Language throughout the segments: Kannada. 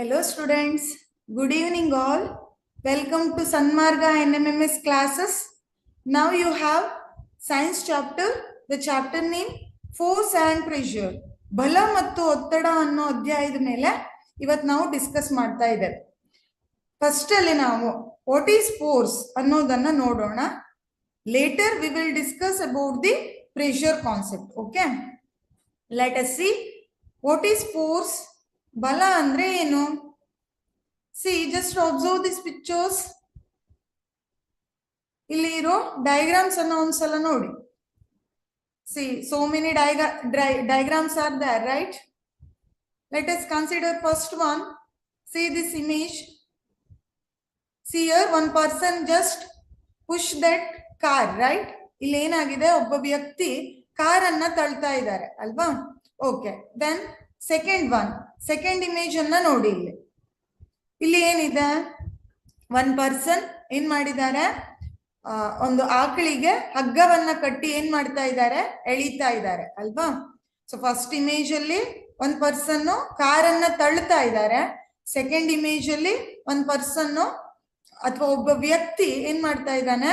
Hello students, good evening all. Welcome to Sanmarga NMMS classes. Now you have science chapter, the chapter name Force and Pressure. ಬಲ ಮತ್ತು ಒತ್ತಡ ಅನ್ನೋ ಅಧ್ಯಾಯದ ಮೇಲೆ ಇವತ್ತು ನಾವು ಡಿಸ್ಕಸ್ ಮಾಡ್ತಾ ಇದ್ದೇವೆ. ಫಸ್ಟ್ ಅಲ್ಲಿ ನಾವು ವಾಟ್ ಈಸ್ ಫೋರ್ಸ್ ಅನ್ನೋದನ್ನ ನೋಡೋಣ. Litre we will discuss about the pressure concept. Okay, let us see what is force. ಬಲ ಅಂದ್ರೆ ಏನು? C, just observe this pictures. ಇಲ್ಲಿ ಇರೋ ಡಯಾಗ್ರಾಮ್ಸ್ ಅನ್ನ ಒಂದ್ಸಲ ನೋಡಿ. C, so many diagrams are there, right? Let us consider first one. See this image. See here, one person just push that car, right? ಇಲ್ಲಿ ಏನಾಗಿದೆ, ಒಬ್ಬ ವ್ಯಕ್ತಿ ಕಾರ್ ಅನ್ನ ತಳ್ತಾ ಇದ್ದಾರೆ ಅಲ್ವಾ? ಓಕೆ, ದೆನ್ ಸೆಕೆಂಡ್ ಇಮೇಜ್ ಅನ್ನ ನೋಡಿ. ಇಲ್ಲಿ ಏನಿದೆ, ಒನ್ ಪರ್ಸನ್ ಏನ್ ಮಾಡಿದ್ದಾರೆ, ಒಂದು ಆಕಳಿಗೆ ಹಗ್ಗವನ್ನ ಕಟ್ಟಿ ಏನ್ ಮಾಡ್ತಾ ಇದ್ದಾರೆ, ಎಳಿತಾ ಇದ್ದಾರೆ ಅಲ್ವಾ? ಸೊ ಫಸ್ಟ್ ಇಮೇಜ್ ಅಲ್ಲಿ ಒಂದ್ ಪರ್ಸನ್ ಕಾರನ್ನ ತಳ್ತಾ ಇದ್ದಾರೆ. ಸೆಕೆಂಡ್ ಇಮೇಜ್ ಅಲ್ಲಿ ಒಂದ್ ಪರ್ಸನ್ ಅಥವಾ ಒಬ್ಬ ವ್ಯಕ್ತಿ ಏನ್ ಮಾಡ್ತಾ ಇದ್ದಾನೆ,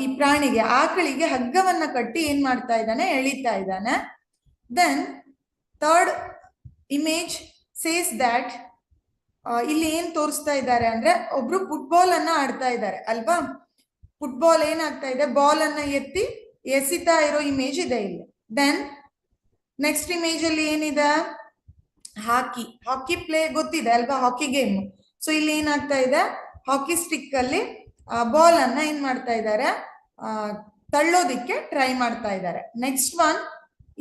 ಈ ಪ್ರಾಣಿಗೆ, ಆಕಳಿಗೆ ಹಗ್ಗವನ್ನ ಕಟ್ಟಿ ಏನ್ ಮಾಡ್ತಾ ಇದ್ದಾನೆ, ಎಳಿತಾ ಇದ್ದಾನೆ. Then third image says that, ಇಲ್ಲಿ ಏನ್ ತೋರಿಸ್ತಾ ಇದ್ದಾರೆ ಅಂದ್ರೆ, ಒಬ್ರು ಫುಟ್ಬಾಲ್ ಅನ್ನ ಆಡ್ತಾ ಇದ್ದಾರೆ ಅಲ್ವಾ? ಫುಟ್ಬಾಲ್ ಏನಾಗ್ತಾ ಇದೆ, ಬಾಲ್ ಅನ್ನ ಎಸಿತಾ ಇರೋ ಇಮೇಜ್ ಇದೆ ಇಲ್ಲಿ. ದೆನ್ ನೆಕ್ಸ್ಟ್ ಇಮೇಜ್ ಅಲ್ಲಿ ಏನಿದೆ, ಹಾಕಿ ಪ್ಲೇ ಗೊತ್ತಿದೆ ಅಲ್ವಾ, ಹಾಕಿ ಗೇಮ್. ಸೊ ಇಲ್ಲಿ ಏನಾಗ್ತಾ ಇದೆ, ಹಾಕಿ ಸ್ಟಿಕ್ ಅಲ್ಲಿ ಬಾಲ್ ಅನ್ನ ಏನ್ ಮಾಡ್ತಾ ಇದ್ದಾರೆ, ತಳ್ಳೋದಿಕ್ಕೆ ಟ್ರೈ ಮಾಡ್ತಾ ಇದ್ದಾರೆ. ನೆಕ್ಸ್ಟ್ ಒನ್,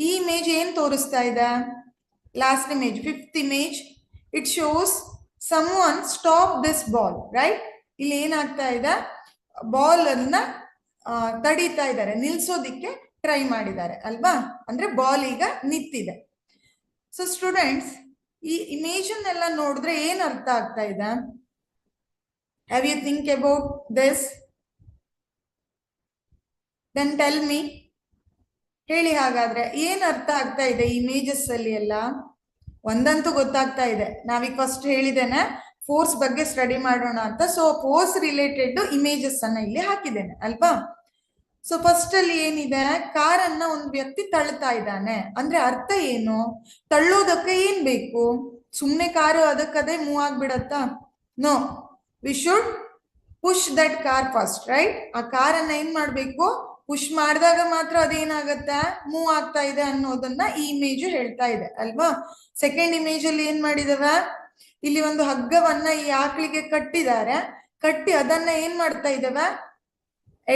ಈ ಇಮೇಜ್ ಏನ್ ತೋರಿಸ್ತಾ ಇದೆ, last image, fifth image, it shows someone stop this ball, right? ಇಲ್ಲಿ ಏನಾಗ್ತಾ ಇದೆ, ಬಾಲ್ ಅನ್ನ ತಡೀತಾ ಇದ್ದಾರೆ, ನಿಲ್ಸೋದಿಕ್ಕೆ ಟ್ರೈ ಮಾಡಿದ್ದಾರೆ ಅಲ್ವಾ? ಅಂದ್ರೆ ಬಾಲ್ ಈಗ ನಿಂತಿದೆ. ಸೊ ಸ್ಟೂಡೆಂಟ್ಸ್, ಈ ಇಮೇಜ್ ಅನ್ನೆಲ್ಲ ನೋಡಿದ್ರೆ ಏನ್ ಅರ್ಥ ಆಗ್ತಾ ಇದೆ? Have you think about this? Then tell me. ಹೇಳಿ ಹಾಗಾದ್ರೆ, ಏನ್ ಅರ್ಥ ಆಗ್ತಾ ಇದೆ ಇಮೇಜಸ್ ಅಲ್ಲಿ ಎಲ್ಲ? ಒಂದಂತೂ ಗೊತ್ತಾಗ್ತಾ ಇದೆ, ನಾವೀಗ ಫಸ್ಟ್ ಹೇಳಿದ್ದೇನೆ ಫೋರ್ಸ್ ಬಗ್ಗೆ ಸ್ಟಡಿ ಮಾಡೋಣ ಅಂತ. ಸೊ ಫೋರ್ಸ್ ರಿಲೇಟೆಡ್ ಇಮೇಜಸ್ ಅನ್ನ ಇಲ್ಲಿ ಹಾಕಿದ್ದೇನೆ ಅಲ್ವಾ? ಸೊ ಫಸ್ಟ್ ಅಲ್ಲಿ ಏನಿದೆ, ಕಾರನ್ನ ಒಂದು ವ್ಯಕ್ತಿ ತಳ್ತಾ ಇದ್ದಾನೆ ಅಂದ್ರೆ ಅರ್ಥ ಏನು? ತಳ್ಳೋದಕ್ಕೆ ಏನ್ ಬೇಕು? ಸುಮ್ನೆ ಕಾರು ಅದಕ್ಕದೇ ಮೂವ್ ಆಗ್ಬಿಡತ್ತಾ? No, we should push that car first, right? ಆ ಕಾರನ್ನ ಏನ್ ಮಾಡ್ಬೇಕು, ಪುಷ್ ಮಾಡಿದಾಗ ಮಾತ್ರ ಅದೇನಾಗತ್ತೆ, ಮೂವ್ ಆಗ್ತಾ ಇದೆ ಅನ್ನೋದನ್ನ ಈ ಇಮೇಜ್ ಹೇಳ್ತಾ ಇದೆ ಅಲ್ವಾ? ಸೆಕೆಂಡ್ ಇಮೇಜ್ ಅಲ್ಲಿ ಏನ್ ಮಾಡಿದವ, ಇಲ್ಲಿ ಒಂದು ಹಗ್ಗವನ್ನ ಈ ಆಕಳಿಗೆ ಕಟ್ಟಿದ್ದಾರೆ, ಕಟ್ಟಿ ಅದನ್ನ ಏನ್ ಮಾಡ್ತಾ ಇದ್ದಾವೆ,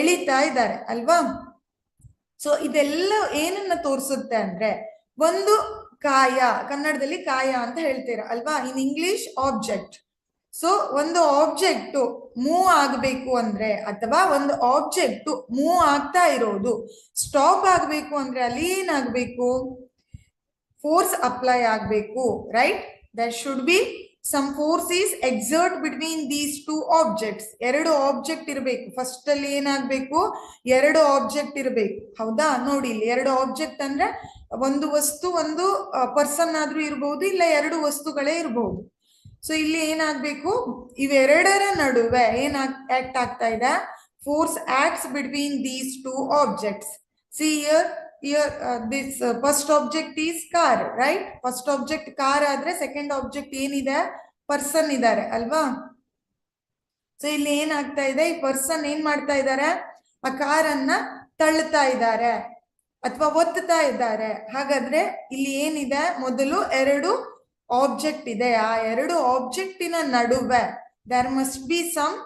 ಎಳಿತಾ ಇದ್ದಾರೆ ಅಲ್ವಾ? ಸೊ ಇದೆಲ್ಲ ಏನನ್ನ ತೋರಿಸುತ್ತೆ ಅಂದ್ರೆ, ಒಂದು ಕಾಯ, ಕನ್ನಡದಲ್ಲಿ ಕಾಯ ಅಂತ ಹೇಳ್ತೀರಾ ಅಲ್ವಾ, ಇನ್ ಇಂಗ್ಲಿಷ್ ಆಬ್ಜೆಕ್ಟ್. ಸೊ ಒಂದು ಆಬ್ಜೆಕ್ಟ್ ಮೂವ್ ಆಗಬೇಕು ಅಂದ್ರೆ, ಅಥವಾ ಒಂದು ಆಬ್ಜೆಕ್ಟ್ ಮೂವ್ ಆಗ್ತಾ ಇರೋದು ಸ್ಟಾಪ್ ಆಗ್ಬೇಕು ಅಂದ್ರೆ ಅಲ್ಲಿ ಏನಾಗ್ಬೇಕು, ಫೋರ್ಸ್ ಅಪ್ಲೈ ಆಗ್ಬೇಕು, right? There should be some force is exert between these two objects. ಎರಡು ಆಬ್ಜೆಕ್ಟ್ ಇರಬೇಕು. ಫಸ್ಟ್ ಅಲ್ಲಿ ಏನಾಗ್ಬೇಕು, ಎರಡು ಆಬ್ಜೆಕ್ಟ್ ಇರಬೇಕು. ಹೌದಾ? ನೋಡಿ, ಇಲ್ಲಿ ಎರಡು ಆಬ್ಜೆಕ್ಟ್ ಅಂದ್ರೆ ಒಂದು ವಸ್ತು, ಒಂದು ಪರ್ಸನ್ ಆದ್ರೂ ಇರಬಹುದು, ಇಲ್ಲ ಎರಡು ವಸ್ತುಗಳೇ ಇರಬಹುದು. ಸೊ ಇಲ್ಲಿ ಏನಾಗ್ಬೇಕು, ಇವೆರಡರ ನಡುವೆ ಆಕ್ಟ್ ಆಗ್ತಾ ಇದೆ, force acts between these two objects. See here this first object is car, right? First object car ಆದ್ರೆ ಸೆಕೆಂಡ್ ಆಬ್ಜೆಕ್ಟ್ ಏನಿದೆ, ಪರ್ಸನ್ ಇದ್ದಾರೆ ಅಲ್ವಾ? ಸೊ ಇಲ್ಲಿ ಏನಾಗ್ತಾ ಇದೆ, ಈ ಪರ್ಸನ್ ಏನ್ ಮಾಡ್ತಾ ಇದ್ದಾರೆ, ಆ ಕಾರನ್ನ ತಳ್ಳುತ್ತಾ ಇದ್ದಾರೆ ಅಥವಾ ಒತ್ತುತ್ತಾ ಇದ್ದಾರೆ. ಹಾಗಾದ್ರೆ ಇಲ್ಲಿ ಏನಿದೆ, ಮೊದಲು ಎರಡು ಆಬ್ಜೆಕ್ಟ್ ಇದೆ, ಆ ಎರಡು ಆಬ್ಜೆಕ್ಟಿನ ನಡುವೆ there must be some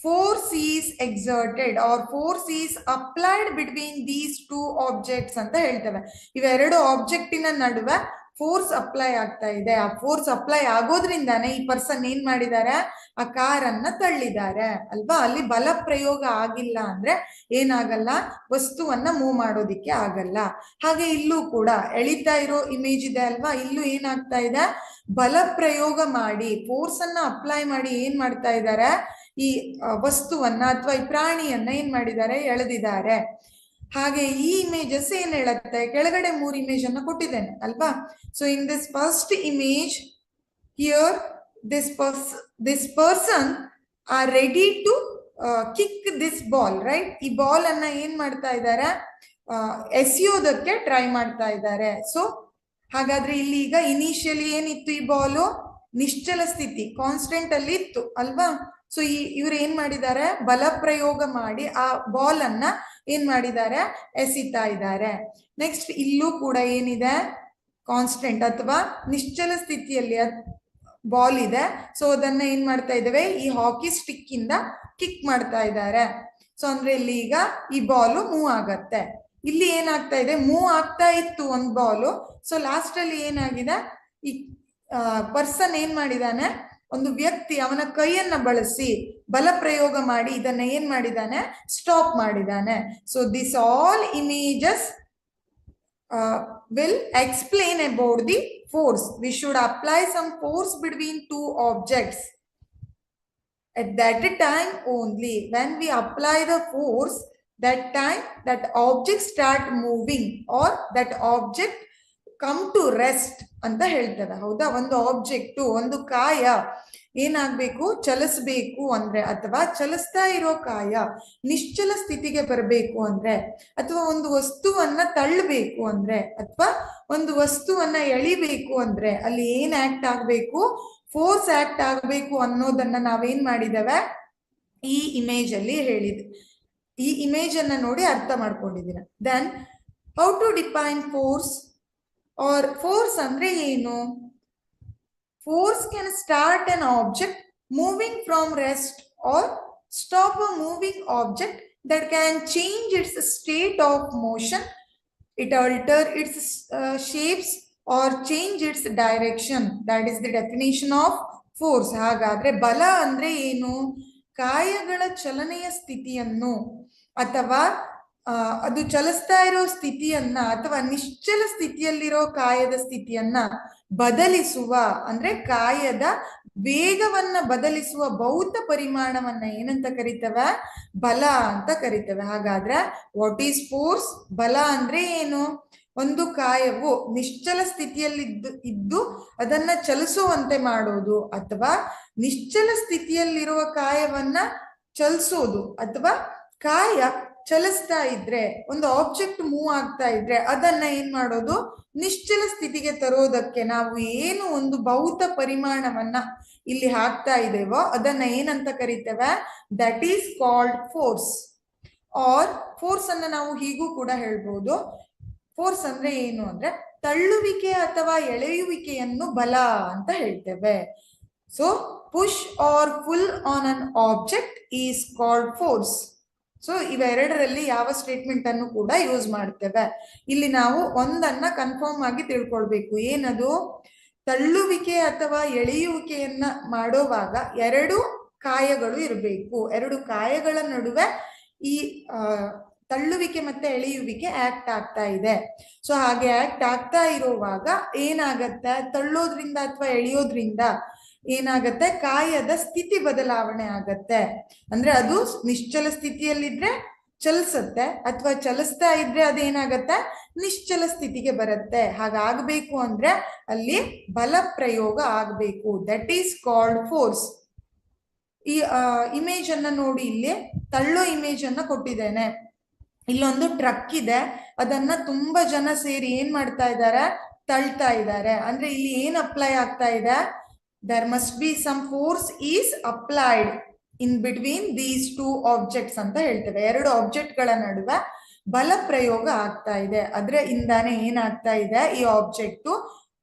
force is exerted or force is applied between these two objects ಅಂತ ಹೇಳ್ತೇವೆ. ಇವೆರಡು ಆಬ್ಜೆಕ್ಟಿನ ನಡುವೆ ಫೋರ್ಸ್ ಅಪ್ಲೈ ಆಗ್ತಾ ಇದೆ. ಆ ಫೋರ್ಸ್ ಅಪ್ಲೈ ಆಗೋದ್ರಿಂದಾನೆ ಈ ಪರ್ಸನ್ ಏನ್ ಮಾಡಿದ್ದಾರೆ, ಆ ಕಾರನ್ನ ತಳ್ಳಿದ್ದಾರೆ ಅಲ್ವಾ? ಅಲ್ಲಿ ಬಲ ಪ್ರಯೋಗ ಆಗಿಲ್ಲ ಅಂದ್ರೆ ಏನಾಗಲ್ಲ, ವಸ್ತುವನ್ನ ಮೂವ್ ಮಾಡೋದಿಕ್ಕೆ ಆಗಲ್ಲ. ಹಾಗೆ ಇಲ್ಲೂ ಕೂಡ ಎಳಿತಾ ಇರೋ ಇಮೇಜ್ ಇದೆ ಅಲ್ವಾ, ಇಲ್ಲೂ ಏನಾಗ್ತಾ ಇದೆ, ಬಲ ಪ್ರಯೋಗ ಮಾಡಿ, ಫೋರ್ಸ್ ಅನ್ನ ಅಪ್ಲೈ ಮಾಡಿ ಏನ್ ಮಾಡ್ತಾ ಇದ್ದಾರೆ, ಈ ವಸ್ತುವನ್ನ ಅಥವಾ ಈ ಪ್ರಾಣಿಯನ್ನ ಏನ್ ಮಾಡಿದ್ದಾರೆ, ಎಳೆದಿದ್ದಾರೆ. ಹಾಗೆ ಈ ಇಮೇಜಸ್ ಏನ್ ಹೇಳುತ್ತೆ, ಕೆಳಗಡೆ 3 ಇಮೇಜ್ ಅನ್ನ ಕೊಟ್ಟಿದ್ದೇನೆ ಅಲ್ವಾ? So in this first image here this person are ready to kick this ball, right? ಈ ಬಾಲ್ ಅನ್ನ ಏನ್ ಮಾಡ್ತಾ ಇದ್ದಾರೆ, ಎಸೆಯೋದಕ್ಕೆ ಟ್ರೈ ಮಾಡ್ತಾ ಇದ್ದಾರೆ. ಸೊ ಹಾಗಾದ್ರೆ ಇಲ್ಲಿ ಈಗ ಇನಿಷಿಯಲಿ ಏನಿತ್ತು, ಈ ಬಾಲು ನಿಶ್ಚಲ ಸ್ಥಿತಿ ಕಾನ್ಸ್ಟೆಂಟ್ ಅಲ್ಲಿ ಇತ್ತು ಅಲ್ವಾ. ಸೊ ಇವ್ರು ಏನ್ ಮಾಡಿದ್ದಾರೆ, ಬಲ ಪ್ರಯೋಗ ಮಾಡಿ ಆ ಬಾಲ್ ಅನ್ನ ಏನ್ ಮಾಡಿದ್ದಾರೆ, ಎಸಿತಾ ಇದ್ದಾರೆ. ನೆಕ್ಸ್ಟ್ ಇಲ್ಲೂ ಕೂಡ ಏನಿದೆ, ಕಾನ್ಸ್ಟೆಂಟ್ ಅಥವಾ ನಿಶ್ಚಲ ಸ್ಥಿತಿಯಲ್ಲಿ ಬಾಲ್ ಇದೆ. ಸೊ ಅದನ್ನ ಏನ್ ಮಾಡ್ತಾ ಇದ್ದೇವೆ, ಈ ಹಾಕಿ ಸ್ಟಿಕ್ ಇಂದ ಕಿಕ್ ಮಾಡ್ತಾ ಇದ್ದಾರೆ. ಸೊ ಅಂದ್ರೆ ಇಲ್ಲಿ ಈಗ ಈ ಬಾಲು ಮೂವ್ ಆಗತ್ತೆ. ಇಲ್ಲಿ ಏನಾಗ್ತಾ ಇದೆ, ಮೂವ್ ಆಗ್ತಾ ಇತ್ತು ಒಂದ್ ಬಾಲು. ಸೊ ಲಾಸ್ಟ್ ಅಲ್ಲಿ ಏನಾಗಿದೆ, ಈ ಪರ್ಸನ್ ಏನ್ ಮಾಡಿದಾನೆ, ಒಂದು ವ್ಯಕ್ತಿ ಅವನ ಕೈಯನ್ನ ಬಳಸಿ ಬಲ ಪ್ರಯೋಗ ಮಾಡಿ ಇದನ್ನ ಏನ್ ಮಾಡಿದಾನೆ, ಸ್ಟಾಪ್ ಮಾಡಿದಾನೆ. So this all images will explain about the force. We should apply some force between two objects. At that time only, when we apply the force, that time that object start moving or that object come to rest ಅಂತ ಹೇಳ್ತೇವೆ. ಹೌದಾ, ಒಂದು ಆಬ್ಜೆಕ್ಟ್, ಒಂದು ಕಾಯ ಏನಾಗ್ಬೇಕು, ಚಲಿಸ್ಬೇಕು ಅಂದ್ರೆ, ಅಥವಾ ಚಲಿಸ್ತಾ ಇರೋ ಕಾಯ ನಿಶ್ಚಲ ಸ್ಥಿತಿಗೆ ಬರಬೇಕು ಅಂದ್ರೆ, ಅಥವಾ ಒಂದು ವಸ್ತುವನ್ನ ತಳ್ಳಬೇಕು ಅಂದ್ರೆ, ಅಥವಾ ಒಂದು ವಸ್ತುವನ್ನ ಎಳಿಬೇಕು ಅಂದ್ರೆ ಅಲ್ಲಿ ಏನ್ ಆಕ್ಟ್ ಆಗ್ಬೇಕು, ಫೋರ್ಸ್ ಆಕ್ಟ್ ಆಗ್ಬೇಕು ಅನ್ನೋದನ್ನ ನಾವೇನ್ ಮಾಡಿದ್ದೇವೆ, ಈ ಇಮೇಜ್ ಅಲ್ಲಿ ಹೇಳಿದೆ. ಈ ಇಮೇಜ್ ಅನ್ನ ನೋಡಿ ಅರ್ಥ ಮಾಡ್ಕೊಂಡಿದ್ದೀರ. Then how to define force or force ಅಂದ್ರೆ ಏನು? Force can start an object moving from rest or stop a moving object that can change its state of motion. It alter its shapes or change its direction. That is the definition of force. ಹಾಗಾದ್ರೆ ಬಲ ಅಂದ್ರೆ ಏನು? ಕಾಯಗಳ ಚಲನೆಯ ಸ್ಥಿತಿಯನ್ನು ಅಥವಾ ಅದು ಚಲಿಸ್ತಾ ಇರೋ ಸ್ಥಿತಿಯನ್ನ ಅಥವಾ ನಿಶ್ಚಲ ಸ್ಥಿತಿಯಲ್ಲಿರೋ ಕಾಯದ ಸ್ಥಿತಿಯನ್ನ ಬದಲಿಸುವ, ಅಂದ್ರೆ ಕಾಯದ ವೇಗವನ್ನ ಬದಲಿಸುವ ಭೌತ ಪರಿಮಾಣವನ್ನ ಏನಂತ ಕರಿತೇವೆ, ಬಲ ಅಂತ ಕರಿತೇವೆ. ಹಾಗಾದ್ರೆ ವಾಟ್ ಈಸ್ ಫೋರ್ಸ್? ಬಲ ಅಂದ್ರೆ ಏನು? ಒಂದು ಕಾಯವು ನಿಶ್ಚಲ ಸ್ಥಿತಿಯಲ್ಲಿ ಇದ್ದು ಅದನ್ನ ಚಲಿಸುವಂತೆ ಮಾಡೋದು, ಅಥವಾ ನಿಶ್ಚಲ ಸ್ಥಿತಿಯಲ್ಲಿರುವ ಕಾಯವನ್ನ ಚಲಿಸೋದು, ಅಥವಾ ಕಾಯ ಚಲಿಸ್ತಾ ಇದ್ರೆ, ಒಂದು ಆಬ್ಜೆಕ್ಟ್ ಮೂವ್ ಆಗ್ತಾ ಇದ್ರೆ ಅದನ್ನ ಏನ್ ಮಾಡೋದು, ನಿಶ್ಚಲ ಸ್ಥಿತಿಗೆ ತರೋದಕ್ಕೆ ನಾವು ಏನು ಒಂದು ಭೌತ ಪರಿಮಾಣವನ್ನ ಇಲ್ಲಿ ಹಾಕ್ತಾ ಇದ್ದೇವೋ ಅದನ್ನ ಏನಂತ ಕರಿತೇವೆ, that is called force. Or force ಅನ್ನ ನಾವು ಹೀಗೂ ಕೂಡ ಹೇಳ್ಬೋದು. ಫೋರ್ಸ್ ಅಂದ್ರೆ ಏನು ಅಂದ್ರೆ ತಳ್ಳುವಿಕೆ ಅಥವಾ ಎಳೆಯುವಿಕೆಯನ್ನು ಬಲ ಅಂತ ಹೇಳ್ತೇವೆ. So push or pull on an object is called force. So ಇವೆರಡರಲ್ಲಿ ಯಾವ ಸ್ಟೇಟ್ಮೆಂಟ್ ಅನ್ನು ಕೂಡ ಯೂಸ್ ಮಾಡ್ತೇವೆ. ಇಲ್ಲಿ ನಾವು ಒಂದನ್ನ ಕನ್ಫರ್ಮ್ ಆಗಿ ತಿಳ್ಕೊಳ್ಬೇಕು. ಏನದು? ತಳ್ಳುವಿಕೆ ಅಥವಾ ಎಳೆಯುವಿಕೆಯನ್ನ ಮಾಡೋವಾಗ ಎರಡು ಕಾಯಗಳು ಇರಬೇಕು. ಎರಡು ಕಾಯಗಳ ನಡುವೆ ಈ ತಳ್ಳುವಿಕೆ ಮತ್ತೆ ಎಳೆಯುವಿಕೆ ಆಕ್ಟ್ ಆಗ್ತಾ ಇದೆ. ಸೊ ಹಾಗೆ ಆಕ್ಟ್ ಆಗ್ತಾ ಇರುವಾಗ ಏನಾಗತ್ತೆ, ತಳ್ಳೋದ್ರಿಂದ ಅಥವಾ ಎಳೆಯೋದ್ರಿಂದ ಏನಾಗತ್ತೆ, ಕಾಯದ ಸ್ಥಿತಿ ಬದಲಾವಣೆ ಆಗತ್ತೆ. ಅಂದ್ರೆ ಅದು ನಿಶ್ಚಲ ಸ್ಥಿತಿಯಲ್ಲಿದ್ರೆ ಚಲಿಸತ್ತೆ, ಅಥವಾ ಚಲಿಸ್ತಾ ಇದ್ರೆ ಅದೇನಾಗತ್ತೆ, ನಿಶ್ಚಲ ಸ್ಥಿತಿಗೆ ಬರುತ್ತೆ. ಹಾಗಾಗ್ಬೇಕು ಅಂದ್ರೆ ಅಲ್ಲಿ ಬಲ ಪ್ರಯೋಗ ಆಗ್ಬೇಕು. That is called force. ಈ ಇಮೇಜ್ ಅನ್ನ ನೋಡಿ, ಇಲ್ಲಿ ತಳ್ಳೋ ಇಮೇಜ್ ಅನ್ನ ಕೊಟ್ಟಿದ್ದೇನೆ. ಇಲ್ಲೊಂದು ಟ್ರಕ್ ಇದೆ, ಅದನ್ನ ತುಂಬಾ ಜನ ಸೇರಿ ಏನ್ ಮಾಡ್ತಾ ಇದ್ದಾರೆ, ತಳ್ತಾ ಇದ್ದಾರೆ. ಅಂದ್ರೆ ಇಲ್ಲಿ ಏನ್ ಅಪ್ಲೈ ಆಗ್ತಾ ಇದೆ, there must be some force is applied in between these two objects ಅಂತ ಹೇಳ್ತೇವೆ. ಎರಡು ಆಬ್ಜೆಕ್ಟ್ ಗಳ ನಡುವೆ ಬಲ ಪ್ರಯೋಗ ಆಗ್ತಾ ಇದೆ. ಅದ್ರ ಇಂದಾನೆ ಏನಾಗ್ತಾ ಇದೆ, ಈ ಆಬ್ಜೆಕ್ಟ್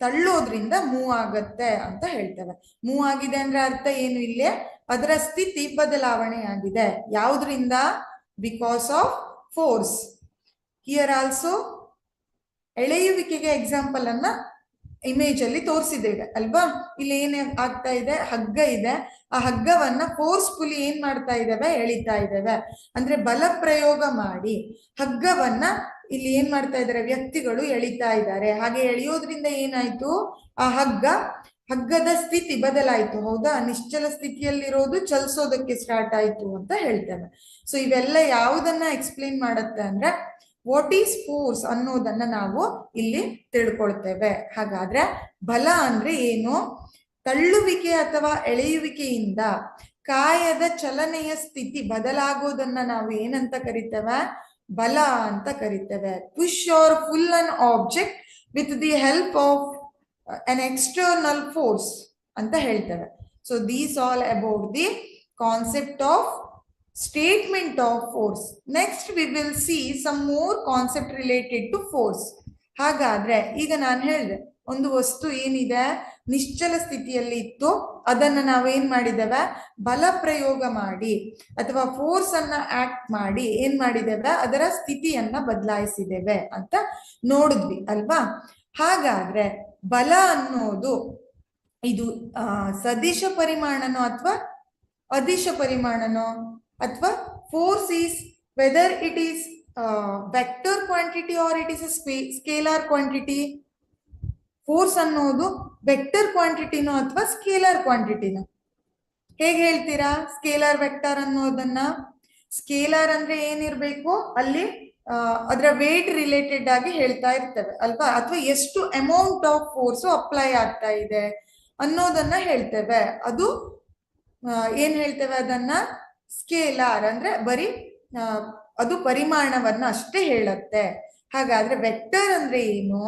ತಳ್ಳೋದ್ರಿಂದ ಮೂವ್ ಆಗತ್ತೆ ಅಂತ ಹೇಳ್ತೇವೆ. ಮೂವ್ ಆಗಿದೆ ಅಂದ್ರೆ ಅರ್ಥ ಏನು, ಇಲ್ಲಿ ಅದರ ಸ್ಥಿತಿ ಬದಲಾವಣೆ ಆಗಿದೆ. ಯಾವುದ್ರಿಂದ? Because of force. Here also ಎಳೆಯುವಿಕೆಗೆ ಎಕ್ಸಾಂಪಲ್ ಅನ್ನ ಇಮೇಜ್ ಅಲ್ಲಿ ತೋರಿಸಿದ್ದೇವೆ ಅಲ್ವಾ. ಇಲ್ಲಿ ಏನ್ ಆಗ್ತಾ ಇದೆ, ಹಗ್ಗ ಇದೆ. ಆ ಹಗ್ಗವನ್ನ ಫೋರ್ಸ್ಫುಲಿ ಏನ್ ಮಾಡ್ತಾ ಇದ್ದೇವೆ, ಎಳಿತಾ ಇದ್ದೇವೆ. ಅಂದ್ರೆ ಬಲ ಪ್ರಯೋಗ ಮಾಡಿ ಹಗ್ಗವನ್ನ ಇಲ್ಲಿ ಏನ್ ಮಾಡ್ತಾ ಇದ್ದಾರೆ, ವ್ಯಕ್ತಿಗಳು ಎಳಿತಾ ಇದ್ದಾರೆ. ಹಾಗೆ ಎಳೆಯೋದ್ರಿಂದ ಏನಾಯ್ತು, ಆ ಹಗ್ಗದ ಸ್ಥಿತಿ ಬದಲಾಯ್ತು. ಹೌದಾ, ನಿಶ್ಚಲ ಸ್ಥಿತಿಯಲ್ಲಿರೋದು ಚಲಿಸೋದಕ್ಕೆ ಸ್ಟಾರ್ಟ್ ಆಯ್ತು ಅಂತ ಹೇಳ್ತೇವೆ. ಸೊ ಇವೆಲ್ಲ ಯಾವುದನ್ನ ಎಕ್ಸ್ಪ್ಲೇನ್ ಮಾಡತ್ತೆ ಅಂದ್ರೆ ವಾಟ್ ಈಸ್ ಫೋರ್ಸ್ ಅನ್ನೋದನ್ನ ನಾವು ಇಲ್ಲಿ ತಿಳ್ಕೊಳ್ತೇವೆ. ಹಾಗಾದ್ರೆ ಬಲ ಅಂದ್ರೆ ಏನು? ತಳ್ಳುವಿಕೆ ಅಥವಾ ಎಳೆಯುವಿಕೆಯಿಂದ ಕಾಯದ ಚಲನೆಯ ಸ್ಥಿತಿ ಬದಲಾಗೋದನ್ನ ನಾವು ಏನಂತ ಕರಿತೇವೆ? ಬಲ ಅಂತ ಕರಿತೇವೆ. Push or pull an object with the help of an external force ಅಂತ ಹೇಳ್ತೇವೆ. So these all about the concept of statement of force. Next we will see some more concept related to force. ಹಾಗಾದ್ರೆ ಈಗ ನಾನು ಹೇಳಿದೆ, ಒಂದು ವಸ್ತು ಏನಿದೆ ನಿಶ್ಚಲ ಸ್ಥಿತಿಯಲ್ಲಿ ಇತ್ತು, ಅದನ್ನ ನಾವೇನ್ ಮಾಡಿದ್ದೇವೆ? ಬಲ ಪ್ರಯೋಗ ಮಾಡಿ ಅಥವಾ ಫೋರ್ಸ್ ಅನ್ನ ಆಕ್ಟ್ ಮಾಡಿ ಏನ್ ಮಾಡಿದ್ದೇವೆ? ಅದರ ಸ್ಥಿತಿಯನ್ನ ಬದಲಾಯಿಸಿದ್ದೇವೆ ಅಂತ ನೋಡಿದ್ವಿ ಅಲ್ವಾ? ಹಾಗಾದ್ರೆ ಬಲ ಅನ್ನೋದು ಇದು ಸದಿಶ ಪರಿಮಾಣನೋ ಅಥವಾ ಅದಿಶ ಪರಿಮಾಣನೋ, ಅಥವಾ force is whether it is vector quantity or it is a scalar quantity? Force ಅನ್ನೋದು ವೆಕ್ಟರ್ ಕ್ವಾಂಟಿಟಿನೋ ಅಥವಾ ಸ್ಕೇಲಾರ್ ಕ್ವಾಂಟಿಟಿನೋ? ಹೇಗೆ ಹೇಳ್ತೀರಾ ಸ್ಕೇಲಾರ್ ವೆಕ್ಟರ್ ಅನ್ನೋದನ್ನ? ಸ್ಕೇಲಾರ್ ಅಂದ್ರೆ ಏನಿರ್ಬೇಕು ಅಲ್ಲಿ? ಅದರ ವೇಟ್ ರಿಲೇಟೆಡ್ ಆಗಿ ಹೇಳ್ತಾ ಇರ್ತೇವೆ ಅಲ್ವಾ? ಅಥವಾ ಎಷ್ಟು ಅಮೌಂಟ್ ಆಫ್ ಫೋರ್ಸ್ ಅಪ್ಲೈ ಆಗ್ತಾ ಇದೆ ಅನ್ನೋದನ್ನ ಹೇಳ್ತೇವೆ. ಅದು ಏನ್ ಹೇಳ್ತೇವೆ ಅದನ್ನ? ಸ್ಕೇಲಾರ್ ಅಂದ್ರೆ ಬರೀ ಅದು ಪರಿಮಾಣವನ್ನ ಅಷ್ಟೇ ಹೇಳುತ್ತೆ. ಹಾಗಾದ್ರೆ ವೆಕ್ಟರ್ ಅಂದ್ರೆ ಏನು?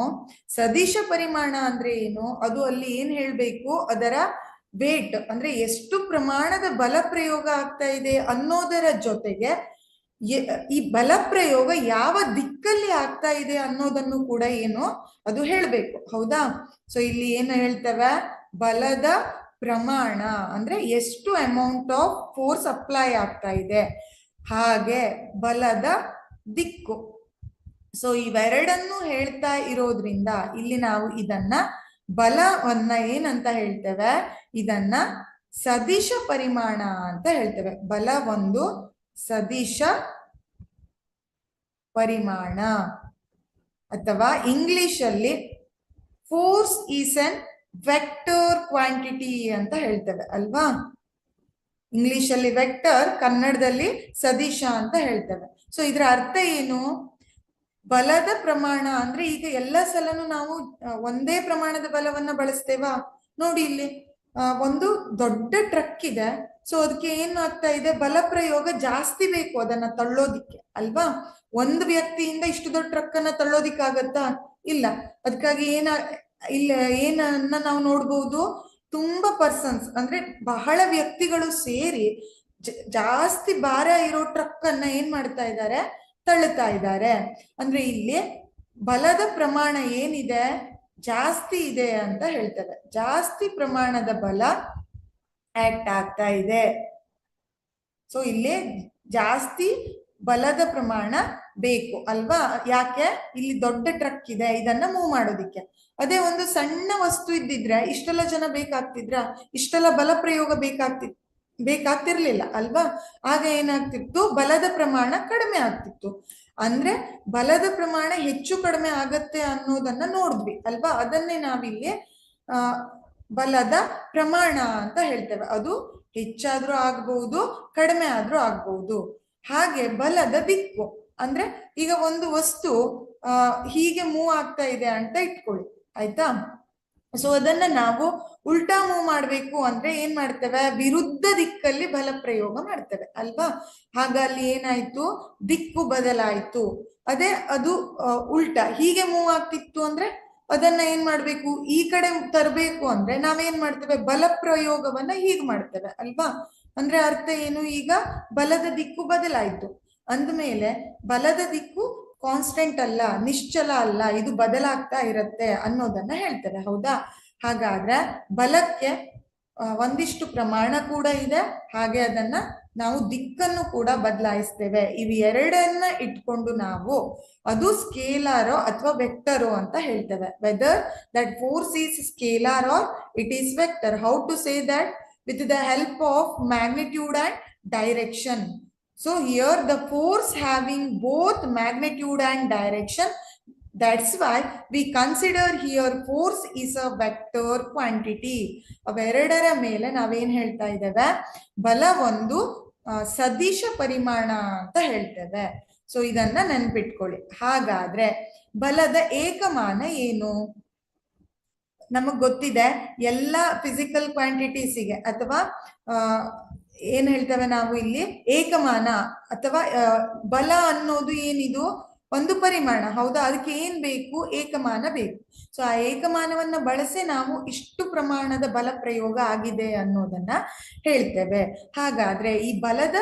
ಸದಿಶ ಪರಿಮಾಣ ಅಂದ್ರೆ ಏನು? ಅದು ಅಲ್ಲಿ ಏನ್ ಹೇಳ್ಬೇಕು? ಅದರ ವೇಟ್ ಅಂದ್ರೆ ಎಷ್ಟು ಪ್ರಮಾಣದ ಬಲ ಪ್ರಯೋಗ ಆಗ್ತಾ ಇದೆ ಅನ್ನೋದರ ಜೊತೆಗೆ ಈ ಬಲ ಪ್ರಯೋಗ ಯಾವ ದಿಕ್ಕಲ್ಲಿ ಆಗ್ತಾ ಇದೆ ಅನ್ನೋದನ್ನು ಕೂಡ ಏನು ಅದು ಹೇಳ್ಬೇಕು. ಹೌದಾ? ಸೊ ಇಲ್ಲಿ ಏನು ಹೇಳ್ತೇವೆ? ಬಲದ ಪ್ರಮಾಣ ಅಂದ್ರೆ ಎಷ್ಟು ಅಮೌಂಟ್ ಆಫ್ ಫೋರ್ಸ್ ಅಪ್ಲೈ ಆಗ್ತಾ ಇದೆ, ಹಾಗೆ ಬಲದ ದಿಕ್ಕು. ಸೊ ಇವೆರಡನ್ನು ಹೇಳ್ತಾ ಇರೋದ್ರಿಂದ ಇಲ್ಲಿ ನಾವು ಇದನ್ನ ಬಲವನ್ನ ಏನಂತ ಹೇಳ್ತೇವೆ? ಇದನ್ನ ಸದಿಶ ಪರಿಮಾಣ ಅಂತ ಹೇಳ್ತೇವೆ. ಬಲ ಒಂದು ಸದಿಶ ಪರಿಮಾಣ, ಅಥವಾ ಇಂಗ್ಲಿಷ್ ಅಲ್ಲಿ force is an vector quantity ಅಂತ ಹೇಳ್ತೇವೆ ಅಲ್ವಾ? ಇಂಗ್ಲಿಷ್ ಅಲ್ಲಿ ವೆಕ್ಟರ್, ಕನ್ನಡದಲ್ಲಿ ಸದಿಶ ಅಂತ ಹೇಳ್ತೇವೆ. ಸೊ ಇದರ ಅರ್ಥ ಏನು? ಬಲದ ಪ್ರಮಾಣ ಅಂದ್ರೆ ಈಗ ಎಲ್ಲ ಸಲನು ನಾವು ಒಂದೇ ಪ್ರಮಾಣದ ಬಲವನ್ನ ಬಳಸ್ತೇವಾ? ನೋಡಿ ಇಲ್ಲಿ ಒಂದು ದೊಡ್ಡ ಟ್ರಕ್ ಇದೆ. ಸೊ ಅದಕ್ಕೆ ಏನ್ ಆಗ್ತಾ ಇದೆ? ಬಲ ಪ್ರಯೋಗ ಜಾಸ್ತಿ ಬೇಕು ಅದನ್ನ ತಳ್ಳೋದಿಕ್ಕೆ ಅಲ್ವಾ? ಒಂದು ವ್ಯಕ್ತಿಯಿಂದ ಇಷ್ಟು ದೊಡ್ಡ ಟ್ರಕ್ ಅನ್ನ ತಳ್ಳೋದಿಕ್ಕಾಗತ್ತಾ? ಇಲ್ಲ. ಅದಕ್ಕಾಗಿ ಏನನ್ನ ನಾವು ನೋಡ್ಬೋದು? ತುಂಬಾ ಪರ್ಸನ್ಸ್ ಅಂದ್ರೆ ಬಹಳ ವ್ಯಕ್ತಿಗಳು ಸೇರಿ ಜಾಸ್ತಿ ಭಾರ ಇರೋ ಟ್ರಕ್ ಅನ್ನ ಏನ್ ಮಾಡ್ತಾ ಇದ್ದಾರೆ? ತಳ್ಳುತ್ತಾ ಇದ್ದಾರೆ. ಅಂದ್ರೆ ಇಲ್ಲಿ ಬಲದ ಪ್ರಮಾಣ ಏನಿದೆ? ಜಾಸ್ತಿ ಇದೆ ಅಂತ ಹೇಳ್ತೇವೆ. ಜಾಸ್ತಿ ಪ್ರಮಾಣದ ಬಲ ಆಕ್ಟ್ ಆಗ್ತಾ ಇದೆ. ಸೊ ಇಲ್ಲಿ ಜಾಸ್ತಿ ಬಲದ ಪ್ರಮಾಣ ಬೇಕು ಅಲ್ವಾ? ಯಾಕೆ? ಇಲ್ಲಿ ದೊಡ್ಡ ಟ್ರಕ್ ಇದೆ, ಇದನ್ನ ಮೂವ್ ಮಾಡೋದಿಕ್ಕೆ. ಅದೇ ಒಂದು ಸಣ್ಣ ವಸ್ತು ಇದ್ದಿದ್ರೆ ಇಷ್ಟೆಲ್ಲ ಜನ ಬೇಕಾಗ್ತಿದ್ರ? ಇಷ್ಟೆಲ್ಲ ಬಲ ಪ್ರಯೋಗ ಬೇಕಾಗ್ತಿರ್ಲಿಲ್ಲ ಅಲ್ವಾ? ಆಗ ಏನಾಗ್ತಿತ್ತು? ಬಲದ ಪ್ರಮಾಣ ಕಡಿಮೆ ಆಗ್ತಿತ್ತು. ಅಂದ್ರೆ ಬಲದ ಪ್ರಮಾಣ ಹೆಚ್ಚು ಕಡಿಮೆ ಆಗತ್ತೆ ಅನ್ನೋದನ್ನ ನೋಡಿದ್ವಿ ಅಲ್ವಾ? ಅದನ್ನೇ ನಾವಿಲ್ಲಿ ಬಲದ ಪ್ರಮಾಣ ಅಂತ ಹೇಳ್ತೇವೆ. ಅದು ಹೆಚ್ಚಾದ್ರೂ ಆಗ್ಬಹುದು, ಕಡಿಮೆ ಆದ್ರೂ ಆಗ್ಬಹುದು. ಹಾಗೆ ಬಲದ ದಿಕ್ಕು ಅಂದ್ರೆ ಈಗ ಒಂದು ವಸ್ತು ಹೀಗೆ ಮೂವ್ ಆಗ್ತಾ ಇದೆ ಅಂತ ಇಟ್ಕೊಳ್ಳಿ, ಆಯ್ತಾ? ಸೊ ಅದನ್ನ ನಾವು ಉಲ್ಟಾ ಮೂವ್ ಮಾಡ್ಬೇಕು ಅಂದ್ರೆ ಏನ್ ಮಾಡ್ತೇವೆ? ವಿರುದ್ಧ ದಿಕ್ಕಲ್ಲಿ ಬಲ ಪ್ರಯೋಗ ಮಾಡ್ತೇವೆ ಅಲ್ವಾ? ಹಾಗಲ್ಲಿ ಏನಾಯ್ತು? ದಿಕ್ಕು ಬದಲಾಯ್ತು. ಅದೇ ಅದು ಉಲ್ಟಾ ಹೀಗೆ ಮೂವ್ ಆಗ್ತಿತ್ತು ಅಂದ್ರೆ ಅದನ್ನ ಏನ್ ಮಾಡ್ಬೇಕು? ಈ ಕಡೆ ತರಬೇಕು ಅಂದ್ರೆ ನಾವೇನ್ ಮಾಡ್ತೇವೆ? ಬಲ ಪ್ರಯೋಗವನ್ನ ಹೀಗ್ ಮಾಡ್ತೇವೆ ಅಲ್ವಾ? ಅಂದ್ರೆ ಅರ್ಥ ಏನು? ಈಗ ಬಲದ ದಿಕ್ಕು ಬದಲಾಯ್ತು ಅಂದ್ಮೇಲೆ ಬಲದ ದಿಕ್ಕು ಕಾನ್ಸ್ಟೆಂಟ್ ಅಲ್ಲ, ನಿಶ್ಚಲ ಅಲ್ಲ, ಇದು ಬದಲಾಗ್ತಾ ಇರತ್ತೆ ಅನ್ನೋದನ್ನ ಹೇಳ್ತೇವೆ. ಹೌದಾ? ಹಾಗಾದ್ರೆ ಬಲಕ್ಕೆ ಒಂದಿಷ್ಟು ಪ್ರಮಾಣ ಕೂಡ ಇದೆ, ಹಾಗೆ ಅದನ್ನ ನಾವು ದಿಕ್ಕನ್ನು ಕೂಡ ಬದಲಾಯಿಸ್ತೇವೆ. ಇವು ಎರಡನ್ನ ಇಟ್ಕೊಂಡು ನಾವು ಅದು ಸ್ಕೇಲಾರೋ ಅಥವಾ ವೆಕ್ಟರೋ ಅಂತ ಹೇಳ್ತೇವೆ. Whether that force is scalar or it is vector. How to say that? With the help of magnitude and direction. So here the force having both magnitude and direction, that's why we consider here force is a vector quantity. ಅವೆರಡರ ಮೇಲೆ ನಾವೇನ್ ಹೇಳ್ತಾ ಇದ್ದೇವೆ? ಬಲ ಒಂದು ಸದಿಶ ಪರಿಮಾಣ ಅಂತ ಹೇಳ್ತೇವೆ. ಸೊ ಇದನ್ನ ನೆನ್ಪಿಟ್ಕೊಳ್ಳಿ. ಹಾಗಾದ್ರೆ ಬಲದ ಏಕಮಾನ ಏನು? ನಮಗ್ ಗೊತ್ತಿದೆ ಎಲ್ಲ ಫಿಸಿಕಲ್ ಕ್ವಾಂಟಿಟೀಸಿಗೆ ಅಥವಾ ಏನ್ ಹೇಳ್ತೇವೆ ನಾವು ಇಲ್ಲಿ ಏಕಮಾನ ಅಥವಾ ಬಲ ಅನ್ನೋದು ಏನಿದು ಒಂದು ಪರಿಮಾಣ, ಹೌದಾ? ಅದಕ್ಕೆ ಏನ್ ಬೇಕು? ಏಕಮಾನ ಬೇಕು. ಸೊ ಆ ಏಕಮಾನವನ್ನ ಬಳಸಿ ನಾವು ಇಷ್ಟು ಪ್ರಮಾಣದ ಬಲ ಪ್ರಯೋಗ ಆಗಿದೆ ಅನ್ನೋದನ್ನ ಹೇಳ್ತೇವೆ. ಹಾಗಾದ್ರೆ ಈ ಬಲದ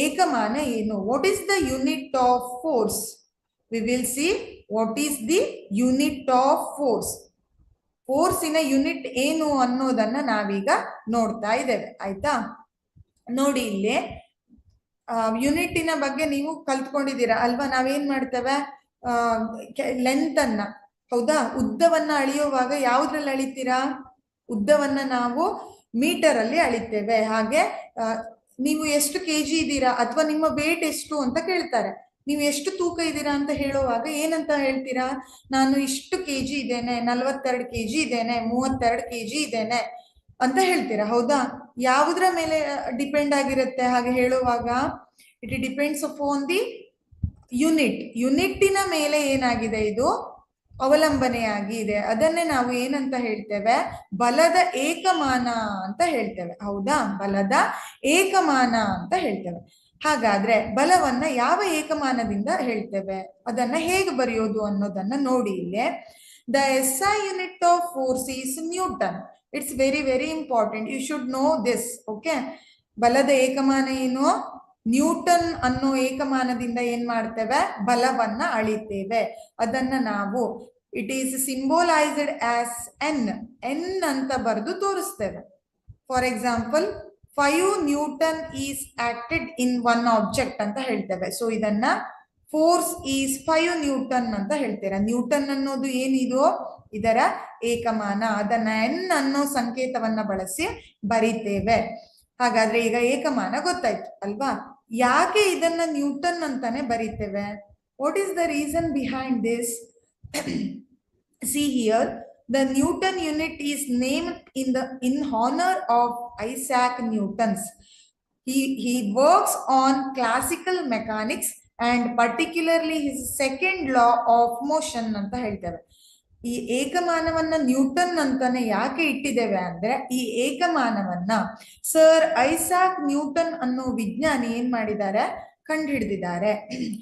ಏಕಮಾನ ಏನು? What is the unit of force? We will see what is the unit of force. ಫೋರ್ಸಿನ ಯೂನಿಟ್ ಏನು ಅನ್ನೋದನ್ನ ನಾವೀಗ ನೋಡ್ತಾ ಇದ್ದೇವೆ, ಆಯ್ತಾ? ನೋಡಿ, ಇಲ್ಲಿ ಯೂನಿಟಿನ ಬಗ್ಗೆ ನೀವು ಕಲ್ತ್ಕೊಂಡಿದ್ದೀರಾ ಅಲ್ವಾ? ನಾವೇನ್ ಮಾಡ್ತೇವೆ, ಲೆಂತ್ ಅನ್ನ, ಹೌದಾ, ಉದ್ದವನ್ನ ಅಳಿಯುವಾಗ ಯಾವ್ದ್ರಲ್ಲಿ ಅಳಿತೀರಾ? ಉದ್ದವನ್ನ ನಾವು ಮೀಟರ್ ಅಲ್ಲಿ ಅಳಿತೇವೆ. ಹಾಗೆ ನೀವು ಎಷ್ಟು ಕೆಜಿ ಇದ್ದೀರಾ ಅಥವಾ ನಿಮ್ಮ ವೇಟ್ ಎಷ್ಟು ಅಂತ ಕೇಳ್ತಾರೆ. ನೀವು ಎಷ್ಟು ತೂಕ ಇದ್ದೀರಾ ಅಂತ ಹೇಳುವಾಗ ಏನಂತ ಹೇಳ್ತೀರಾ? ನಾನು ಇಷ್ಟು ಕೆಜಿ ಇದ್ದೇನೆ, 42 ಕೆಜಿ ಇದ್ದೇನೆ, 32 ಕೆಜಿ ಇದ್ದೇನೆ ಅಂತ ಹೇಳ್ತೀರಾ, ಹೌದಾ? ಯಾವುದ್ರ ಮೇಲೆ ಡಿಪೆಂಡ್ ಆಗಿರುತ್ತೆ ಹಾಗೆ ಹೇಳುವಾಗ? It depends upon the unit. ಯೂನಿಟ್ಟಿನ ಮೇಲೆ ಏನಾಗಿದೆ, ಇದು ಅವಲಂಬನೆಯಾಗಿ ಇದೆ. ಅದನ್ನೇ ನಾವು ಏನಂತ ಹೇಳ್ತೇವೆ? ಬಲದ ಏಕಮಾನ ಅಂತ ಹೇಳ್ತೇವೆ, ಹೌದಾ? ಬಲದ ಏಕಮಾನ ಅಂತ ಹೇಳ್ತೇವೆ. ಹಾಗಾದ್ರೆ ಬಲವನ್ನ ಯಾವ ಏಕಮಾನದಿಂದ ಹೇಳ್ತೇವೆ, ಅದನ್ನ ಹೇಗೆ ಬರೆಯೋದು ಅನ್ನೋದನ್ನ ನೋಡಿ. ಇಲ್ಲಿ the SI unit of force is newton. It's very very important, you should know this. Okay, ಬಲದ ಏಕಮಾನ ಏನು? ನ್ಯೂಟನ್ ಅನ್ನೋ ಏಕಮಾನದಿಂದ ಏನ್ ಮಾಡ್ತೇವೆ? ಬಲವನ್ನ ಅಳಿತೇವೆ. ಅದನ್ನ ನಾವು it is symbolized as N ಅಂತ ಬರೆದು ತೋರಿಸ್ತೇವೆ. For example, 5 newton is acted in one object ಅಂತ ಹೇಳ್ತೇವೆ. ಸೊ ಇದನ್ನ ಫೋರ್ಸ್ ಈಸ್ 5 ನ್ಯೂಟನ್ ಅಂತ ಹೇಳ್ತೀರಾ. ನ್ಯೂಟನ್ ಅನ್ನೋದು ಏನಿದು? ಇದರ ಏಕಮಾನ. ಅದನ್ನ ಎನ್ ಅನ್ನೋ ಸಂಕೇತವನ್ನ ಬಳಸಿ ಬರಿತೇವೆ. ಹಾಗಾದ್ರೆ ಈಗ ಏಕಮಾನ ಗೊತ್ತಾಯ್ತು ಅಲ್ವಾ? ಯಾಕೆ ಇದನ್ನ ನ್ಯೂಟನ್ ಅಂತಾನೆ ಬರಿತೇವೆ? What is the reason behind this? See here, the Newton unit is named in honor of Isaac Newton. He works on classical mechanics and particularly his second law of motion ಅಂತ ಹೇಳ್ತೇವೆ. ಈ ಏಕಮಾನವನ್ನ ನ್ಯೂಟನ್ ಅಂತಾನೆ ಯಾಕೆ ಇಟ್ಟಿದ್ದೇವೆ ಅಂದ್ರೆ, ಈ ಏಕಮಾನವನ್ನ ಸರ್ ಐಸಾಕ್ ನ್ಯೂಟನ್ ಅನ್ನೋ ವಿಜ್ಞಾನಿ ಏನ್ ಮಾಡಿದ್ದಾರೆ? ಕಂಡುಹಿಡಿದಿದ್ದಾರೆ.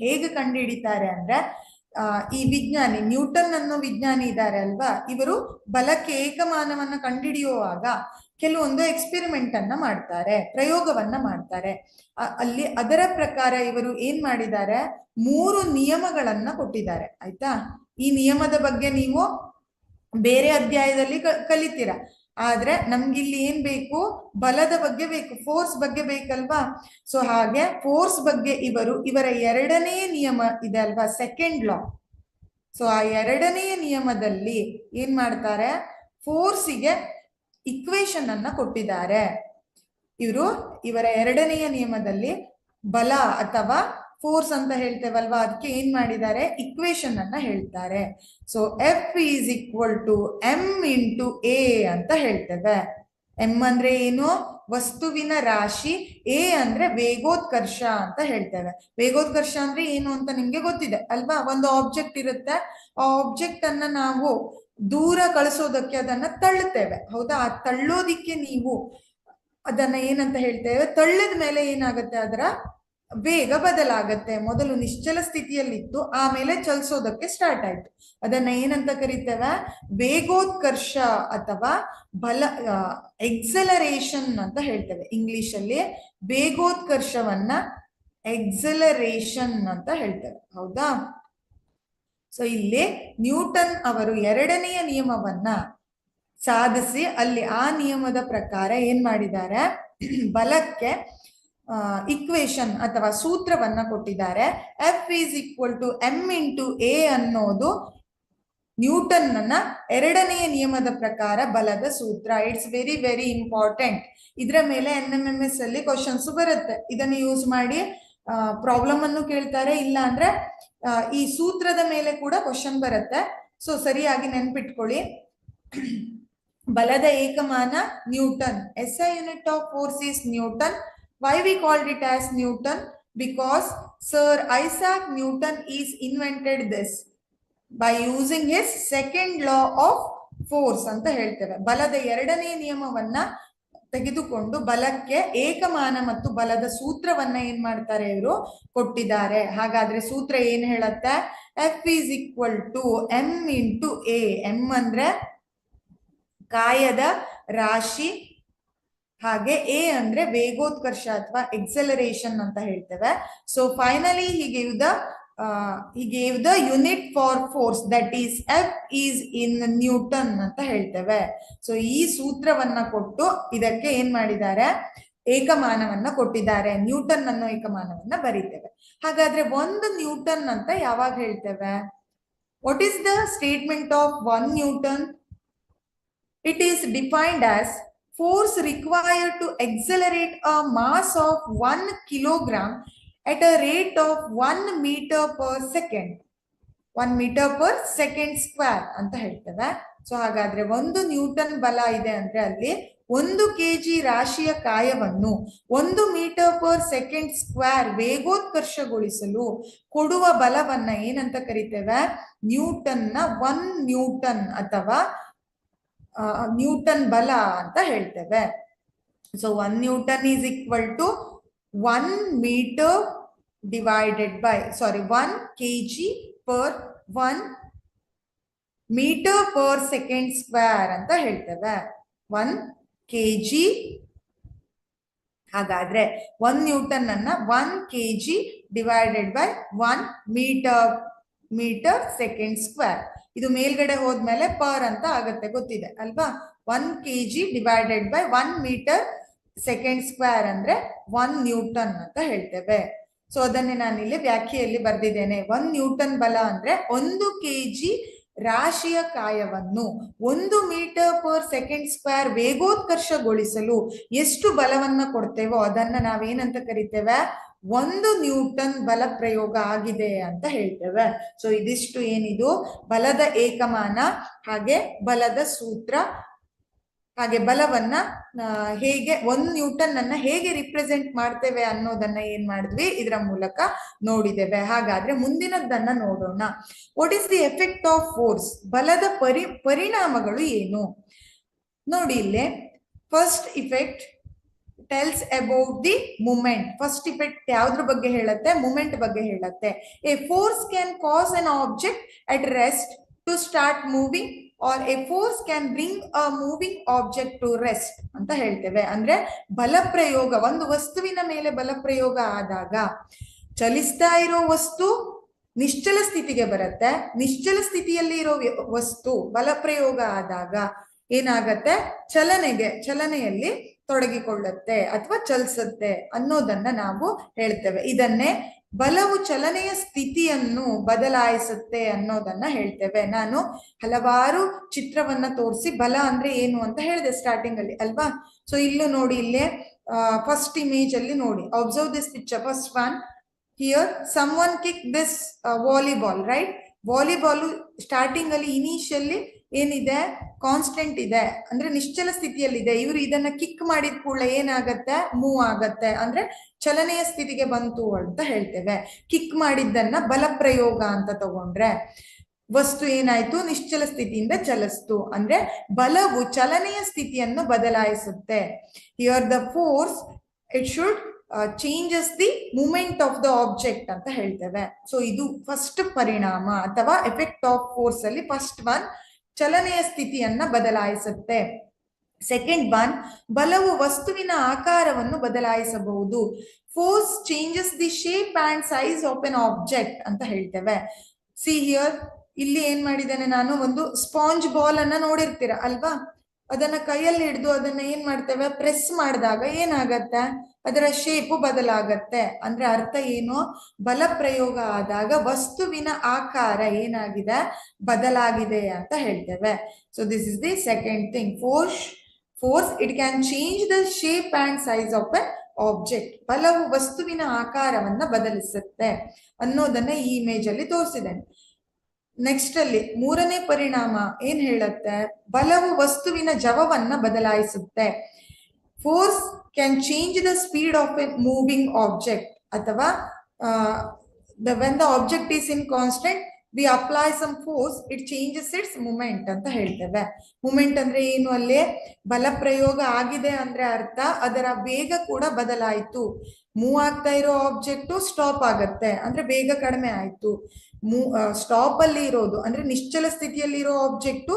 ಹೇಗೆ ಕಂಡುಹಿಡಿತಾರೆ ಅಂದ್ರೆ, ಈ ವಿಜ್ಞಾನಿ ನ್ಯೂಟನ್ ಅನ್ನೋ ವಿಜ್ಞಾನಿ ಇದ್ದಾರೆ ಅಲ್ವಾ, ಇವರು ಬಲಕ್ಕೆ ಏಕಮಾನವನ್ನ ಕಂಡುಹಿಡಿಯುವಾಗ ಕೆಲವೊಂದು ಎಕ್ಸ್ಪೆರಿಮೆಂಟ್ ಅನ್ನ ಮಾಡ್ತಾರೆ, ಪ್ರಯೋಗವನ್ನ ಮಾಡ್ತಾರೆ. ಅಲ್ಲಿ ಅದರ ಪ್ರಕಾರ ಇವರು ಏನ್ ಮಾಡಿದ್ದಾರೆ? 3 ನಿಯಮಗಳನ್ನ ಕೊಟ್ಟಿದ್ದಾರೆ, ಆಯ್ತಾ? ಈ ನಿಯಮದ ಬಗ್ಗೆ ನೀವು ಬೇರೆ ಅಧ್ಯಾಯದಲ್ಲಿ ಕಲಿತೀರಾ. ಆದ್ರೆ ನಮ್ಗಿಲ್ಲಿ ಏನ್ ಬೇಕು? ಬಲದ ಬಗ್ಗೆ ಬೇಕು, ಫೋರ್ಸ್ ಬಗ್ಗೆ ಬೇಕಲ್ವಾ? ಸೊ ಹಾಗೆ ಫೋರ್ಸ್ ಬಗ್ಗೆ ಇವರ 2ನೇ ನಿಯಮ ಇದೆ ಅಲ್ವಾ, ಸೆಕೆಂಡ್ ಲಾ. ಸೊ ಆ 2ನೇ ನಿಯಮದಲ್ಲಿ ಏನ್ ಮಾಡ್ತಾರೆ? ಫೋರ್ಸಿಗೆ ಇಕ್ವೇಶನ್ ಅನ್ನ ಕೊಟ್ಟಿದ್ದಾರೆ. ಇವರ 2ನೇ ನಿಯಮದಲ್ಲಿ ಬಲ ಅಥವಾ ಫೋರ್ಸ್ ಅಂತ ಹೇಳ್ತೇವಲ್ವಾ, ಅದಕ್ಕೆ ಏನ್ ಮಾಡಿದ್ದಾರೆ? ಇಕ್ವೇಶನ್ ಅನ್ನ ಹೇಳ್ತಾರೆ. So F is equal to M into A ಅಂತ ಹೇಳ್ತೇವೆ. M ಅಂದ್ರೆ ಏನು? ವಸ್ತುವಿನ ರಾಶಿ. A ಅಂದ್ರೆ ವೇಗೋತ್ಕರ್ಷ ಅಂತ ಹೇಳ್ತೇವೆ. ವೇಗೋತ್ಕರ್ಷ ಅಂದ್ರೆ ಏನು ಅಂತ ನಿಮ್ಗೆ ಗೊತ್ತಿದೆ ಅಲ್ವಾ? ಒಂದು ಆಬ್ಜೆಕ್ಟ್ ಇರುತ್ತೆ, ಆ ಆಬ್ಜೆಕ್ಟ್ ಅನ್ನ ನಾವು ದೂರ ಕಳಿಸೋದಕ್ಕೆ ಅದನ್ನ ತಳ್ಳುತ್ತೇವೆ, ಹೌದಾ? ಆ ತಳ್ಳೋದಿಕ್ಕೆ ನೀವು ಅದನ್ನ ಏನಂತ ಹೇಳ್ತೇವೆ? ತಳ್ಳಿದ ಮೇಲೆ ಏನಾಗುತ್ತೆ? ಅದರ ವೇಗ ಬದಲಾಗತ್ತೆ. ಮೊದಲು ನಿಶ್ಚಲ ಸ್ಥಿತಿಯಲ್ಲಿತ್ತು, ಆಮೇಲೆ ಚಲಿಸೋದಕ್ಕೆ ಸ್ಟಾರ್ಟ್ ಆಯ್ತು. ಅದನ್ನ ಏನಂತ ಕರಿತೇವೆ? ವೇಗೋತ್ಕರ್ಷ ಅಥವಾ ಬಲ, ಎಕ್ಸಲರೇಷನ್ ಅಂತ ಹೇಳ್ತೇವೆ. ಇಂಗ್ಲಿಷ್ ಅಲ್ಲಿ ವೇಗೋತ್ಕರ್ಷವನ್ನ ಎಕ್ಸಲರೇಷನ್ ಅಂತ ಹೇಳ್ತೇವೆ, ಹೌದಾ? ಸೊ ಇಲ್ಲಿ ನ್ಯೂಟನ್ ಅವರು 2ನೇ ನಿಯಮವನ್ನ ಸಾಧಿಸಿ ಅಲ್ಲಿ ಆ ನಿಯಮದ ಪ್ರಕಾರ ಏನ್ ಮಾಡಿದ್ದಾರೆ? ಬಲಕ್ಕೆ ಇಕ್ವೇಶನ್ ಅಥವಾ ಸೂತ್ರವನ್ನ ಕೊಟ್ಟಿದ್ದಾರೆ. F is equal to M into A ಅನ್ನೋದು ನ್ಯೂಟನ್ ನನ್ನ 2ನೇ ನಿಯಮದ ಪ್ರಕಾರ ಬಲದ ಸೂತ್ರ. It's very very important. ಇದರ ಮೇಲೆ NMMS ಅಲ್ಲಿ ಕ್ವಶನ್ಸ್ ಬರುತ್ತೆ. ಇದನ್ನು ಯೂಸ್ ಮಾಡಿ ಪ್ರಾಬ್ಲಮ್ ಅನ್ನು ಕೇಳ್ತಾರೆ, ಇಲ್ಲ ಅಂದ್ರೆ ಈ ಸೂತ್ರದ ಮೇಲೆ ಕೂಡ ಕ್ವಶನ್ ಬರುತ್ತೆ. ಸೊ ಸರಿಯಾಗಿ ನೆನ್ಪಿಟ್ಕೊಳ್ಳಿ. ಬಲದ ಏಕಮಾನ newton. SI unit of force is newton. Why we called it as Newton? Because Sir Isaac Newton is invented this by using his second law of force ಅಂತ ಹೇಳ್ತೇವೆ. ಬಲದ ಎರಡನೇ ನಿಯಮವನ್ನ ತೆಗೆದುಕೊಂಡು ಬಲಕ್ಕೆ ಏಕಮಾನ ಮತ್ತು ಬಲದ ಸೂತ್ರವನ್ನ ಏನ್ ಮಾಡ್ತಾರೆ ಇವರು ಕೊಟ್ಟಿದ್ದಾರೆ. ಹಾಗಾದ್ರೆ ಸೂತ್ರ ಏನ್ ಹೇಳತ್ತೆ? F is equal to M into A. M ಅಂದ್ರೆ ಕಾಯದ ರಾಶಿ, ಹಾಗೆ ಎ ಅಂದ್ರೆ ವೇಗೋತ್ಕರ್ಷ ಅಥವಾ ಎಕ್ಸಲರೇಷನ್ ಅಂತ ಹೇಳ್ತೇವೆ. So finally he gave the unit for force, that is F is in Newton ಅಂತ ಹೇಳ್ತೇವೆ. ಸೊ ಈ ಸೂತ್ರವನ್ನ ಕೊಟ್ಟು ಇದಕ್ಕೆ ಏನ್ ಮಾಡಿದ್ದಾರೆ? ಏಕಮಾನವನ್ನ ಕೊಟ್ಟಿದ್ದಾರೆ. ನ್ಯೂಟನ್ ಅನ್ನೋ ಏಕಮಾನವನ್ನ ಬರೀತೇವೆ. ಹಾಗಾದ್ರೆ 1 ನ್ಯೂಟನ್ ಅಂತ ಯಾವಾಗ ಹೇಳ್ತೇವೆ? What is the statement of 1 Newton? It is defined as force required to accelerate a mass of 1 kilogram at a rate of 1 meter per second. 1 meter per second square ಅಂತ ಹೇಳ್ತೇವೆ. ಸೊ ಹಾಗಾದ್ರೆ 1 ನ್ಯೂಟನ್ ಬಲ ಇದೆ ಅಂದ್ರೆ ಅಲ್ಲಿ 1 kg ರಾಶಿಯ ಕಾಯವನ್ನು 1 ಮೀಟರ್ ಪರ್ ಸೆಕೆಂಡ್ ಸ್ಕ್ವೇರ್ ವೇಗೋತ್ಕರ್ಷಗೊಳಿಸಲು ಕೊಡುವ ಬಲವನ್ನ ಏನಂತ ಕರಿತೇವೆ? ನ್ಯೂಟನ್ನ 1 ನ್ಯೂಟನ್ ಅಥವಾ ನ್ಯೂಟನ್ ಬಲ ಅಂತ ಹೇಳ್ತೇವೆ. So 1 newton is equal to 1 metre divided by 1 kg per 1 metre per second square ಅಂತ ಹೇಳ್ತೇವೆ. 1 kg. ಹಾಗಾದ್ರೆ 1 ನ್ಯೂಟನ್ ಅನ್ನ 1 kg divided by 1 metre second square. ಇದು ಮೇಲ್ಗಡೆ ಹೋದ್ಮೇಲೆ ಪರ್ ಅಂತ ಆಗತ್ತೆ, ಗೊತ್ತಿದೆ ಅಲ್ವಾ? 1 kg divided by 1 metre second square ಅಂದ್ರೆ 1 ನ್ಯೂಟನ್ ಅಂತ ಹೇಳ್ತೇವೆ. ಸೊ ಅದನ್ನೇ ನಾನು ಇಲ್ಲಿ ವ್ಯಾಖ್ಯೆಯಲ್ಲಿ ಬರ್ದಿದ್ದೇನೆ. 1 ನ್ಯೂಟನ್ ಬಲ ಅಂದ್ರೆ 1 kg ರಾಶಿಯ ಕಾಯವನ್ನು 1 ಮೀಟರ್ ಪರ್ ಸೆಕೆಂಡ್ ಸ್ಕ್ವೇರ್ ವೇಗೋತ್ಕರ್ಷಗೊಳಿಸಲು ಎಷ್ಟು ಬಲವನ್ನ ಕೊಡ್ತೇವೋ ಅದನ್ನ ನಾವೇನಂತ ಕರಿತೇವೆ? 1 ನ್ಯೂಟನ್ ಬಲ ಪ್ರಯೋಗ ಆಗಿದೆ ಅಂತ ಹೇಳ್ತೇವೆ. ಸೊ ಇದಿಷ್ಟು ಏನಿದು ಬಲದ ಏಕಮಾನ, ಹಾಗೆ ಬಲದ ಸೂತ್ರ, ಹಾಗೆ ಬಲವನ್ನ ಹೇಗೆ 1 ನ್ಯೂಟನ್ ಅನ್ನ ಹೇಗೆ ರಿಪ್ರೆಸೆಂಟ್ ಮಾಡ್ತೇವೆ ಅನ್ನೋದನ್ನ ಏನ್ ಮಾಡಿದ್ವಿ, ಇದರ ಮೂಲಕ ನೋಡಿದ್ದೇವೆ. ಹಾಗಾದ್ರೆ ಮುಂದಿನದನ್ನ ನೋಡೋಣ. What is the effect of force? ಬಲದ ಪರಿಣಾಮಗಳು ಏನು? ನೋಡಿ ಇಲ್ಲಿ first effect tells about the movement. First effect ಯಾವ್ದ್ರ ಬಗ್ಗೆ ಹೇಳುತ್ತೆ? ಮೂಮೆಂಟ್ ಬಗ್ಗೆ ಹೇಳುತ್ತೆ. A force can cause an object at rest to start moving, or a force can bring a moving object to rest ಅಂತ ಹೇಳ್ತೇವೆ. ಅಂದ್ರೆ ಬಲ ಪ್ರಯೋಗ, ಒಂದು ವಸ್ತುವಿನ ಮೇಲೆ ಬಲ ಪ್ರಯೋಗ ಆದಾಗ ಚಲಿಸ್ತಾ ಇರೋ ವಸ್ತು ನಿಶ್ಚಲ ಸ್ಥಿತಿಗೆ ಬರುತ್ತೆ. ನಿಶ್ಚಲ ಸ್ಥಿತಿಯಲ್ಲಿ ಇರೋ ವಸ್ತು ಬಲ ಪ್ರಯೋಗ ಆದಾಗ ಏನಾಗತ್ತೆ? ಚಲನೆಯಲ್ಲಿ ತೊಡಗಿಕೊಳ್ಳುತ್ತೆ ಅಥವಾ ಚಲಿಸುತ್ತೆ ಅನ್ನೋದನ್ನ ನಾವು ಹೇಳ್ತೇವೆ. ಇದನ್ನೇ ಬಲವು ಚಲನೆಯ ಸ್ಥಿತಿಯನ್ನು ಬದಲಾಯಿಸುತ್ತೆ ಅನ್ನೋದನ್ನ ಹೇಳ್ತೇವೆ. ನಾನು ಹಲವಾರು ಚಿತ್ರವನ್ನ ತೋರಿಸಿ ಬಲ ಅಂದ್ರೆ ಏನು ಅಂತ ಹೇಳಿದೆ ಸ್ಟಾರ್ಟಿಂಗ್ ಅಲ್ಲಿ ಅಲ್ವಾ? ಸೊ ಇಲ್ಲೂ ನೋಡಿ, ಇಲ್ಲೇ ಫಸ್ಟ್ ಇಮೇಜ್ ಅಲ್ಲಿ ನೋಡಿ, observe this picture. First one here, someone kick this volleyball, right? Volleyball starting ಅಲ್ಲಿ ಇನಿಷಿಯಲಿ ಏನಿದೆ? ಕಾನ್ಸ್ಟೆಂಟ್ ಇದೆ, ಅಂದ್ರೆ ನಿಶ್ಚಲ ಸ್ಥಿತಿಯಲ್ಲಿದೆ. ಇವರು ಇದನ್ನ ಕಿಕ್ ಮಾಡಿದ ಕೂಡಲೇ ಏನಾಗತ್ತೆ? ಮೂವ್ ಆಗತ್ತೆ, ಅಂದ್ರೆ ಚಲನೆಯ ಸ್ಥಿತಿಗೆ ಬಂತು ಅಂತ ಹೇಳ್ತೇವೆ. ಕಿಕ್ ಮಾಡಿದ್ದನ್ನ ಬಲ ಪ್ರಯೋಗ ಅಂತ ತಗೊಂಡ್ರೆ ವಸ್ತು ಏನಾಯ್ತು? ನಿಶ್ಚಲ ಸ್ಥಿತಿಯಿಂದ ಚಲಿಸ್ತು. ಅಂದ್ರೆ ಬಲವು ಚಲನೆಯ ಸ್ಥಿತಿಯನ್ನು ಬದಲಾಯಿಸುತ್ತೆ. Here the force it should changes the movement of the object ಅಂತ ಹೇಳ್ತೇವೆ. ಸೊ ಇದು ಫಸ್ಟ್ ಪರಿಣಾಮ ಅಥವಾ ಎಫೆಕ್ಟ್ ಆಫ್ ಫೋರ್ಸ್ ಅಲ್ಲಿ ಫಸ್ಟ್ ಒನ್, ಚಲನೆಯ ಸ್ಥಿತಿಯನ್ನ ಬದಲಾಯಿಸುತ್ತೆ. ಸೆಕೆಂಡ್ ಒನ್, ಬಲವು ವಸ್ತುವಿನ ಆಕಾರವನ್ನು ಬದಲಾಯಿಸಬಹುದು. Force changes the shape and size of an object ಅಂತ ಹೇಳ್ತೇವೆ. ಸಿ ಹಿಯರ್, ಇಲ್ಲಿ ಏನ್ ಮಾಡಿದ್ದೇನೆ ನಾನು? ಒಂದು ಸ್ಪಾಂಜ್ ಬಾಲ್ ಅನ್ನ ನೋಡಿರ್ತೀರ ಅಲ್ವಾ? ಅದನ್ನ ಕೈಯಲ್ಲಿ ಹಿಡಿದು ಅದನ್ನ ಏನ್ ಮಾಡ್ತೇವೆ? ಪ್ರೆಸ್ ಮಾಡಿದಾಗ ಏನಾಗತ್ತೆ? ಅದರ ಶೇಪು ಬದಲಾಗತ್ತೆ. ಅಂದ್ರೆ ಅರ್ಥ ಏನು? ಬಲ ಪ್ರಯೋಗ ಆದಾಗ ವಸ್ತುವಿನ ಆಕಾರ ಏನಾಗಿದೆ? ಬದಲಾಗಿದೆ ಅಂತ ಹೇಳ್ತೇವೆ. So this is the second thing. Force it can change the shape and size of A object. ಬಲವು ವಸ್ತುವಿನ ಆಕಾರವನ್ನ ಬದಲಿಸುತ್ತೆ ಅನ್ನೋದನ್ನ ಈ ಇಮೇಜ್ ಅಲ್ಲಿ ತೋರಿಸಿದ್ದೇನೆ. ನೆಕ್ಸ್ಟ್ ಅಲ್ಲಿ ಮೂರನೇ ಪರಿಣಾಮ ಏನ್ ಹೇಳುತ್ತೆ? ಬಲವು ವಸ್ತುವಿನ ಜವವನ್ನ ಬದಲಾಯಿಸುತ್ತೆ. Force can change the speed of a moving object, ಅಥವಾ when the object is in constant, we apply some force it changes its movement ಅಂತ ಹೇಳ್ತೇವೆ. ಮೂಮೆಂಟ್ ಅಂದ್ರೆ ಏನು? ಅಲ್ಲಿ ಬಲ ಪ್ರಯೋಗ ಆಗಿದೆ ಅಂದ್ರೆ ಅರ್ಥ ಅದರ ವೇಗ ಕೂಡ ಬದಲಾಯಿತು. ಮೂವ್ ಆಗ್ತಾ ಇರೋ ಆಬ್ಜೆಕ್ಟ್ ಸ್ಟಾಪ್ ಆಗತ್ತೆ ಅಂದ್ರೆ ಬೇಗ ಕಡಿಮೆ ಆಯ್ತು. ಸ್ಟಾಪ್ ಅಲ್ಲಿ ಇರೋದು ಅಂದ್ರೆ ನಿಶ್ಚಲ ಸ್ಥಿತಿಯಲ್ಲಿ ಇರೋ ಆಬ್ಜೆಕ್ಟ್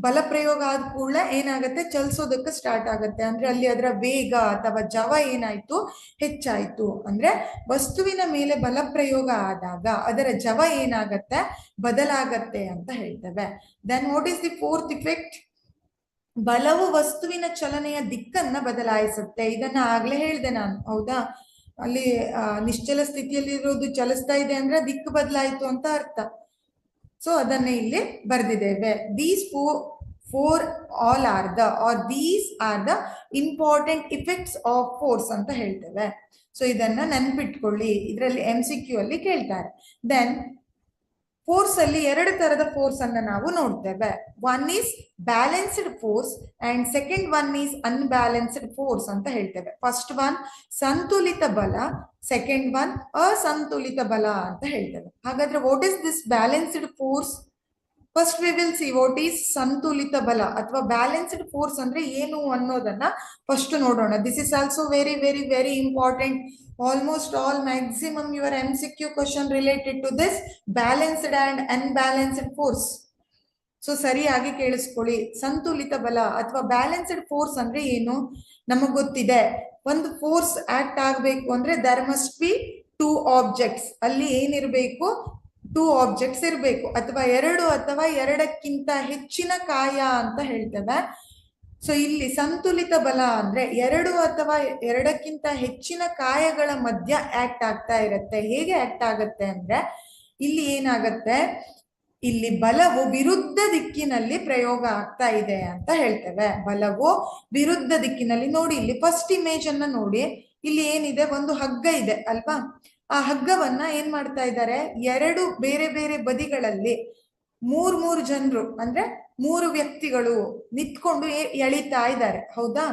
ಬಲ ಪ್ರಯೋಗ ಆದ ಕೂಡಲೇ ಏನಾಗತ್ತೆ, ಚಲಿಸೋದಕ್ಕೆ ಸ್ಟಾರ್ಟ್ ಆಗತ್ತೆ. ಅಂದ್ರೆ ಅಲ್ಲಿ ಅದರ ವೇಗ ಅಥವಾ ಜವ ಏನಾಯ್ತು, ಹೆಚ್ಚಾಯ್ತು. ಅಂದ್ರೆ ವಸ್ತುವಿನ ಮೇಲೆ ಬಲ ಪ್ರಯೋಗ ಆದಾಗ ಅದರ ಜವ ಏನಾಗತ್ತೆ, ಬದಲಾಗತ್ತೆ ಅಂತ ಹೇಳ್ತೇವೆ. Then what is the fourth effect? ಬಲವು ವಸ್ತುವಿನ ಚಲನೆಯ ದಿಕ್ಕನ್ನ ಬದಲಾಯಿಸುತ್ತೆ. ಇದನ್ನ ಆಗ್ಲೇ ಹೇಳ್ದೆ ನಾನು, ಹೌದಾ? ಅಲ್ಲಿ ನಿಶ್ಚಲ ಸ್ಥಿತಿಯಲ್ಲಿ ಇರೋದು ಚಲಿಸ್ತಾ ಇದೆ ಅಂದ್ರೆ ದಿಕ್ಕು ಬದಲಾಯಿತು ಅಂತ ಅರ್ಥ. ಸೊ ಅದನ್ನ ಇಲ್ಲಿ ಬರ್ದಿದ್ದೇವೆ. These four all are the are these are the important effects of force ಅಂತ ಹೇಳ್ತೇವೆ. ಸೊ ಇದನ್ನ ನೆನ್ಪಿಟ್ಕೊಳ್ಳಿ, ಇದರಲ್ಲಿ MCQ ಅಲ್ಲಿ ಕೇಳ್ತಾರೆ. ದೆನ್ ಫೋರ್ಸ್ ಅಲ್ಲಿ ಎರಡು ತರದ ಫೋರ್ಸ್ ಅನ್ನ ನಾವು ನೋಡ್ತೇವೆ. One is balanced force and second one is unbalanced force ಅಂತ ಹೇಳ್ತೇವೆ. ಫಸ್ಟ್ ಒನ್ ಸಂತುಲಿತ ಬಲ, ಸೆಕೆಂಡ್ ಒನ್ ಅಸಂತುಲಿತ ಬಲ ಅಂತ ಹೇಳ್ತೇವೆ. ಹಾಗಾದ್ರೆ what is this balanced force? First we will see what is ಸಂತುಲಿತ ಬಲ ಅಥವಾ ಬ್ಯಾಲೆನ್ಸ್ಡ್ ಫೋರ್ಸ್ ಅಂದ್ರೆ ಏನು ಅನ್ನೋದನ್ನ ಫಸ್ಟ್ ನೋಡೋಣ. This is also very very very important. Almost all maximum your MCQ question related to this balanced and unbalanced force. So ಸರಿಯಾಗಿ ಕೇಳಿಸ್ಕೊಳ್ಳಿ. ಸಂತುಲಿತ ಬಲ ಅಥವಾ ಬ್ಯಾಲೆನ್ಸ್ಡ್ ಫೋರ್ಸ್ ಅಂದ್ರೆ ಏನು? ನಮಗ್ ಗೊತ್ತಿದೆ, ಒಂದು ಫೋರ್ಸ್ ಆಕ್ಟ್ ಆಗ್ಬೇಕು ಅಂದ್ರೆ there must be two objects. ಅಲ್ಲಿ ಏನಿರ್ಬೇಕು, ಟೂ ಆಬ್ಜೆಕ್ಟ್ಸ್ ಇರಬೇಕು, ಅಥವಾ ಎರಡು ಅಥವಾ ಎರಡಕ್ಕಿಂತ ಹೆಚ್ಚಿನ ಕಾಯ ಅಂತ ಹೇಳ್ತೇವೆ. ಸೊ ಇಲ್ಲಿ ಸಂತುಲಿತ ಬಲ ಅಂದ್ರೆ ಎರಡು ಅಥವಾ ಎರಡಕ್ಕಿಂತ ಹೆಚ್ಚಿನ ಕಾಯಗಳ ಮಧ್ಯ ಆಕ್ಟ್ ಆಗ್ತಾ ಇರುತ್ತೆ. ಹೇಗೆ ಆಕ್ಟ್ ಆಗತ್ತೆ ಅಂದ್ರೆ ಇಲ್ಲಿ ಏನಾಗತ್ತೆ, ಇಲ್ಲಿ ಬಲವು ವಿರುದ್ಧ ದಿಕ್ಕಿನಲ್ಲಿ ಪ್ರಯೋಗ ಆಗ್ತಾ ಇದೆ ಅಂತ ಹೇಳ್ತೇವೆ. ಬಲವು ವಿರುದ್ಧ ದಿಕ್ಕಿನಲ್ಲಿ. ನೋಡಿ ಇಲ್ಲಿ ಫಸ್ಟ್ ಇಮೇಜ್ ಅನ್ನ ನೋಡಿ. ಇಲ್ಲಿ ಏನಿದೆ, ಒಂದು ಹಗ್ಗ ಇದೆ ಅಲ್ವಾ? ಆ ಹಗ್ಗವನ್ನ ಏನ್ ಮಾಡ್ತಾ ಇದ್ದಾರೆ, ಎರಡು ಬೇರೆ ಬೇರೆ ಬದಿಗಳಲ್ಲಿ ಮೂರು ಜನರು ಅಂದ್ರೆ ಮೂರು ವ್ಯಕ್ತಿಗಳು ನಿಂತ್ಕೊಂಡು ಎಳಿತಾ ಇದ್ದಾರೆ, ಹೌದಾ?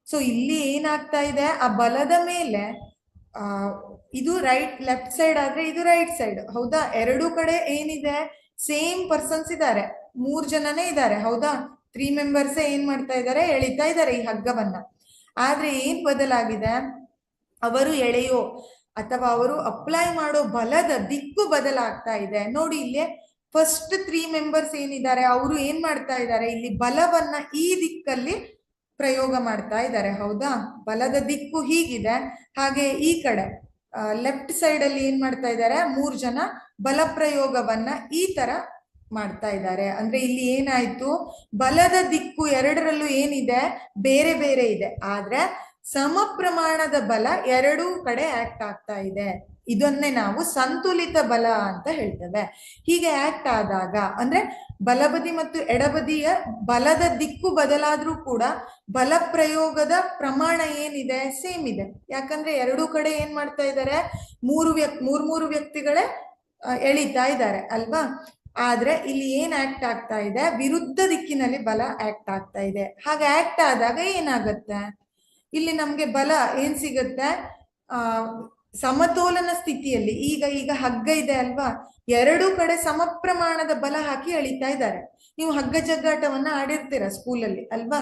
ಸೊ ಇಲ್ಲಿ ಏನಾಗ್ತಾ ಇದೆ, ಆ ಬಲದ ಮೇಲೆ ಇದು ಲೆಫ್ಟ್ ಸೈಡ್ ಆದ್ರೆ ಇದು ರೈಟ್ ಸೈಡ್, ಹೌದಾ? ಎರಡೂ ಕಡೆ ಏನಿದೆ, ಸೇಮ್ ಪರ್ಸನ್ಸ್ ಇದ್ದಾರೆ, 3 ಜನನೇ ಇದ್ದಾರೆ, ಹೌದಾ? 3 ಮೆಂಬರ್ಸ್ ಏನ್ ಮಾಡ್ತಾ ಇದ್ದಾರೆ, ಎಳಿತಾ ಇದ್ದಾರೆ ಈ ಹಗ್ಗವನ್ನ. ಆದ್ರೆ ಏನ್ ಬದಲಾಗಿದೆ, ಅವರು ಎಳೆಯೋ ಅಥವಾ ಅವರು ಅಪ್ಲೈ ಮಾಡೋ ಬಲದ ದಿಕ್ಕು ಬದಲಾಗ್ತಾ ಇದೆ. ನೋಡಿ ಇಲ್ಲಿ ಫಸ್ಟ್ 3 ಮೆಂಬರ್ಸ್ ಏನಿದ್ದಾರೆ ಅವರು ಏನ್ ಮಾಡ್ತಾ ಇದ್ದಾರೆ, ಇಲ್ಲಿ ಬಲವನ್ನ ಈ ದಿಕ್ಕಲ್ಲಿ ಪ್ರಯೋಗ ಮಾಡ್ತಾ ಇದ್ದಾರೆ, ಹೌದಾ? ಬಲದ ದಿಕ್ಕು ಹೀಗಿದೆ. ಹಾಗೆ ಈ ಕಡೆ ಲೆಫ್ಟ್ ಸೈಡ್ ಅಲ್ಲಿ ಏನ್ ಮಾಡ್ತಾ ಇದ್ದಾರೆ, 3 ಜನ ಬಲ ಪ್ರಯೋಗವನ್ನ ಈ ತರ ಮಾಡ್ತಾ ಇದ್ದಾರೆ. ಅಂದ್ರೆ ಇಲ್ಲಿ ಏನಾಯ್ತು, ಬಲದ ದಿಕ್ಕು ಎರಡರಲ್ಲೂ ಏನಿದೆ, ಬೇರೆ ಬೇರೆ ಇದೆ. ಆದ್ರೆ ಸಮ ಪ್ರಮಾಣದ ಬಲ ಎರಡೂ ಕಡೆ ಆಕ್ಟ್ ಆಗ್ತಾ ಇದೆ. ಇದನ್ನೇ ನಾವು ಸಂತುಲಿತ ಬಲ ಅಂತ ಹೇಳ್ತೇವೆ. ಹೀಗೆ ಆಕ್ಟ್ ಆದಾಗ ಅಂದ್ರೆ ಬಲಬದಿ ಮತ್ತು ಎಡಬದಿಯ ಬಲದ ದಿಕ್ಕು ಬದಲಾದ್ರೂ ಕೂಡ ಬಲ ಪ್ರಯೋಗದ ಪ್ರಮಾಣ ಏನಿದೆ, ಸೇಮ್ ಇದೆ. ಯಾಕಂದ್ರೆ ಎರಡೂ ಕಡೆ ಏನ್ ಮಾಡ್ತಾ ಇದ್ದಾರೆ, ಮೂರು ವ್ಯಕ್ತಿಗಳೇ ಎಳಿತಾ ಇದ್ದಾರೆ ಅಲ್ವಾ? ಆದ್ರೆ ಇಲ್ಲಿ ಏನ್ ಆಕ್ಟ್ ಆಗ್ತಾ ಇದೆ, ವಿರುದ್ಧ ದಿಕ್ಕಿನಲ್ಲಿ ಬಲ ಆಕ್ಟ್ ಆಗ್ತಾ ಇದೆ. ಹಾಗೆ ಆಕ್ಟ್ ಆದಾಗ ಏನಾಗತ್ತೆ, ಇಲ್ಲಿ ನಮ್ಗೆ ಬಲ ಏನ್ ಸಿಗುತ್ತೆ, ಸಮತೋಲನ ಸ್ಥಿತಿಯಲ್ಲಿ. ಈಗ ಹಗ್ಗ ಇದೆ ಅಲ್ವಾ, ಎರಡೂ ಕಡೆ ಸಮ ಪ್ರಮಾಣದ ಬಲ ಹಾಕಿ ಎಳಿತಾ ಇದ್ದಾರೆ. ನೀವು ಹಗ್ಗ ಜಗ್ಗಾಟವನ್ನ ಆಡಿರ್ತೀರ ಸ್ಕೂಲಲ್ಲಿ ಅಲ್ವಾ?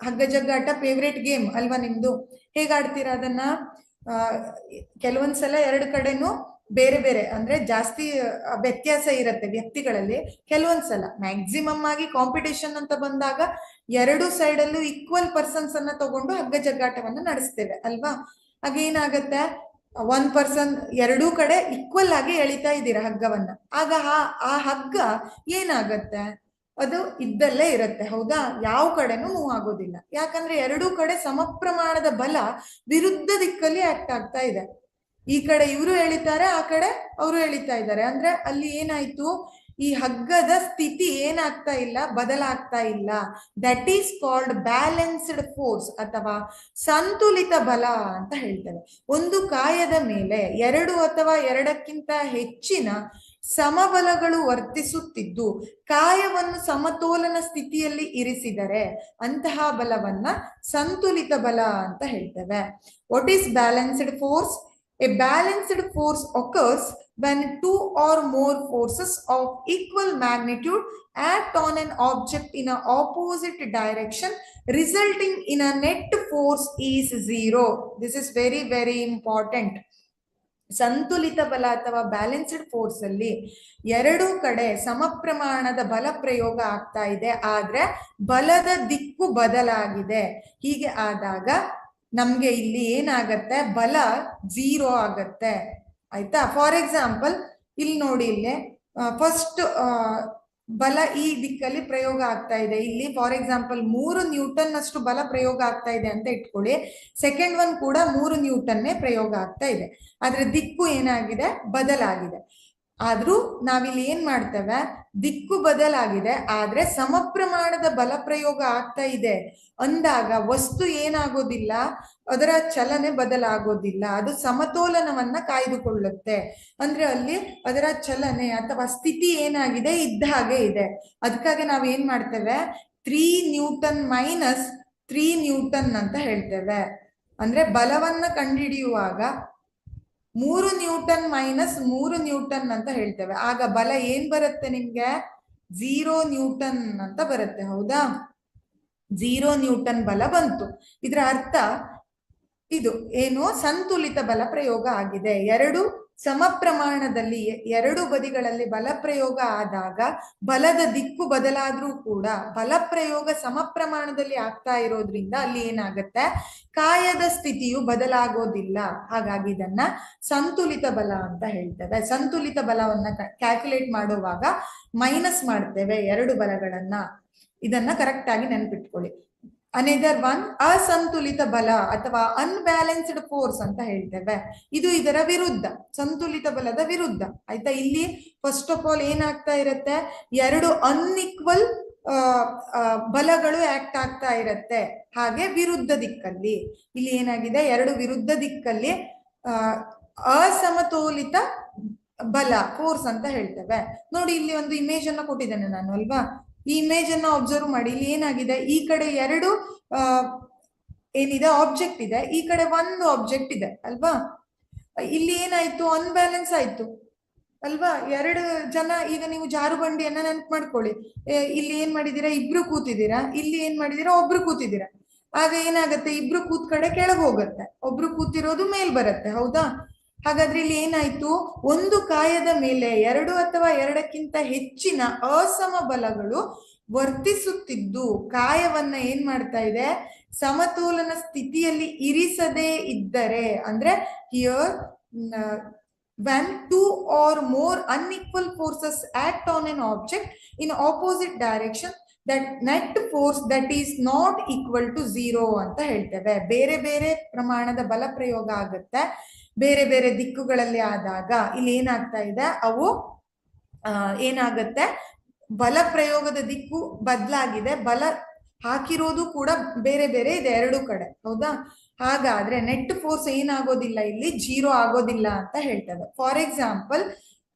ಹಗ್ಗ ಜಗ್ಗಾಟ ಫೇವ್ರೇಟ್ ಗೇಮ್ ಅಲ್ವಾ ನಿಮ್ದು? ಹೇಗ್ ಆಡ್ತೀರಾ ಅದನ್ನ? ಕೆಲವೊಂದ್ಸಲ ಎರಡು ಕಡೆನೂ ಬೇರೆ ಬೇರೆ ಅಂದ್ರೆ ಜಾಸ್ತಿ ವ್ಯತ್ಯಾಸ ಇರುತ್ತೆ ವ್ಯಕ್ತಿಗಳಲ್ಲಿ. ಕೆಲವೊಂದ್ಸಲ ಮ್ಯಾಕ್ಸಿಮಮ್ ಆಗಿ ಕಾಂಪಿಟೇಷನ್ ಅಂತ ಬಂದಾಗ ಎರಡು ಸೈಡ್ ಅಲ್ಲೂ ಈಕ್ವಲ್ ಪರ್ಸನ್ಸ್ ಅನ್ನ ತಗೊಂಡು ಹಗ್ಗ ಜಗ್ಗಾಟವನ್ನ ನಡೆಸ್ತೇವೆ ಅಲ್ವಾ? ಹಾಗೇನಾಗತ್ತೆ, 1 ಪರ್ಸನ್ ಎರಡೂ ಕಡೆ ಈಕ್ವಲ್ ಆಗಿ ಎಳಿತಾ ಇದ್ದೀರಾ ಹಗ್ಗವನ್ನ. ಆಗ ಆ ಹಗ್ಗ ಏನಾಗತ್ತೆ, ಅದು ಇದ್ದಲ್ಲೇ ಇರುತ್ತೆ, ಹೌದಾ? ಯಾವ ಕಡೆನೂ ಮೂವ್ ಆಗೋದಿಲ್ಲ. ಯಾಕಂದ್ರೆ ಎರಡೂ ಕಡೆ ಸಮ ಪ್ರಮಾಣದ ಬಲ ವಿರುದ್ಧ ದಿಕ್ಕಲ್ಲಿ ಆಕ್ಟ್ ಆಗ್ತಾ ಇದೆ. ಈ ಕಡೆ ಇವರು ಎಳಿತಾರೆ, ಆ ಕಡೆ ಅವರು ಎಳಿತಾ ಇದ್ದಾರೆ. ಅಂದ್ರೆ ಅಲ್ಲಿ ಏನಾಯ್ತು, ಈ ಹಗ್ಗದ ಸ್ಥಿತಿ ಏನಾಗ್ತಾ ಇಲ್ಲ, ಬದಲಾಗ್ತಾ ಇಲ್ಲ. That is called balanced force ಅಥವಾ ಸಂತುಲಿತ ಬಲ ಅಂತ ಹೇಳ್ತೇವೆ. ಒಂದು ಕಾಯದ ಮೇಲೆ ಎರಡು ಅಥವಾ ಎರಡಕ್ಕಿಂತ ಹೆಚ್ಚಿನ ಸಮಬಲಗಳು ವರ್ತಿಸುತ್ತಿದ್ದು ಕಾಯವನ್ನು ಸಮತೋಲನ ಸ್ಥಿತಿಯಲ್ಲಿ ಇರಿಸಿದರೆ ಅಂತಹ ಬಲವನ್ನ ಸಂತುಲಿತ ಬಲ ಅಂತ ಹೇಳ್ತೇವೆ. What is balanced force? A balanced force occurs when two or more forces of equal magnitude act on an object in an opposite direction, resulting in a net force is zero. This is very, very important. ಸಂತುಲಿತ ಬಲ ಅಥವಾ ಬ್ಯಾಲೆನ್ಸ್ಡ್ ಫೋರ್ಸ್ ಅಲ್ಲಿ ಎರಡೂ ಕಡೆ ಸಮ ಪ್ರಮಾಣದ ಬಲ ಪ್ರಯೋಗ ಆಗ್ತಾ ಇದೆ, ಆದ್ರೆ ಬಲದ ದಿಕ್ಕು ಬದಲಾಗಿದೆ. ಹೀಗೆ ಆದಾಗ ನಮ್ಗೆ ಇಲ್ಲಿ ಏನಾಗತ್ತೆ, ಬಲ 0 ಆಗತ್ತೆ. ಆಯ್ತಾ? ಫಾರ್ ಎಕ್ಸಾಂಪಲ್ ಇಲ್ಲಿ ನೋಡಿ, ಇಲ್ಲಿ ಫಸ್ಟ್ ಬಲ ಈ ದಿಕ್ಕಲ್ಲಿ ಪ್ರಯೋಗ ಆಗ್ತಾ ಇದೆ. ಇಲ್ಲಿ ಫಾರ್ ಎಕ್ಸಾಂಪಲ್ 3 ನ್ಯೂಟನ್ ಅಷ್ಟು ಬಲ ಪ್ರಯೋಗ ಆಗ್ತಾ ಇದೆ ಅಂತ ಇಟ್ಕೊಳ್ಳಿ. ಸೆಕೆಂಡ್ ಒನ್ ಕೂಡ 3 ನ್ಯೂಟನ್ನೇ ಪ್ರಯೋಗ ಆಗ್ತಾ ಇದೆ, ಆದ್ರೆ ದಿಕ್ಕು ಏನಾಗಿದೆ, ಬದಲಾಗಿದೆ. ಆದ್ರೂ ನಾವಿಲ್ಲಿ ಏನ್ ಮಾಡ್ತೇವೆ, ದಿಕ್ಕು ಬದಲಾಗಿದೆ ಆದ್ರೆ ಸಮ ಪ್ರಮಾಣದ ಬಲ ಪ್ರಯೋಗ ಆಗ್ತಾ ಇದೆ ಅಂದಾಗ ವಸ್ತು ಏನಾಗೋದಿಲ್ಲ, ಅದರ ಚಲನೆ ಬದಲಾಗೋದಿಲ್ಲ, ಅದು ಸಮತೋಲನವನ್ನ ಕಾಯ್ದುಕೊಳ್ಳುತ್ತೆ. ಅಂದ್ರೆ ಅಲ್ಲಿ ಅದರ ಚಲನೆ ಅಥವಾ ಸ್ಥಿತಿ ಏನಾಗಿದೆ, ಇದ್ದ ಹಾಗೆ ಇದೆ. ಅದಕ್ಕಾಗಿ ನಾವ್ ಏನ್ ಮಾಡ್ತೇವೆ, 3 ನ್ಯೂಟನ್ ಮೈನಸ್ 3 ನ್ಯೂಟನ್ ಅಂತ ಹೇಳ್ತೇವೆ. ಅಂದ್ರೆ ಬಲವನ್ನ ಕಂಡುಹಿಡಿಯುವಾಗ 3 ನ್ಯೂಟನ್ ಮೈನಸ್ 3 ನ್ಯೂಟನ್ ಅಂತ ಹೇಳ್ತೇವೆ. ಆಗ ಬಲ ಏನ್ ಬರುತ್ತೆ ನಿಮ್ಗೆ, 0 ನ್ಯೂಟನ್ ಅಂತ ಬರುತ್ತೆ. ಹೌದಾ? 0 ನ್ಯೂಟನ್ ಬಲ ಬಂತು. ಇದರ ಅರ್ಥ ಇದು ಏನು, ಸಂತುಲಿತ ಬಲ ಪ್ರಯೋಗ ಆಗಿದೆ. ಎರಡು ಸಮ ಪ್ರಮಾಣದಲ್ಲಿ ಎರಡು ಬದಿಗಳಲ್ಲಿ ಬಲ ಪ್ರಯೋಗ ಆದಾಗ ಬಲದ ದಿಕ್ಕು ಬದಲಾದ್ರೂ ಕೂಡ ಬಲ ಪ್ರಯೋಗ ಸಮ ಪ್ರಮಾಣದಲ್ಲಿ ಆಗ್ತಾ ಇರೋದ್ರಿಂದ ಅಲ್ಲಿ ಏನಾಗತ್ತೆ, ಕಾಯದ ಸ್ಥಿತಿಯು ಬದಲಾಗೋದಿಲ್ಲ. ಹಾಗಾಗಿ ಇದನ್ನ ಸಂತುಲಿತ ಬಲ ಅಂತ ಹೇಳ್ತೇವೆ. ಸಂತುಲಿತ ಬಲವನ್ನ ಕ್ಯಾಲ್ಕುಲೇಟ್ ಮಾಡುವಾಗ ಮೈನಸ್ ಮಾಡ್ತೇವೆ ಎರಡು ಬಲಗಳನ್ನ. ಇದನ್ನ ಕರೆಕ್ಟ್ ಆಗಿ ನೆನ್ಪಿಟ್ಕೊಳ್ಳಿ. ಅನದರ್ ಒನ್ ಅಸಂತುಲಿತ ಬಲ ಅಥವಾ ಅನ್ಬ್ಯಾಲೆನ್ಸ್ಡ್ ಫೋರ್ಸ್ ಅಂತ ಹೇಳ್ತೇವೆ. ಇದು ಇದರ ವಿರುದ್ಧ, ಸಂತುಲಿತ ಬಲದ ವಿರುದ್ಧ. ಆಯ್ತಾ? ಇಲ್ಲಿ ಫಸ್ಟ್ ಆಫ್ ಆಲ್ ಏನಾಗ್ತಾ ಇರತ್ತೆ, ಎರಡು ಅನ್ಇಕ್ವಲ್ ಬಲಗಳು ಆಕ್ಟ್ ಆಗ್ತಾ ಇರತ್ತೆ. ಹಾಗೆ ವಿರುದ್ಧ ದಿಕ್ಕಲ್ಲಿ ಇಲ್ಲಿ ಏನಾಗಿದೆ, ಎರಡು ವಿರುದ್ಧ ದಿಕ್ಕಲ್ಲಿ ಅಸಮತೋಲಿತ ಬಲ, ಫೋರ್ಸ್ ಅಂತ ಹೇಳ್ತೇವೆ. ನೋಡಿ, ಇಲ್ಲಿ ಒಂದು ಇಮೇಜ್ ಅನ್ನ ಕೊಟ್ಟಿದ್ದೇನೆ ನಾನು ಅಲ್ವಾ. ಈ ಇಮೇಜ್ ಅನ್ನ ಅಬ್ಸರ್ವ್ ಮಾಡಿ. ಇಲ್ಲಿ ಏನಾಗಿದೆ, ಈ ಕಡೆ ಎರಡು ಏನಿದೆ ಆಬ್ಜೆಕ್ಟ್ ಇದೆ, ಈ ಕಡೆ ಒಂದು ಆಬ್ಜೆಕ್ಟ್ ಇದೆ ಅಲ್ವಾ. ಇಲ್ಲಿ ಏನಾಯ್ತು, ಅನ್ಬ್ಯಾಲೆನ್ಸ್ ಆಯ್ತು ಅಲ್ವಾ. ಎರಡು ಜನ, ಈಗ ನೀವು ಜಾರುಬಂಡಿಯನ್ನ ನೆನ್ಪು ಮಾಡ್ಕೊಳ್ಳಿ. ಇಲ್ಲಿ ಏನ್ ಮಾಡಿದೀರಾ, ಇಬ್ರು ಕೂತಿದ್ದೀರಾ, ಇಲ್ಲಿ ಏನ್ ಮಾಡಿದೀರಾ, ಒಬ್ರು ಕೂತಿದ್ದೀರಾ. ಆಗ ಏನಾಗತ್ತೆ, ಇಬ್ರು ಕೂತ್ ಕಡೆ ಕೆಳಗೆ ಹೋಗುತ್ತೆ, ಒಬ್ರು ಕೂತಿರೋದು ಮೇಲ್ ಬರುತ್ತೆ. ಹೌದಾ? ಹಾಗಾದ್ರೆ ಇಲ್ಲಿ ಏನಾಯ್ತು, ಒಂದು ಕಾಯದ ಮೇಲೆ ಎರಡು ಅಥವಾ ಎರಡಕ್ಕಿಂತ ಹೆಚ್ಚಿನ ಅಸಮ ಬಲಗಳು ವರ್ತಿಸುತ್ತಿದ್ದು ಕಾಯವನ್ನ ಏನ್ ಮಾಡ್ತಾ ಇದೆ, ಸಮತೋಲನ ಸ್ಥಿತಿಯಲ್ಲಿ ಇರಿಸದೇ ಇದ್ದರೆ, ಅಂದ್ರೆ here when two or more unequal forces act on an object in opposite direction, that net force that is not equal to 0 ಅಂತ ಹೇಳ್ತೇವೆ. ಬೇರೆ ಬೇರೆ ಪ್ರಮಾಣದ ಬಲ ಪ್ರಯೋಗ ಆಗುತ್ತೆ ಬೇರೆ ಬೇರೆ ದಿಕ್ಕುಗಳಲ್ಲಿ ಆದಾಗ ಇಲ್ಲಿ ಏನಾಗ್ತಾ ಇದೆ, ಅವು ಏನಾಗತ್ತೆ, ಬಲ ಪ್ರಯೋಗದ ದಿಕ್ಕು ಬದಲಾಗಿದೆ, ಬಲ ಹಾಕಿರೋದು ಕೂಡ ಬೇರೆ ಬೇರೆ ಇದೆ ಎರಡು ಕಡೆ. ಹೌದಾ? ಹಾಗಾದ್ರೆ ನೆಟ್ ಫೋರ್ಸ್ ಏನಾಗೋದಿಲ್ಲ, ಇಲ್ಲಿ 0 ಆಗೋದಿಲ್ಲ ಅಂತ ಹೇಳ್ತೇವೆ. ಫಾರ್ ಎಕ್ಸಾಂಪಲ್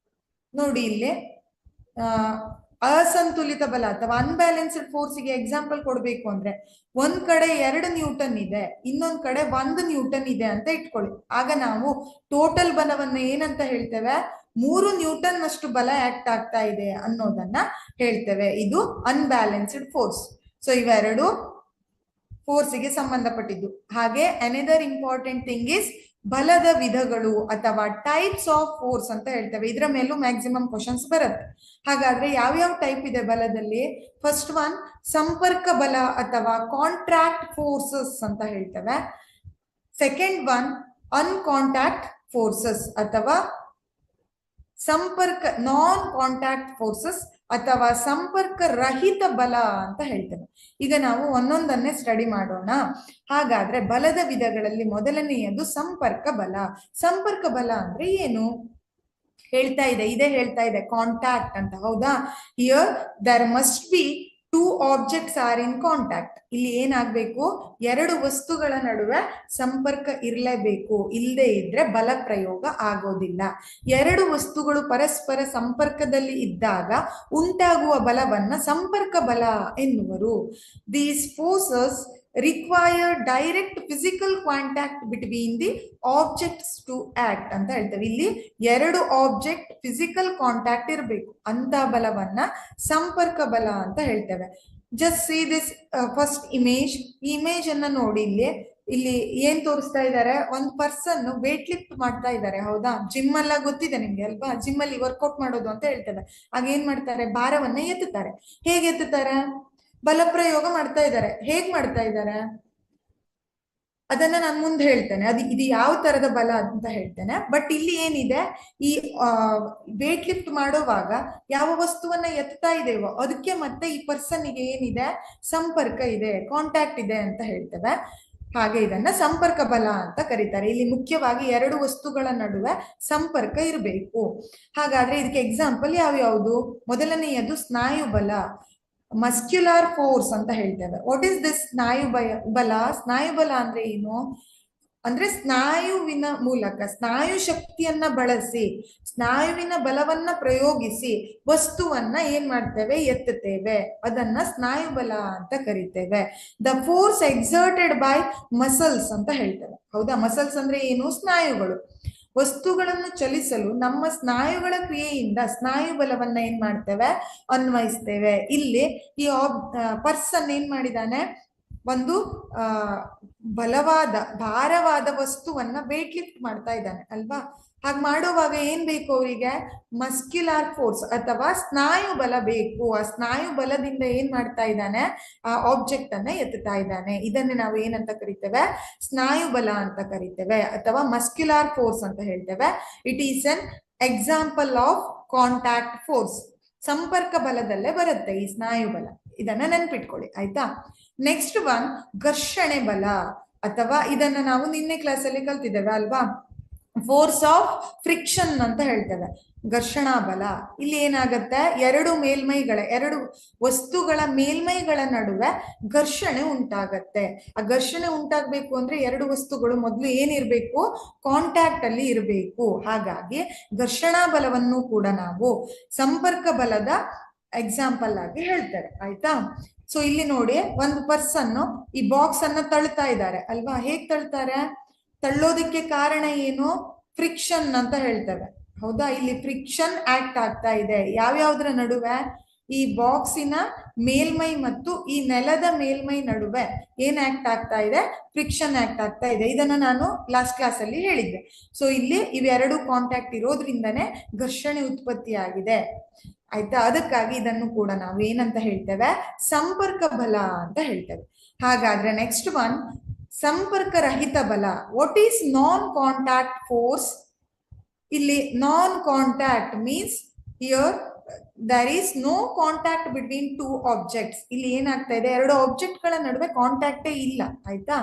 ನೋಡಿ, ಇಲ್ಲಿ ಅಸಂತುಲಿತ ಬಲ ಅಥವಾ ಅನ್ಬ್ಯಾಲೆನ್ಸ್ಡ್ ಫೋರ್ಸ್ಗೆ ಎಕ್ಸಾಂಪಲ್ ಕೊಡ್ಬೇಕು ಅಂದ್ರೆ, ಒಂದ್ ಕಡೆ 2 ನ್ಯೂಟನ್ ಇದೆ, ಇನ್ನೊಂದ್ ಕಡೆ 1 ನ್ಯೂಟನ್ ಇದೆ ಅಂತ ಇಟ್ಕೊಳ್ಳಿ. ಆಗ ನಾವು ಟೋಟಲ್ ಬಲವನ್ನ ಏನಂತ ಹೇಳ್ತೇವೆ, 3 ನ್ಯೂಟನ್ ಅಷ್ಟು ಬಲ ಆಕ್ಟ್ ಆಗ್ತಾ ಇದೆ ಅನ್ನೋದನ್ನ ಹೇಳ್ತೇವೆ. ಇದು ಅನ್ಬ್ಯಾಲೆನ್ಸ್ಡ್ ಫೋರ್ಸ್. ಸೊ ಇವೆರಡು ಫೋರ್ಸ್ಗೆ ಸಂಬಂಧಪಟ್ಟಿದ್ದು. ಹಾಗೆ ಅನದರ್ ಇಂಪಾರ್ಟೆಂಟ್ ಥಿಂಗ್ ಇಸ್ ಬಲದ ವಿಧಗಳು ಅಥವಾ ಟೈಪ್ಸ್ ಆಫ್ ಫೋರ್ಸ್ ಅಂತ ಹೇಳ್ತೇವೆ. ಇದರ ಮೇಲೂ ಮ್ಯಾಕ್ಸಿಮಮ್ ಕ್ವಶನ್ಸ್ ಬರುತ್ತೆ. ಹಾಗಾದ್ರೆ ಯಾವ್ಯಾವ ಟೈಪ್ ಇದೆ ಬಲದಲ್ಲಿ? ಫಸ್ಟ್ ಒನ್ ಸಂಪರ್ಕ ಬಲ ಅಥವಾ ಕಾಂಟ್ರಾಕ್ಟ್ ಫೋರ್ಸಸ್ ಅಂತ ಹೇಳ್ತೇವೆ. ಸೆಕೆಂಡ್ ಒನ್ ಅನ್ಕಾಂಟ್ಯಾಕ್ಟ್ ಫೋರ್ಸಸ್ ಅಥವಾ ಸಂಪರ್ಕ ನಾನ್ ಕಾಂಟ್ಯಾಕ್ಟ್ ಫೋರ್ಸಸ್ ಅಥವಾ ಸಂಪರ್ಕ ರಹಿತ ಬಲ ಅಂತ ಹೇಳ್ತೇವೆ. ಈಗ ನಾವು ಒಂದೊಂದನ್ನೇ ಸ್ಟಡಿ ಮಾಡೋಣ. ಹಾಗಾದ್ರೆ ಬಲದ ವಿಧಗಳಲ್ಲಿ ಮೊದಲನೆಯದು ಸಂಪರ್ಕ ಬಲ. ಸಂಪರ್ಕ ಬಲ ಅಂದ್ರೆ ಏನು ಹೇಳ್ತಾ ಇದೆ, ಇದೇ ಹೇಳ್ತಾ ಇದೆ ಕಾಂಟ್ಯಾಕ್ಟ್ ಅಂತ. ಹೌದಾ? Here there must be 2 objects are in contact. ಇಲ್ಲಿ ಏನಾಗ್ಬೇಕು, ಎರಡು ವಸ್ತುಗಳ ನಡುವೆ ಸಂಪರ್ಕ ಇರಲೇಬೇಕು. ಇಲ್ಲದೆ ಇದ್ರೆ ಬಲ ಪ್ರಯೋಗ ಆಗೋದಿಲ್ಲ. ಎರಡು ವಸ್ತುಗಳು ಪರಸ್ಪರ ಸಂಪರ್ಕದಲ್ಲಿ ಇದ್ದಾಗ ಉಂಟಾಗುವ ಬಲವನ್ನ ಸಂಪರ್ಕ ಬಲ ಎನ್ನುವರು. These forces require direct physical contact between the objects to act ಅಂತ ಹೇಳ್ತೇವೆ. ಇಲ್ಲಿ ಎರಡು ಆಬ್ಜೆಕ್ಟ್ ಫಿಸಿಕಲ್ ಕಾಂಟ್ಯಾಕ್ಟ್ ಇರಬೇಕು, ಅಂತ ಬಲವನ್ನ ಸಂಪರ್ಕ ಬಲ ಅಂತ ಹೇಳ್ತೇವೆ. Just see this first image ಅನ್ನ ನೋಡಿ. ಇಲ್ಲಿ ಏನ್ ತೋರಿಸ್ತಾ ಇದ್ದಾರೆ, ಒಂದು ಪರ್ಸನ್ ವೇಟ್ ಲಿಫ್ಟ್ ಮಾಡ್ತಾ ಇದ್ದಾರೆ. ಹೌದಾ, ಜಿಮ್ ಎಲ್ಲ ಗೊತ್ತಿದೆ ನಿಮ್ಗೆ ಅಲ್ವಾ, ಜಿಮ್ ಅಲ್ಲಿ ವರ್ಕೌಟ್ ಮಾಡೋದು ಅಂತ ಹೇಳ್ತೇವೆ. ಆಗ ಏನ್ ಮಾಡ್ತಾರೆ, ಭಾರವನ್ನ ಎತ್ತುತ್ತಾರೆ. ಹೇಗೆ ಎತ್ತುತ್ತಾರೆ, ಬಲಪ್ರಯೋಗ ಮಾಡ್ತಾ ಇದ್ದಾರೆ. ಹೇಗ್ ಮಾಡ್ತಾ ಇದ್ದಾರೆ ಅದನ್ನ ನಾನು ಮುಂದೆ ಹೇಳ್ತೇನೆ, ಇದು ಯಾವ ತರದ ಬಲ ಅಂತ ಹೇಳ್ತೇನೆ. ಬಟ್ ಇಲ್ಲಿ ಏನಿದೆ, ಈ ವೇಟ್ ಲಿಫ್ಟ್ ಮಾಡುವಾಗ ಯಾವ ವಸ್ತುವನ್ನ ಎತ್ತಾ ಇದೇವೋ ಅದಕ್ಕೆ ಮತ್ತೆ ಈ ಪರ್ಸನ್ಗೆ ಏನಿದೆ, ಸಂಪರ್ಕ ಇದೆ, ಕಾಂಟ್ಯಾಕ್ಟ್ ಇದೆ ಅಂತ ಹೇಳ್ತೇವೆ. ಹಾಗೆ ಇದನ್ನ ಸಂಪರ್ಕ ಬಲ ಅಂತ ಕರೀತಾರೆ. ಇಲ್ಲಿ ಮುಖ್ಯವಾಗಿ ಎರಡು ವಸ್ತುಗಳ ನಡುವೆ ಸಂಪರ್ಕ ಇರಬೇಕು. ಹಾಗಾದ್ರೆ ಇದಕ್ಕೆ ಎಕ್ಸಾಂಪಲ್ ಯಾವ್ಯಾವುದು? ಮೊದಲನೆಯದು ಸ್ನಾಯು ಬಲ, ಮಸ್ಕ್ಯುಲರ್ ಫೋರ್ಸ್ ಅಂತ ಹೇಳ್ತೇವೆ. ವಾಟ್ ಇಸ್ ದಿಸ್ ಸ್ನಾಯು ಬಲ? ಸ್ನಾಯು ಬಲ ಅಂದ್ರೆ ಏನು ಅಂದ್ರೆ, ಸ್ನಾಯುವಿನ ಮೂಲಕ, ಸ್ನಾಯು ಶಕ್ತಿಯನ್ನ ಬಳಸಿ, ಸ್ನಾಯುವಿನ ಬಲವನ್ನ ಪ್ರಯೋಗಿಸಿ ವಸ್ತುವನ್ನ ಏನ್ ಮಾಡ್ತೇವೆ, ಎತ್ತುತ್ತೇವೆ. ಅದನ್ನ ಸ್ನಾಯು ಬಲ ಅಂತ ಕರಿತೇವೆ. The force exerted by muscles ಅಂತ ಹೇಳ್ತೇವೆ. ಹೌದಾ, ಮಸಲ್ಸ್ ಅಂದ್ರೆ ಏನು? ಸ್ನಾಯುಗಳು. ವಸ್ತುಗಳನ್ನು ಚಲಿಸಲು ನಮ್ಮ ಸ್ನಾಯುಗಳ ಕ್ರಿಯೆಯಿಂದ ಸ್ನಾಯು ಬಲವನ್ನ ಏನ್ ಮಾಡ್ತೇವೆ, ಅನ್ವಯಿಸ್ತೇವೆ. ಇಲ್ಲಿ ಈ ಪರ್ಸನ್ ಏನ್ ಮಾಡಿದಾನೆ, ಒಂದು ಬಲವಾದ ಭಾರವಾದ ವಸ್ತುವನ್ನ ವೇಟ್ ಲಿಫ್ಟ್ ಮಾಡ್ತಾ ಇದ್ದಾನೆ ಅಲ್ವಾ. ಹಾಗೆ ಮಾಡುವಾಗ ಏನ್ ಬೇಕು ಅವರಿಗೆ? ಮಸ್ಕ್ಯುಲರ್ ಫೋರ್ಸ್ ಅಥವಾ ಸ್ನಾಯು ಬಲ ಬೇಕು. ಆ ಸ್ನಾಯು ಬಲದಿಂದ ಏನ್ ಮಾಡ್ತಾ ಇದ್ದಾನೆ, ಆ ಆಬ್ಜೆಕ್ಟ್ ಅನ್ನ ಎತ್ತುತ್ತಾ ಇದ್ದಾನೆ. ಇದನ್ನೇ ನಾವು ಏನಂತ ಕರಿತೇವೆ, ಸ್ನಾಯು ಬಲ ಅಂತ ಕರಿತೇವೆ, ಅಥವಾ ಮಸ್ಕ್ಯುಲರ್ ಫೋರ್ಸ್ ಅಂತ ಹೇಳ್ತೇವೆ. It is an example of contact force. ಸಂಪರ್ಕ ಬಲದಲ್ಲೇ ಬರುತ್ತೆ ಈ ಸ್ನಾಯು ಬಲ. ಇದನ್ನ ನೆನ್ಪಿಟ್ಕೊಳ್ಳಿ, ಆಯ್ತಾ. ನೆಕ್ಸ್ಟ್ ಒನ್ ಘರ್ಷಣೆ ಬಲ, ಅಥವಾ ಇದನ್ನ ನಾವು ನಿನ್ನೆ ಕ್ಲಾಸ್ ಅಲ್ಲಿ ಕಲ್ತಿದ್ದೇವೆ ಅಲ್ವಾ, ಫೋರ್ಸ್ ಆಫ್ ಫ್ರಿಕ್ಷನ್ ಅಂತ ಹೇಳ್ತೇವೆ. ಘರ್ಷಣಾ ಬಲ. ಇಲ್ಲಿ ಏನಾಗತ್ತೆ, ಎರಡು ವಸ್ತುಗಳ ಮೇಲ್ಮೈಗಳ ನಡುವೆ ಘರ್ಷಣೆ ಉಂಟಾಗತ್ತೆ. ಆ ಘರ್ಷಣೆ ಉಂಟಾಗಬೇಕು ಅಂದ್ರೆ ಎರಡು ವಸ್ತುಗಳು ಮೊದಲು ಏನಿರ್ಬೇಕು, ಕಾಂಟ್ಯಾಕ್ಟ್ ಅಲ್ಲಿ ಇರಬೇಕು. ಹಾಗಾಗಿ ಘರ್ಷಣಾ ಬಲವನ್ನು ಕೂಡ ನಾವು ಸಂಪರ್ಕ ಬಲದ ಎಕ್ಸಾಂಪಲ್ ಆಗಿ ಹೇಳ್ತಾರೆ, ಆಯ್ತಾ. ಸೊ ಇಲ್ಲಿ ನೋಡಿ, ಒಂದು ಪರ್ಸನ್ ಈ ಬಾಕ್ಸ್ ಅನ್ನ ತಳ್ತಾ ಇದ್ದಾರೆ ಅಲ್ವಾ. ಹೇಗ್ ತಳ್ತಾರೆ? ತಳ್ಳೋದಕ್ಕೆ ಕಾರಣ ಏನು? ಫ್ರಿಕ್ಷನ್ ಅಂತ ಹೇಳ್ತೇವೆ. ಹೌದಾ, ಇಲ್ಲಿ ಫ್ರಿಕ್ಷನ್ ಆಕ್ಟ್ ಆಗ್ತಾ ಇದೆ. ಯಾವ್ಯಾವ್ದ್ರ ನಡುವೆ? ಈ ಬಾಕ್ಸಿನ ಮೇಲ್ಮೈ ಮತ್ತು ಈ ನೆಲದ ಮೇಲ್ಮೈ ನಡುವೆ ಏನ್ ಆಕ್ಟ್ ಆಗ್ತಾ ಇದೆ? ಫ್ರಿಕ್ಷನ್ ಆಕ್ಟ್ ಆಗ್ತಾ ಇದೆ. ಇದನ್ನ ನಾನು ಲಾಸ್ಟ್ ಕ್ಲಾಸ್ ಅಲ್ಲಿ ಹೇಳಿದ್ದೆ. ಸೊ ಇಲ್ಲಿ ಇವೆರಡು ಕಾಂಟ್ಯಾಕ್ಟ್ ಇರೋದ್ರಿಂದನೇ ಘರ್ಷಣೆ ಉತ್ಪತ್ತಿ ಆಗಿದೆ, ಆಯ್ತಾ. ಅದಕ್ಕಾಗಿ ಇದನ್ನು ಕೂಡ ನಾವು ಏನಂತ ಹೇಳ್ತೇವೆ, ಸಂಪರ್ಕ ಬಲ ಅಂತ ಹೇಳ್ತೇವೆ. ಹಾಗಾದ್ರೆ ನೆಕ್ಸ್ಟ್ ಒನ್ ಸಂಪರ್ಕ ರಹಿತ ಬಲ. What is non contact force? ಇಲ್ಲಿ non contact means here there is no contact between two objects. ಇಲ್ಲಿ ಏನಾಗ್ತಾ ಇದೆ, ಎರಡು ಆಬ್ಜೆಕ್ಟ್ ಗಳ ನಡುವೆ ಕಾಂಟ್ಯಾಕ್ಟೇ ಇಲ್ಲ, ಆಯ್ತಾ.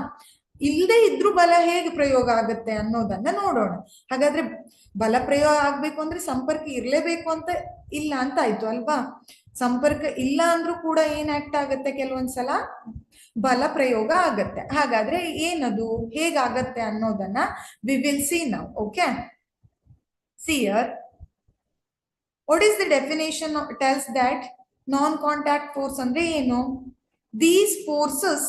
ಇಲ್ಲದೆ ಇದ್ರೂ ಬಲ ಹೇಗೆ ಪ್ರಯೋಗ ಆಗುತ್ತೆ ಅನ್ನೋದನ್ನ ನೋಡೋಣ. ಹಾಗಾದ್ರೆ ಬಲ ಪ್ರಯೋಗ ಆಗ್ಬೇಕು ಅಂದ್ರೆ ಸಂಪರ್ಕ ಇರ್ಲೇಬೇಕು ಅಂತ ಇಲ್ಲ ಅಂತ ಆಯ್ತು ಅಲ್ವಾ. ಸಂಪರ್ಕ ಇಲ್ಲ ಅಂದ್ರೂ ಕೂಡ ಏನ್ ಆಕ್ಟ್ ಆಗತ್ತೆ, ಕೆಲವೊಂದ್ಸಲ ಬಲ ಪ್ರಯೋಗ ಆಗತ್ತೆ. ಹಾಗಾದ್ರೆ ಏನದು, ಹೇಗಾಗತ್ತೆ ಅನ್ನೋದನ್ನ V will C now. Okay, see here, what is the definition tells that non contact force ಅಂದ್ರೆ ಏನು? These forces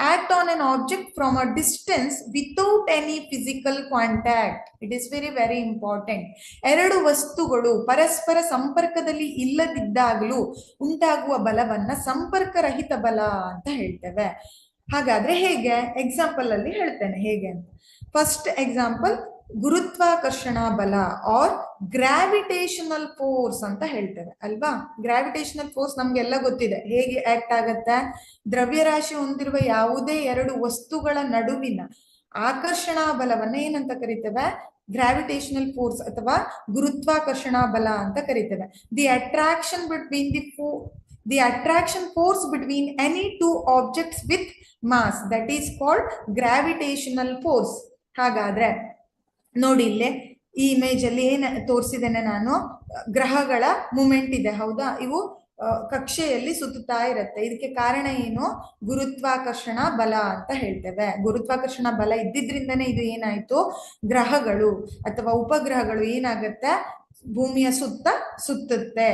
act on an object from a distance without any physical contact. It is very, very important. ಎರಡು ವಸ್ತುಗಳು ಪರಸ್ಪರ ಸಂಪರ್ಕದಲ್ಲಿ ಇಲ್ಲದಿದ್ದಾಗಲೂ ಉಂಟಾಗುವ ಬಲವನ್ನ ಸಂಪರ್ಕ ರಹಿತ ಬಲ ಅಂತ ಹೇಳ್ತೇವೆ. ಹಾಗಾದ್ರೆ ಹೇಗೆ? ಎಕ್ಸಾಂಪಲ್ ಅಲ್ಲಿ ಹೇಳ್ತೇನೆ ಹೇಗೆ ಅಂತ. ಫಸ್ಟ್ ಎಕ್ಸಾಂಪಲ್ ಗುರುತ್ವಾಕರ್ಷಣಾ ಬಲ ಆರ್ ಗ್ರಾವಿಟೇಷನಲ್ ಫೋರ್ಸ್ ಅಂತ ಹೇಳ್ತೇವೆ ಅಲ್ವಾ. ಗ್ರಾವಿಟೇಷನಲ್ ಫೋರ್ಸ್ ನಮ್ಗೆಲ್ಲ ಗೊತ್ತಿದೆ ಹೇಗೆ ಆಕ್ಟ್ ಆಗತ್ತೆ. ದ್ರವ್ಯರಾಶಿ ಹೊಂದಿರುವ ಯಾವುದೇ ಎರಡು ವಸ್ತುಗಳ ನಡುವಿನ ಆಕರ್ಷಣಾ ಬಲವನ್ನ ಏನಂತ ಕರಿತೇವೆ? ಗ್ರಾವಿಟೇಷನಲ್ ಫೋರ್ಸ್ ಅಥವಾ ಗುರುತ್ವಾಕರ್ಷಣಾ ಬಲ ಅಂತ ಕರಿತೇವೆ. The attraction force between any two objects with mass, that is called gravitational force. ಹಾಗಾದ್ರೆ ನೋಡಿ, ಇಲ್ಲೇ ಈ ಇಮೇಜ್ ಅಲ್ಲಿ ಏನ್ ತೋರಿಸಿದ್ದೇನೆ ನಾನು, ಗ್ರಹಗಳ ಮೂಮೆಂಟ್ ಇದೆ ಹೌದಾ. ಇವು ಕಕ್ಷೆಯಲ್ಲಿ ಸುತ್ತುತ್ತಾ ಇರುತ್ತೆ. ಇದಕ್ಕೆ ಕಾರಣ ಏನು? ಗುರುತ್ವಾಕರ್ಷಣಾ ಬಲ ಅಂತ ಹೇಳ್ತೇವೆ. ಗುರುತ್ವಾಕರ್ಷಣಾ ಬಲ ಇದ್ದಿದ್ರಿಂದನೇ ಇದು ಏನಾಯ್ತು, ಗ್ರಹಗಳು ಅಥವಾ ಉಪಗ್ರಹಗಳು ಏನಾಗತ್ತೆ, ಭೂಮಿಯ ಸುತ್ತ ಸುತ್ತುತ್ತೆ.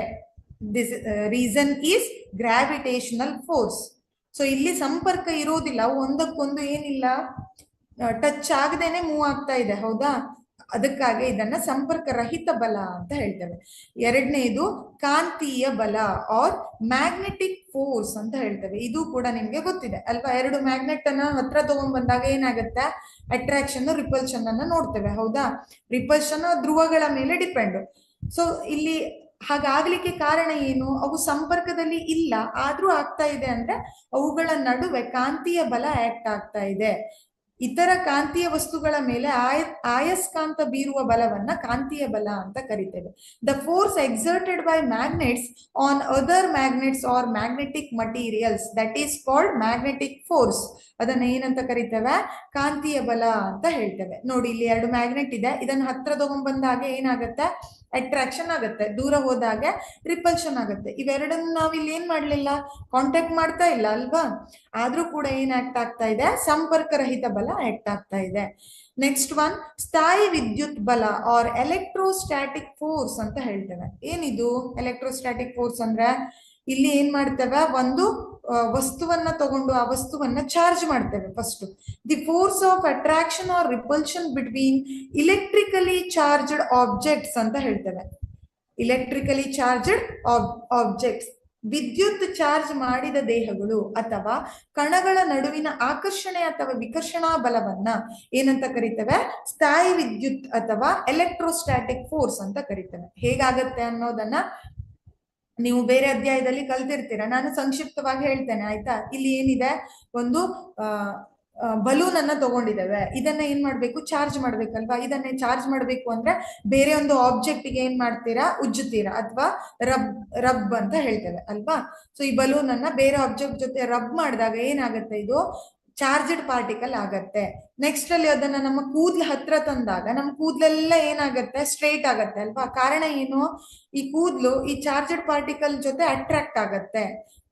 This reason is gravitational force. So ಇಲ್ಲಿ ಸಂಪರ್ಕ ಇರೋದಿಲ್ಲ, ಒಂದಕ್ಕೊಂದು ಏನಿಲ್ಲ, ಟಚ್ ಆಗದೇನೆ ಮೂವ್ ಆಗ್ತಾ ಇದೆ, ಹೌದಾ? ಅದಕ್ಕಾಗಿ ಇದನ್ನ ಸಂಪರ್ಕ ರಹಿತ ಬಲ ಅಂತ ಹೇಳ್ತೇವೆ. ಎರಡನೇದು ಕಾಂತೀಯ ಬಲ ಆರ್ ಮ್ಯಾಗ್ನೆಟಿಕ್ ಫೋರ್ಸ್ ಅಂತ ಹೇಳ್ತೇವೆ. ಇದು ಕೂಡ ನಿಮ್ಗೆ ಗೊತ್ತಿದೆ ಅಲ್ವಾ? ಎರಡು ಮ್ಯಾಗ್ನೆಟ್ ಅನ್ನ ಹತ್ರ ತಗೊಂಡ್ ಬಂದಾಗ ಏನಾಗುತ್ತೆ, ಅಟ್ರಾಕ್ಷನ್ ರಿಪಲ್ಷನ್ ಅನ್ನ ನೋಡ್ತೇವೆ, ಹೌದಾ? ರಿಪಲ್ಷನ್ ಧ್ರುವಗಳ ಮೇಲೆ ಡಿಪೆಂಡ್. ಸೊ ಇಲ್ಲಿ ಹಾಗಾಗ್ಲಿಕ್ಕೆ ಕಾರಣ ಏನು? ಅವು ಸಂಪರ್ಕದಲ್ಲಿ ಇಲ್ಲ, ಆದ್ರೂ ಆಗ್ತಾ ಇದೆ ಅಂದ್ರೆ ಅವುಗಳ ನಡುವೆ ಕಾಂತೀಯ ಬಲ ಆಕ್ಟ್ ಆಗ್ತಾ ಇದೆ. ಇತರ ಕಾಂತೀಯ ವಸ್ತುಗಳ ಮೇಲೆ ಆಯಸ್ಕಾಂತ ಬೀರುವ ಬಲವನ್ನ ಕಾಂತೀಯ ಬಲ ಅಂತ ಕರಿತೇವೆ. The force exerted by magnets on other magnets or magnetic materials, that is called magnetic force. ಅದನ್ನ ಏನಂತ ಕರಿತೇವೆ? ಕಾಂತೀಯ ಬಲ ಅಂತ ಹೇಳ್ತೇವೆ. ನೋಡಿ, ಇಲ್ಲಿ ಎರಡು ಮ್ಯಾಗ್ನೆಟ್ ಇದೆ, ಇದನ್ನ ಹತ್ರ ತಗೊಂಡ್ ಬಂದಾಗ ಏನಾಗುತ್ತೆ, ಅಟ್ರಾಕ್ಷನ್ ಆಗುತ್ತೆ, ದೂರ ಹೋದಾಗ ರಿಪಲ್ಷನ್ ಆಗುತ್ತೆ. ಇವೆರಡನ್ನು ನಾವಿಲ್ಲಿ ಏನ್ ಮಾಡ್ಲಿಲ್ಲ, ಕಾಂಟ್ಯಾಕ್ಟ್ ಮಾಡ್ತಾ ಇಲ್ಲ ಅಲ್ವಾ? ಆದ್ರೂ ಕೂಡ ಏನ್ ಆಕ್ಟ್ ಆಗ್ತಾ ಇದೆ, ಸಂಪರ್ಕ ರಹಿತ ಬಲ ಆಕ್ಟ್ ಆಗ್ತಾ ಇದೆ. ನೆಕ್ಸ್ಟ್ ಒನ್ ಸ್ಥಾಯಿ ವಿದ್ಯುತ್ ಬಲ ಆರ್ ಎಲೆಕ್ಟ್ರೋಸ್ಟ್ಯಾಟಿಕ್ ಫೋರ್ಸ್ ಅಂತ ಹೇಳ್ತೇವೆ. ಏನಿದು ಎಲೆಕ್ಟ್ರೋಸ್ಟ್ಯಾಟಿಕ್ ಫೋರ್ಸ್ ಅಂದ್ರೆ, ಇಲ್ಲಿ ಏನ್ ಮಾಡ್ತೇವೆ, ಒಂದು ವಸ್ತುವನ್ನ ತಗೊಂಡು ಆ ವಸ್ತುವನ್ನ ಚಾರ್ಜ್ ಮಾಡ್ತೇವೆ. First the force of attraction or repulsion between electrically charged objects ಅಂತ ಹೇಳ್ತೇವೆ. ಇಲೆಕ್ಟ್ರಿಕಲಿ ಚಾರ್ಜ್ಡ್ ಆಬ್ಜೆಕ್ಟ್ಸ್, ವಿದ್ಯುತ್ ಚಾರ್ಜ್ ಮಾಡಿದ ದೇಹಗಳು ಅಥವಾ ಕಣಗಳ ನಡುವಿನ ಆಕರ್ಷಣೆ ಅಥವಾ ವಿಕರ್ಷಣಾ ಬಲವನ್ನ ಏನಂತ ಕರಿತೇವೆ? ಸ್ಥಾಯಿ ವಿದ್ಯುತ್ ಅಥವಾ ಎಲೆಕ್ಟ್ರೋಸ್ಟ್ಯಾಟಿಕ್ ಫೋರ್ಸ್ ಅಂತ ಕರಿತೇವೆ. ಹೇಗಾಗತ್ತೆ ಅನ್ನೋದನ್ನ ನೀವು ಬೇರೆ ಅಧ್ಯಾಯದಲ್ಲಿ ಕಲ್ತಿರ್ತೀರ, ನಾನು ಸಂಕ್ಷಿಪ್ತವಾಗಿ ಹೇಳ್ತೇನೆ, ಆಯ್ತಾ? ಇಲ್ಲಿ ಏನಿದೆ, ಒಂದು ಬಲೂನ್ ಅನ್ನ ತಗೊಂಡಿದ್ದೇವೆ, ಇದನ್ನ ಏನ್ ಮಾಡ್ಬೇಕು, ಚಾರ್ಜ್ ಮಾಡ್ಬೇಕಲ್ವಾ? ಇದನ್ನೇ ಚಾರ್ಜ್ ಮಾಡ್ಬೇಕು ಅಂದ್ರೆ ಬೇರೆ ಒಂದು ಆಬ್ಜೆಕ್ಟ್ ಗೆ ಏನ್ ಮಾಡ್ತೀರಾ, ಉಜ್ಜುತ್ತೀರಾ, ಅಥವಾ ರಬ್ ಅಂತ ಹೇಳ್ತೇವೆ ಅಲ್ವಾ? ಸೊ ಈ ಬಲೂನ್ ಅನ್ನ ಬೇರೆ ಆಬ್ಜೆಕ್ಟ್ ಜೊತೆ ರಬ್ ಮಾಡಿದಾಗ ಏನಾಗುತ್ತೆ, ಇದು ಚಾರ್ಜ್ಡ್ ಪಾರ್ಟಿಕಲ್ ಆಗತ್ತೆ. ನೆಕ್ಸ್ಟ್ ಅಲ್ಲಿ ಅದನ್ನ ನಮ್ಮ ಕೂದ್ಲ ಹತ್ರ ತಂದಾಗ ನಮ್ಮ ಕೂದ್ಲೆಲ್ಲ ಏನಾಗತ್ತೆ, ಸ್ಟ್ರೈಟ್ ಆಗತ್ತೆ ಅಲ್ವಾ? ಕಾರಣ ಏನು? ಈ ಕೂದ್ಲು ಈ ಚಾರ್ಜ್ಡ್ ಪಾರ್ಟಿಕಲ್ ಜೊತೆ ಅಟ್ರಾಕ್ಟ್ ಆಗತ್ತೆ.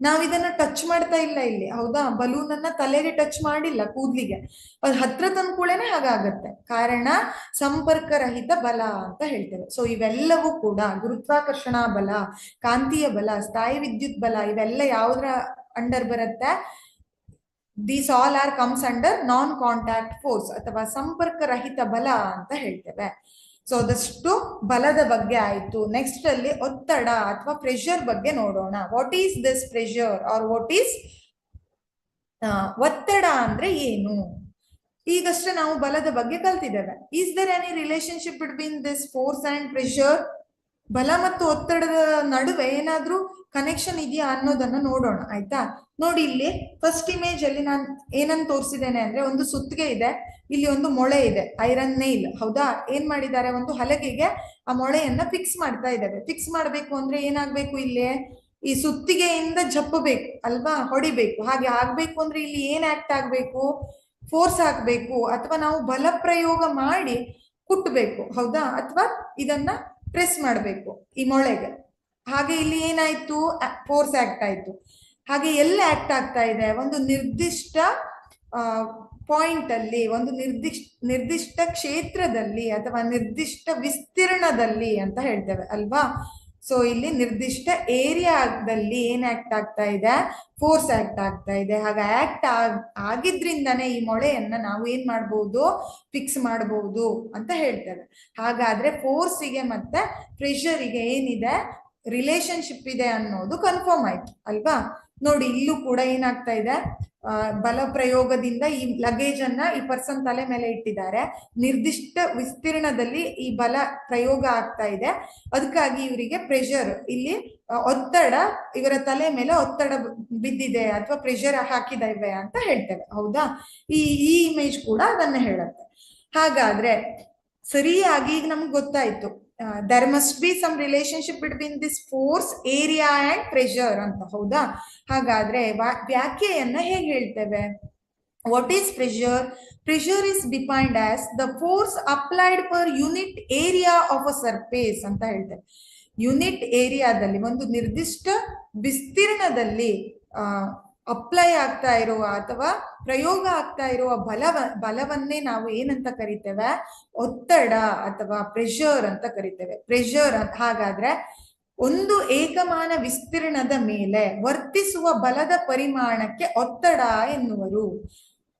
ನಾವ್ ಇದನ್ನ ಟಚ್ ಮಾಡ್ತಾ ಇಲ್ಲ ಇಲ್ಲಿ, ಹೌದಾ? ಬಲೂನ್ ಅನ್ನ ತಲೆಗೆ ಟಚ್ ಮಾಡಿಲ್ಲ, ಕೂದ್ಲಿಗೆ. ಅದು ಹತ್ರ ತಂದ್ಕೂಳೇನೆ ಹಾಗಾಗತ್ತೆ. ಕಾರಣ ಸಂಪರ್ಕ ರಹಿತ ಬಲ ಅಂತ ಹೇಳ್ತೇವೆ. ಸೊ ಇವೆಲ್ಲವೂ ಕೂಡ ಗುರುತ್ವಾಕರ್ಷಣಾ ಬಲ, ಕಾಂತೀಯ ಬಲ, ಸ್ಥಾಯಿ ವಿದ್ಯುತ್ ಬಲ, ಇವೆಲ್ಲ ಯಾವ್ದ್ರ ಅಂಡರ್ ಬರುತ್ತೆ? These all are comes under non contact force ಅಥವಾ ಸಂಪರ್ಕ ರಹಿತ ಬಲ ಅಂತ ಹೇಳ್ತೇವೆ. ಸೊ ಅದಷ್ಟು ಬಲದ ಬಗ್ಗೆ ಆಯ್ತು. ನೆಕ್ಸ್ಟ್ ಅಲ್ಲಿ ಒತ್ತಡ ಅಥವಾ ಪ್ರೆಷರ್ ಬಗ್ಗೆ ನೋಡೋಣ. What is this pressure or what is ಒತ್ತಡ ಅಂದ್ರೆ ಏನು? ಈಗಷ್ಟೇ ನಾವು ಬಲದ ಬಗ್ಗೆ ಕಲ್ತಿದ್ದೇವೆ. Is there any relationship between this force and pressure? ಬಲ ಮತ್ತು ಒತ್ತಡದ ನಡುವೆ ಏನಾದ್ರೂ ಕನೆಕ್ಷನ್ ಇದೆಯಾ ಅನ್ನೋದನ್ನ ನೋಡೋಣ, ಆಯ್ತಾ? ನೋಡಿ, ಇಲ್ಲಿ ಫಸ್ಟ್ ಇಮೇಜ್ ಅಲ್ಲಿ ನಾನು ಏನನ್ನು ತೋರಿಸಿದ್ದೇನೆ ಅಂದ್ರೆ, ಒಂದು ಸುತ್ತಿಗೆ ಇದೆ, ಇಲ್ಲಿ ಒಂದು ಮೊಳೆ ಇದೆ, ಐರನ್ ನೇಲ್, ಹೌದಾ? ಏನ್ ಮಾಡಿದ್ದಾರೆ, ಒಂದು ಹಲಗೆಗೆ ಆ ಮೊಳೆಯನ್ನ ಫಿಕ್ಸ್ ಮಾಡ್ತಾ ಇದ್ದಾರೆ. ಫಿಕ್ಸ್ ಮಾಡ್ಬೇಕು ಅಂದ್ರೆ ಏನಾಗ್ಬೇಕು, ಇಲ್ಲಿ ಈ ಸುತ್ತಿಗೆಯಿಂದ ಜಪ್ಪಬೇಕು ಅಲ್ವಾ, ಹೊಡಿಬೇಕು. ಹಾಗೆ ಆಗ್ಬೇಕು ಅಂದ್ರೆ ಇಲ್ಲಿ ಏನ್ ಆಕ್ಟ್ ಆಗ್ಬೇಕು, ಫೋರ್ಸ್ ಹಾಕ್ಬೇಕು, ಅಥವಾ ನಾವು ಬಲ ಪ್ರಯೋಗ ಮಾಡಿ ಕುಟ್ಟಬೇಕು, ಹೌದಾ? ಅಥವಾ ಇದನ್ನ ಪ್ರೆಸ್ ಮಾಡಬೇಕು ಈ ಮೊಳೆಗೆ. ಹಾಗೆ ಇಲ್ಲಿ ಏನಾಯ್ತು, ಫೋರ್ಸ್ ಆಕ್ಟ್ ಆಯ್ತು. ಹಾಗೆ ಎಲ್ಲ ಆಕ್ಟ್ ಆಗ್ತಾ ಇದೆ, ಒಂದು ನಿರ್ದಿಷ್ಟ ಪಾಯಿಂಟ್ ಅಲ್ಲಿ, ಒಂದು ನಿರ್ದಿಷ್ಟ ಕ್ಷೇತ್ರದಲ್ಲಿ ಅಥವಾ ನಿರ್ದಿಷ್ಟ ವಿಸ್ತೀರ್ಣದಲ್ಲಿ ಅಂತ ಹೇಳ್ತೇವೆ ಅಲ್ವಾ? ಸೊ ಇಲ್ಲಿ ನಿರ್ದಿಷ್ಟ ಏರಿಯಾದಲ್ಲಿ ಏನ್ ಆಕ್ಟ್ ಆಗ್ತಾ ಇದೆ, ಫೋರ್ಸ್ ಆಕ್ಟ್ ಆಗ್ತಾ ಇದೆ. ಹಾಗೆ ಆಕ್ಟ್ ಆಗಿದ್ರಿಂದಾನೇ ಈ ಮೊಳೆಯನ್ನ ನಾವು ಏನ್ ಮಾಡ್ಬೋದು, ಫಿಕ್ಸ್ ಮಾಡಬಹುದು ಅಂತ ಹೇಳ್ತೇವೆ. ಹಾಗಾದ್ರೆ ಫೋರ್ಸಿಗೆ ಮತ್ತೆ ಪ್ರೆಷರಿಗೆ ಏನಿದೆ, ರಿಲೇಶನ್ಶಿಪ್ ಇದೆ ಅನ್ನೋದು ಕನ್ಫರ್ಮ್ ಆಯ್ತು ಅಲ್ವಾ? ನೋಡಿ, ಇಲ್ಲೂ ಕೂಡ ಏನಾಗ್ತಾ ಇದೆ, ಬಲ ಪ್ರಯೋಗದಿಂದ ಈ ಲಗೇಜ್ ಅನ್ನ ಈ ಪರ್ಸನ್ ತಲೆ ಮೇಲೆ ಇಟ್ಟಿದ್ದಾರೆ. ನಿರ್ದಿಷ್ಟ ವಿಸ್ತೀರ್ಣದಲ್ಲಿ ಈ ಬಲ ಪ್ರಯೋಗ ಆಗ್ತಾ ಇದೆ. ಅದಕ್ಕಾಗಿ ಇವರಿಗೆ ಪ್ರೆಷರ್, ಇಲ್ಲಿ ಒತ್ತಡ, ಇವರ ತಲೆ ಮೇಲೆ ಒತ್ತಡ ಬಿದ್ದಿದೆ ಅಥವಾ ಪ್ರೆಷರ್ ಹಾಕಿದ್ದೇವೆ ಅಂತ ಹೇಳ್ತೇವೆ, ಹೌದಾ? ಈ ಇಮೇಜ್ ಕೂಡ ಅದನ್ನ ಹೇಳುತ್ತೆ. ಹಾಗಾದ್ರೆ ಸರಿಯಾಗಿ ಈಗ ನಮ್ಗೆ ಗೊತ್ತಾಯ್ತು, there must be some relationship between this force, area and pressure ಅಂತ, ಹೌದಾ? ಹಾಗಾದ್ರೆ ವ್ಯಾಖ್ಯೆಯನ್ನ ಹೇಗೆ ಹೇಳ್ತೇವೆ? What is pressure? Pressure is defined as the force applied per unit area of a surface ಅಂತ ಹೇಳ್ತೇವೆ. ಯೂನಿಟ್ ಏರಿಯಾದಲ್ಲಿ, ಒಂದು ನಿರ್ದಿಷ್ಟ ವಿಸ್ತೀರ್ಣದಲ್ಲಿ ಅಪ್ಲೈ ಆಗ್ತಾ ಇರುವ ಅಥವಾ ಪ್ರಯೋಗ ಆಗ್ತಾ ಇರುವ ಬಲವನ್ನೇ ನಾವು ಏನಂತ ಕರಿತೇವೆ? ಒತ್ತಡ ಅಥವಾ ಪ್ರೆಷರ್ ಅಂತ ಕರಿತೇವೆ. ಪ್ರೆಷರ್ ಹಾಗಾದ್ರೆ ಒಂದು ಏಕಮಾನ ವಿಸ್ತೀರ್ಣದ ಮೇಲೆ ವರ್ತಿಸುವ ಬಲದ ಪರಿಮಾಣಕ್ಕೆ ಒತ್ತಡ ಎನ್ನುವರು.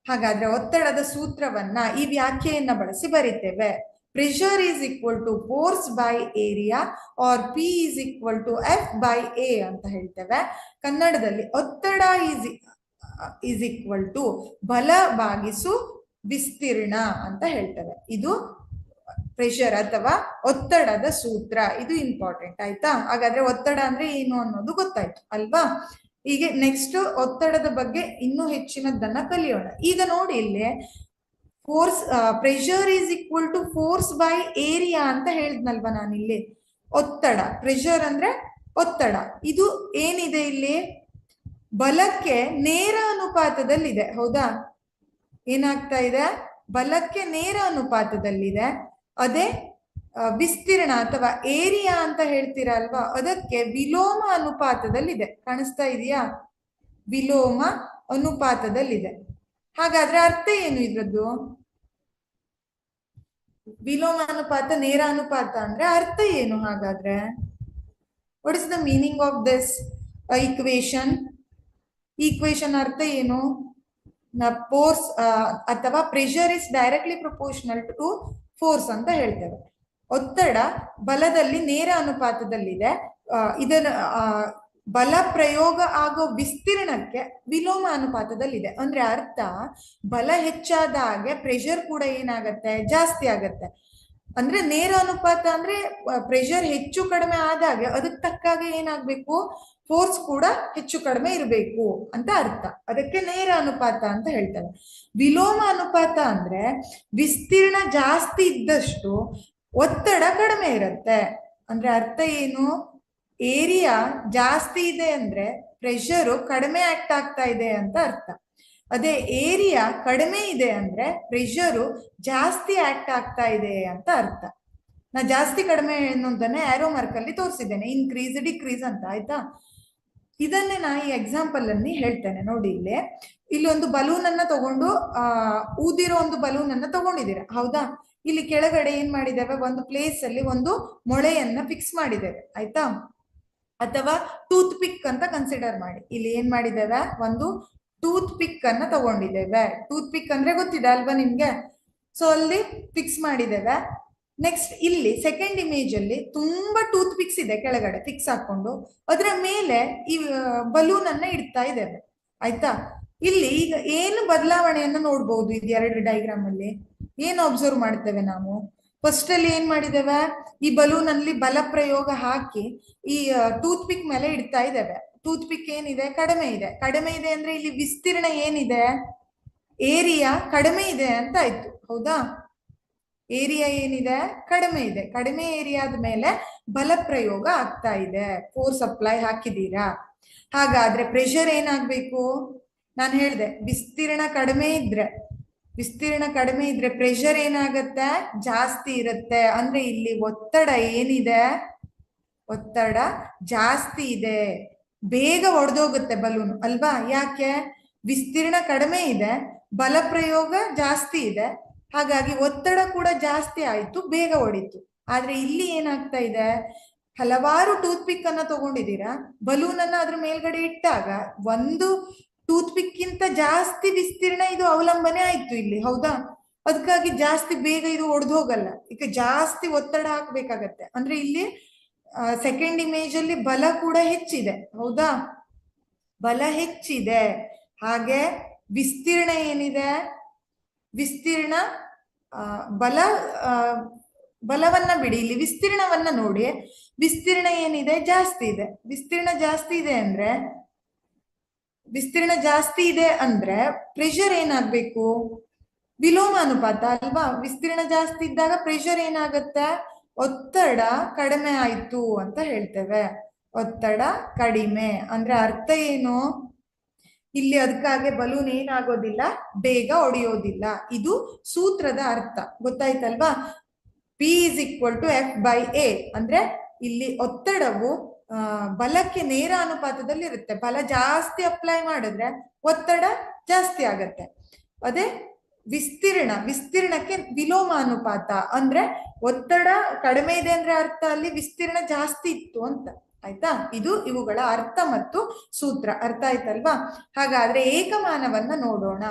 ಹಾಗಾದ್ರೆ ಒತ್ತಡದ ಸೂತ್ರವನ್ನ ಈ ವ್ಯಾಖ್ಯೆಯನ್ನ ಬಳಸಿ ಬರಿತೇವೆ. Pressure is equal to force by area or P is equal to F by A ಅಂತ ಹೇಳ್ತೇವೆ. ಕನ್ನಡದಲ್ಲಿ ಒತ್ತಡ ಈಸ್ ಈಕ್ವಲ್ ಟು ಬಲ ಭಾಗಿಸು ವಿಸ್ತೀರ್ಣ ಅಂತ ಹೇಳ್ತೇವೆ. ಇದು ಪ್ರೆಷರ್ ಅಥವಾ ಒತ್ತಡದ ಸೂತ್ರ. ಇದು ಇಂಪಾರ್ಟೆಂಟ್ ಆಯ್ತಾ. ಹಾಗಾದ್ರೆ ಒತ್ತಡ ಅಂದ್ರೆ ಏನು ಅನ್ನೋದು ಗೊತ್ತಾಯ್ತು ಅಲ್ವಾ. ಈಗ ನೆಕ್ಸ್ಟ್ ಒತ್ತಡದ ಬಗ್ಗೆ ಇನ್ನೂ ಹೆಚ್ಚಿನದನ್ನ ಕಲಿಯೋಣ. ಈಗ ನೋಡಿ ಇಲ್ಲಿ force pressure is equal to force by area ಅಂತ ಹೇಳಿದ್ನಲ್ವಾ ನಾನಿಲ್ಲಿ. ಒತ್ತಡ, ಪ್ರೆಷರ್ ಅಂದ್ರೆ ಒತ್ತಡ, ಇದು ಏನಿದೆ ಇಲ್ಲಿ ಬಲಕ್ಕೆ ನೇರ ಅನುಪಾತದಲ್ಲಿದೆ. ಹೌದಾ, ಏನಾಗ್ತಾ ಇದೆ, ಬಲಕ್ಕೆ ನೇರ ಅನುಪಾತದಲ್ಲಿದೆ. ಅದೇ ವಿಸ್ತೀರ್ಣ ಅಥವಾ ಏರಿಯಾ ಅಂತ ಹೇಳ್ತೀರಾ ಅಲ್ವಾ, ಅದಕ್ಕೆ ವಿಲೋಮ ಅನುಪಾತದಲ್ಲಿದೆ. ಕಾಣಿಸ್ತಾ ಇದೆಯಾ, ವಿಲೋಮ ಅನುಪಾತದಲ್ಲಿದೆ. ಹಾಗಾದ್ರೆ ಅರ್ಥ ಏನು ಇದ್ರದ್ದು? ವಿಲೋಮ ಅನುಪಾತ ನೇರ ಅನುಪಾತ ಅಂದ್ರೆ ಅರ್ಥ ಏನು ಹಾಗಾದ್ರೆ? What is the meaning of this equation? Equation ಅರ್ಥ ಏನು? ಫೋರ್ಸ್ ಅಥವಾ pressure is directly proportional to force ಅಂತ ಹೇಳ್ತೇವೆ. ಒತ್ತಡ ಬಲದಲ್ಲಿ ನೇರ ಅನುಪಾತದಲ್ಲಿದೆ. ಇದರ ಬಲ ಪ್ರಯೋಗ ಆಗೋ ವಿಸ್ತೀರ್ಣಕ್ಕೆ ವಿಲೋಮ ಅನುಪಾತದಲ್ಲಿದೆ. ಅಂದ್ರೆ ಅರ್ಥ, ಬಲ ಹೆಚ್ಚಾದ ಹಾಗೆ ಪ್ರೆಷರ್ ಕೂಡ ಏನಾಗತ್ತೆ, ಜಾಸ್ತಿ ಆಗತ್ತೆ. ಅಂದ್ರೆ ನೇರ ಅನುಪಾತ ಅಂದ್ರೆ ಪ್ರೆಷರ್ ಹೆಚ್ಚು ಕಡಿಮೆ ಆದಾಗೆ ಅದಕ್ಕೆ ತಕ್ಕಾಗೆ ಏನಾಗ್ಬೇಕು, ಫೋರ್ಸ್ ಕೂಡ ಹೆಚ್ಚು ಕಡಿಮೆ ಇರಬೇಕು ಅಂತ ಅರ್ಥ. ಅದಕ್ಕೆ ನೇರ ಅನುಪಾತ ಅಂತ ಹೇಳ್ತಾರೆ. ವಿಲೋಮ ಅನುಪಾತ ಅಂದ್ರೆ ವಿಸ್ತೀರ್ಣ ಜಾಸ್ತಿ ಇದ್ದಷ್ಟು ಒತ್ತಡ ಕಡಿಮೆ ಇರುತ್ತೆ. ಅಂದ್ರೆ ಅರ್ಥ ಏನು, ಏರಿಯಾ ಜಾಸ್ತಿ ಇದೆ ಅಂದ್ರೆ ಪ್ರೆಷರು ಕಡಿಮೆ ಆಕ್ಟ್ ಆಗ್ತಾ ಇದೆ ಅಂತ ಅರ್ಥ. ಅದೇ ಏರಿಯಾ ಕಡಿಮೆ ಇದೆ ಅಂದ್ರೆ ಪ್ರೆಷರು ಜಾಸ್ತಿ ಆಕ್ಟ್ ಆಗ್ತಾ ಇದೆ ಅಂತ ಅರ್ಥ. ನಾ ಜಾಸ್ತಿ ಕಡಿಮೆ ಅನ್ನೋದನ್ನ ಆರೋ ಮಾರ್ಕ್ ಅಲ್ಲಿ ತೋರಿಸಿದ್ದೇನೆ, ಇನ್ಕ್ರೀಸ್ ಡಿಕ್ರೀಸ್ ಅಂತ. ಆಯ್ತಾ, ಇದನ್ನೇ ನಾ ಈ ಎಕ್ಸಾಂಪಲ್ ಅಲ್ಲಿ ಹೇಳ್ತೇನೆ. ನೋಡಿ, ಇಲ್ಲಿ ಒಂದು ಬಲೂನ್ ಅನ್ನ ತಗೊಂಡು ಊದಿರೋ ಒಂದು ಬಲೂನ್ ಅನ್ನ ತಗೊಂಡಿದ್ದೀರಾ. ಹೌದಾ, ಇಲ್ಲಿ ಕೆಳಗಡೆ ಏನ್ ಮಾಡಿದ್ದೇವೆ, ಒಂದು ಪ್ಲೇಸ್ ಅಲ್ಲಿ ಒಂದು ಮೊಳೆಯನ್ನ ಫಿಕ್ಸ್ ಮಾಡಿದ್ದೇವೆ. ಆಯ್ತಾ, ಅಥವಾ ಟೂತ್ ಪಿಕ್ ಅಂತ ಕನ್ಸಿಡರ್ ಮಾಡಿ. ಇಲ್ಲಿ ಏನ್ ಮಾಡಿದ್ದೇವೆ, ಒಂದು ಟೂತ್ ಪಿಕ್ ಅನ್ನ ತಗೊಂಡಿದ್ದೇವೆ. ಟೂತ್ ಪಿಕ್ ಅಂದ್ರೆ ಗೊತ್ತಿದೆ ಅಲ್ವಾ ನಿಮ್ಗೆ. ಸೊ ಅಲ್ಲಿ ಫಿಕ್ಸ್ ಮಾಡಿದ್ದೇವೆ. ನೆಕ್ಸ್ಟ್ ಇಲ್ಲಿ ಸೆಕೆಂಡ್ ಇಮೇಜ್ ಅಲ್ಲಿ ತುಂಬಾ ಟೂತ್ ಪಿಕ್ಸ್ ಇದೆ ಕೆಳಗಡೆ ಫಿಕ್ಸ್ ಹಾಕೊಂಡು, ಅದರ ಮೇಲೆ ಈ ಬಲೂನ್ ಅನ್ನ ಇಡ್ತಾ ಇದ್ದೇವೆ. ಆಯ್ತಾ, ಇಲ್ಲಿ ಈಗ ಏನು ಬದಲಾವಣೆಯನ್ನ ನೋಡ್ಬಹುದು ಇದು ಎರಡು ಡೈಗ್ರಾಮ್ ಅಲ್ಲಿ. ಏನು ಅಬ್ಸರ್ವ್ ಮಾಡ್ತೇವೆ ನಾವು? ಫಸ್ಟ್ ಅಲ್ಲಿ ಏನ್ ಮಾಡಿದ್ದೇವೆ, ಈ ಬಲೂನ್ ಅಲ್ಲಿ ಬಲ ಪ್ರಯೋಗ ಹಾಕಿ ಈ ಟೂತ್ ಪಿಕ್ ಮೇಲೆ ಇಡ್ತಾ ಇದ್ದೇವೆ. ಟೂತ್ ಪಿಕ್ ಏನಿದೆ, ಕಡಿಮೆ ಇದೆ. ಕಡಿಮೆ ಇದೆ ಅಂದ್ರೆ ಇಲ್ಲಿ ವಿಸ್ತೀರ್ಣ ಏನಿದೆ, ಏರಿಯಾ ಕಡಿಮೆ ಇದೆ ಅಂತ ಆಯ್ತು. ಹೌದಾ, ಏರಿಯಾ ಏನಿದೆ, ಕಡಿಮೆ ಇದೆ. ಕಡಿಮೆ ಏರಿಯಾದ ಮೇಲೆ ಬಲ ಪ್ರಯೋಗ ಆಗ್ತಾ ಇದೆ, ಫೋರ್ಸ್ ಅಪ್ಲೈ ಹಾಕಿದೀರಾ. ಹಾಗಾದ್ರೆ ಪ್ರೆಷರ್ ಏನಾಗ್ಬೇಕು? ನಾನು ಹೇಳಿದೆ, ವಿಸ್ತೀರ್ಣ ಕಡಿಮೆ ಇದ್ರೆ ಪ್ರೆಷರ್ ಏನಾಗತ್ತೆ, ಜಾಸ್ತಿ ಇರುತ್ತೆ. ಅಂದ್ರೆ ಇಲ್ಲಿ ಒತ್ತಡ ಏನಿದೆ, ಒತ್ತಡ ಜಾಸ್ತಿ ಇದೆ, ಬೇಗ ಒಡೆದೋಗುತ್ತೆ ಬಲೂನ್ ಅಲ್ವಾ. ಯಾಕೆ? ವಿಸ್ತೀರ್ಣ ಕಡಿಮೆ ಇದೆ, ಬಲ ಪ್ರಯೋಗ ಜಾಸ್ತಿ ಇದೆ, ಹಾಗಾಗಿ ಒತ್ತಡ ಕೂಡ ಜಾಸ್ತಿ ಆಯ್ತು, ಬೇಗ ಒಡಿತು. ಆದ್ರೆ ಇಲ್ಲಿ ಏನಾಗ್ತಾ ಇದೆ, ಹಲವಾರು ಟೂತ್ ಪಿಕ್ ಅನ್ನ ತಗೊಂಡಿದ್ದೀರಾ, ಬಲೂನ್ ಅನ್ನ ಅದ್ರ ಮೇಲ್ಗಡೆ ಇಟ್ಟಾಗ ಒಂದು ಟೂತ್ ಪಿಕ್ ಗಿಂತ ಜಾಸ್ತಿ ವಿಸ್ತೀರ್ಣ ಇದು ಅವಲಂಬನೆ ಆಯ್ತು ಇಲ್ಲಿ. ಹೌದಾ, ಅದಕ್ಕಾಗಿ ಜಾಸ್ತಿ ಬೇಗ ಇದು ಒಡೆದು ಹೋಗಲ್ಲ, ಈಗ ಜಾಸ್ತಿ ಒತ್ತಡ ಹಾಕ್ಬೇಕಾಗತ್ತೆ. ಅಂದ್ರೆ ಇಲ್ಲಿ ಸೆಕೆಂಡ್ ಇಮೇಜ್ ಅಲ್ಲಿ ಬಲ ಕೂಡ ಹೆಚ್ಚಿದೆ. ಹೌದಾ, ಬಲ ಹೆಚ್ಚಿದೆ. ಹಾಗೆ ವಿಸ್ತೀರ್ಣ ಏನಿದೆ, ವಿಸ್ತೀರ್ಣ ಬಲವನ್ನ ಬಿಡಿ, ಇಲ್ಲಿ ವಿಸ್ತೀರ್ಣವನ್ನ ನೋಡಿ. ವಿಸ್ತೀರ್ಣ ಏನಿದೆ, ಜಾಸ್ತಿ ಇದೆ. ವಿಸ್ತೀರ್ಣ ಜಾಸ್ತಿ ಇದೆ ಅಂದ್ರೆ ಪ್ರೆಷರ್ ಏನಾಗ್ಬೇಕು, ವಿಲೋಮ ಅನುಪಾತ ಅಲ್ವಾ. ವಿಸ್ತೀರ್ಣ ಜಾಸ್ತಿ ಇದ್ದಾಗ ಪ್ರೆಷರ್ ಏನಾಗತ್ತೆ, ಒತ್ತಡ ಕಡಿಮೆ ಆಯ್ತು ಅಂತ ಹೇಳ್ತೇವೆ. ಒತ್ತಡ ಕಡಿಮೆ ಅಂದ್ರೆ ಅರ್ಥ ಏನು, ಇಲ್ಲಿ ಅದಕ್ಕಾಗಿ ಬಲೂನ್ ಏನಾಗೋದಿಲ್ಲ, ಬೇಗ ಒಡೆಯೋದಿಲ್ಲ. ಇದು ಸೂತ್ರದ ಅರ್ಥ, ಗೊತ್ತಾಯ್ತಲ್ವಾ. P is equal to F by A ಅಂದ್ರೆ ಇಲ್ಲಿ ಒತ್ತಡವು ಬಲಕ್ಕೆ ನೇರ ಅನುಪಾತದಲ್ಲಿ ಇರುತ್ತೆ. ಬಲ ಜಾಸ್ತಿ ಅಪ್ಲೈ ಮಾಡಿದ್ರೆ ಒತ್ತಡ ಜಾಸ್ತಿ ಆಗತ್ತೆ. ಅದೇ ವಿಸ್ತೀರ್ಣಕ್ಕೆ ವಿಲೋಮ ಅನುಪಾತ ಅಂದ್ರೆ ಒತ್ತಡ ಕಡಿಮೆ ಇದೆ ಅಂದ್ರೆ ಅರ್ಥ ಅಲ್ಲಿ ವಿಸ್ತೀರ್ಣ ಜಾಸ್ತಿ ಇತ್ತು ಅಂತ. ಆಯ್ತಾ? ಇದು ಇವುಗಳ ಅರ್ಥ ಮತ್ತು ಸೂತ್ರ. ಅರ್ಥ ಆಯ್ತಲ್ವಾ? ಹಾಗಾದ್ರೆ ಏಕಮಾನವನ್ನ ನೋಡೋಣ.